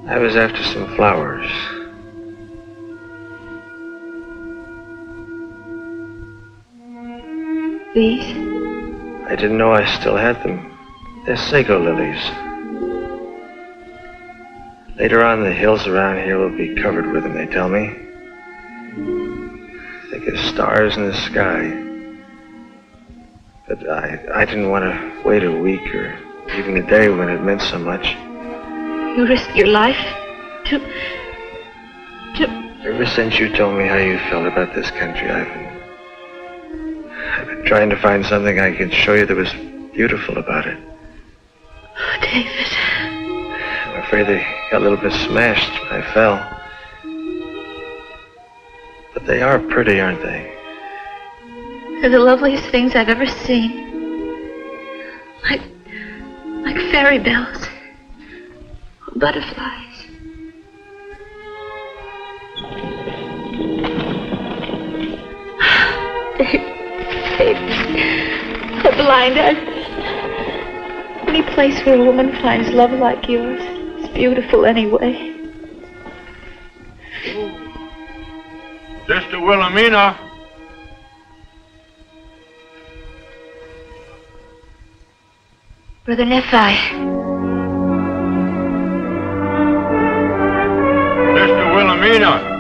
I was after some flowers. These? I didn't know I still had them. They're sago lilies. Later on, the hills around here will be covered with them, they tell me. Think of stars in the sky. But I didn't want to wait a week or even a day when it meant so much. You risked your life to... Ever since you told me how you felt about this country, I've been trying to find something I could show you that was beautiful about it. Oh, David. I'm afraid they got a little bit smashed when I fell. But they are pretty, aren't they? They're the loveliest things I've ever seen. Like fairy bells. Or butterflies. A blind artist. Any place where a woman finds love like yours is beautiful anyway. Sister Wilhelmina. Brother Nephi. Sister Wilhelmina.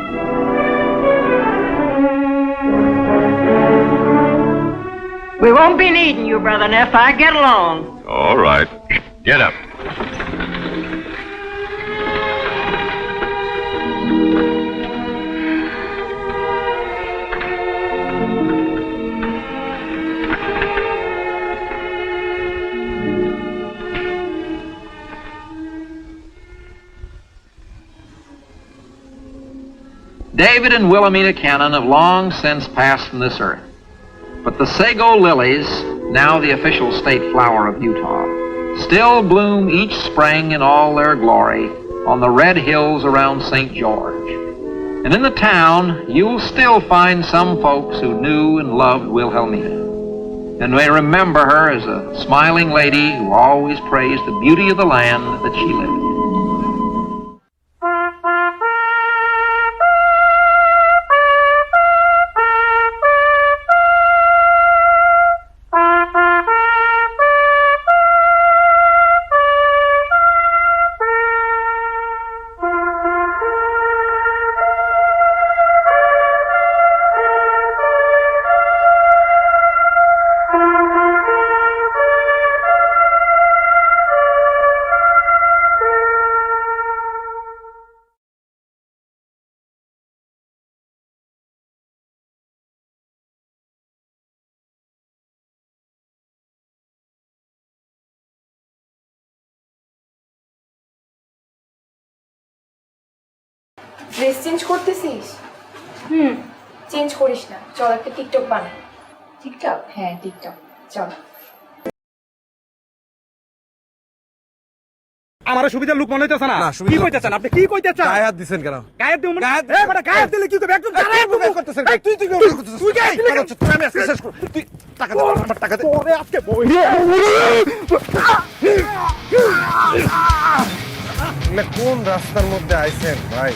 We won't be needing you, Brother Nephi. Get along. All right. Get up. David and Wilhelmina Cannon have long since passed from this earth. But the sago lilies, now the official state flower of Utah, still bloom each spring in all their glory on the red hills around St. George. And in the town, you'll still find some folks who knew and loved Wilhelmina, and may remember her as a smiling lady who always praised the beauty of the land that she lived in. Dress change করতেছিস? Change করিস না, চল একটা TikTok বানাই। TikTok? হ্যাঁ TikTok, চল। আমার সুবিধার লোক মনে হইতেছে না। কি কইতেছেন আপনি? কি কইতেছেন? গায়ে হাত দিছেন কেন? গায়ে দিও মানে এ বড় গায়ে দিলে কি করবে? একদম গায়ে করতেছেন। তুই গায়ে করতেছিস। তুই আমি আজকে শেষ কর। তুই টাকা দে, আমার টাকা দে। ওরে আজকে বই। আপনি কোন রাস্তার মধ্যে আইছেন ভাই?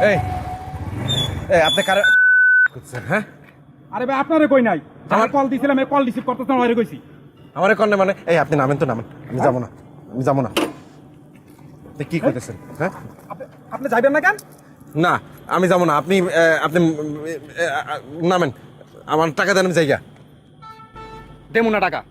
এই এই আপনি কারে করছেন? হ্যাঁ আরে ভাই আপনারে কই নাই, আমার কল দিছিলাম, এই কল রিসিভ করতেছ না, ওরে কইছি। আমারে কন্নে মানে এই আপনি নামেন তো নামেন। আমি যাব না, আমি যাব না। আপনি কি কইতেছেন? হ্যাঁ আপনি যাইবেন না কেন? না আমি যাব না। আপনি আপনি নামেন, আমার টাকা দেন, আমি যাইগা। দেমু না টাকা,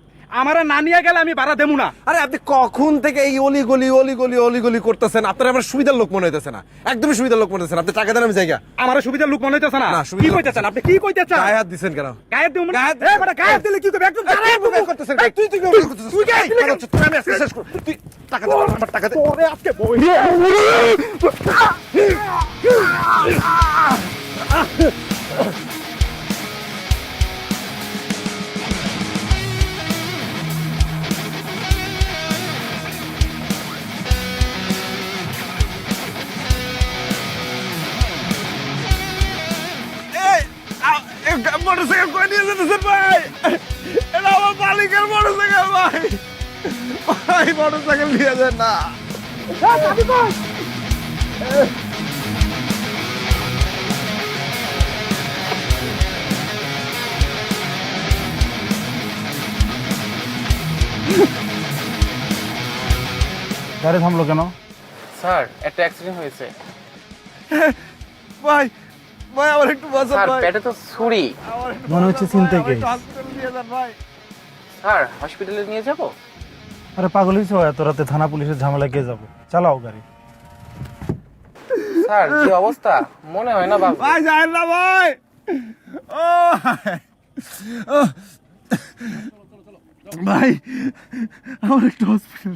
আমারে না নিয়ে গেলে আমি ভাড়া দেমু না। আরে আপনি কখন থেকে এই অলি করতেছেন? আপনার আমার সুবিধার লোক মনে হইতেছে না, একদমই সুবিধার লোক মনে হইতেছে না। আপনি টাকা দেন, আমি যাইগা। আমার সুবিধার লোক মনে হইতেছে না? কি কইতেছেন আপনি? কি কইতেছেন? গায়ে হাত দিছেন কেন? গায়ে দিও মানে এ বড় গায়ে দিলে কি করবে? একদম গায়ে করতেছেন। তুই গায়ে দিলে তুই আমি আজকে শেষ কর। তুই টাকা দে, আমার টাকা দে। ওরে আজকে বই। মোটরসাইকেল করে নিয়ে যেতেছেন ভাই? এটা আমার মালিকের মোটরসাইকেল ভাই। ভাই মোটরসাইকেল নিয়ে যান না। গাড়ি থামলো কেন? স্যার একটা অ্যাক্সিডেন্ট হয়েছে। ভাই ভাই আমার একটু বাঁচান স্যার ভাই। পেটে তো ছুরি। মনে হচ্ছে চিন্তা কেস। স্যার হসপিটালে নিয়ে যাব? আরে পাগল হইছো? এত রাতে থানা পুলিশের ঝামেলা কে যাবো? চালাও গাড়ি। স্যার যে অবস্থা, মনে হয় না বাবা। ভাই যাই না ভাই। ও ভাই আমার একটু হসপিটাল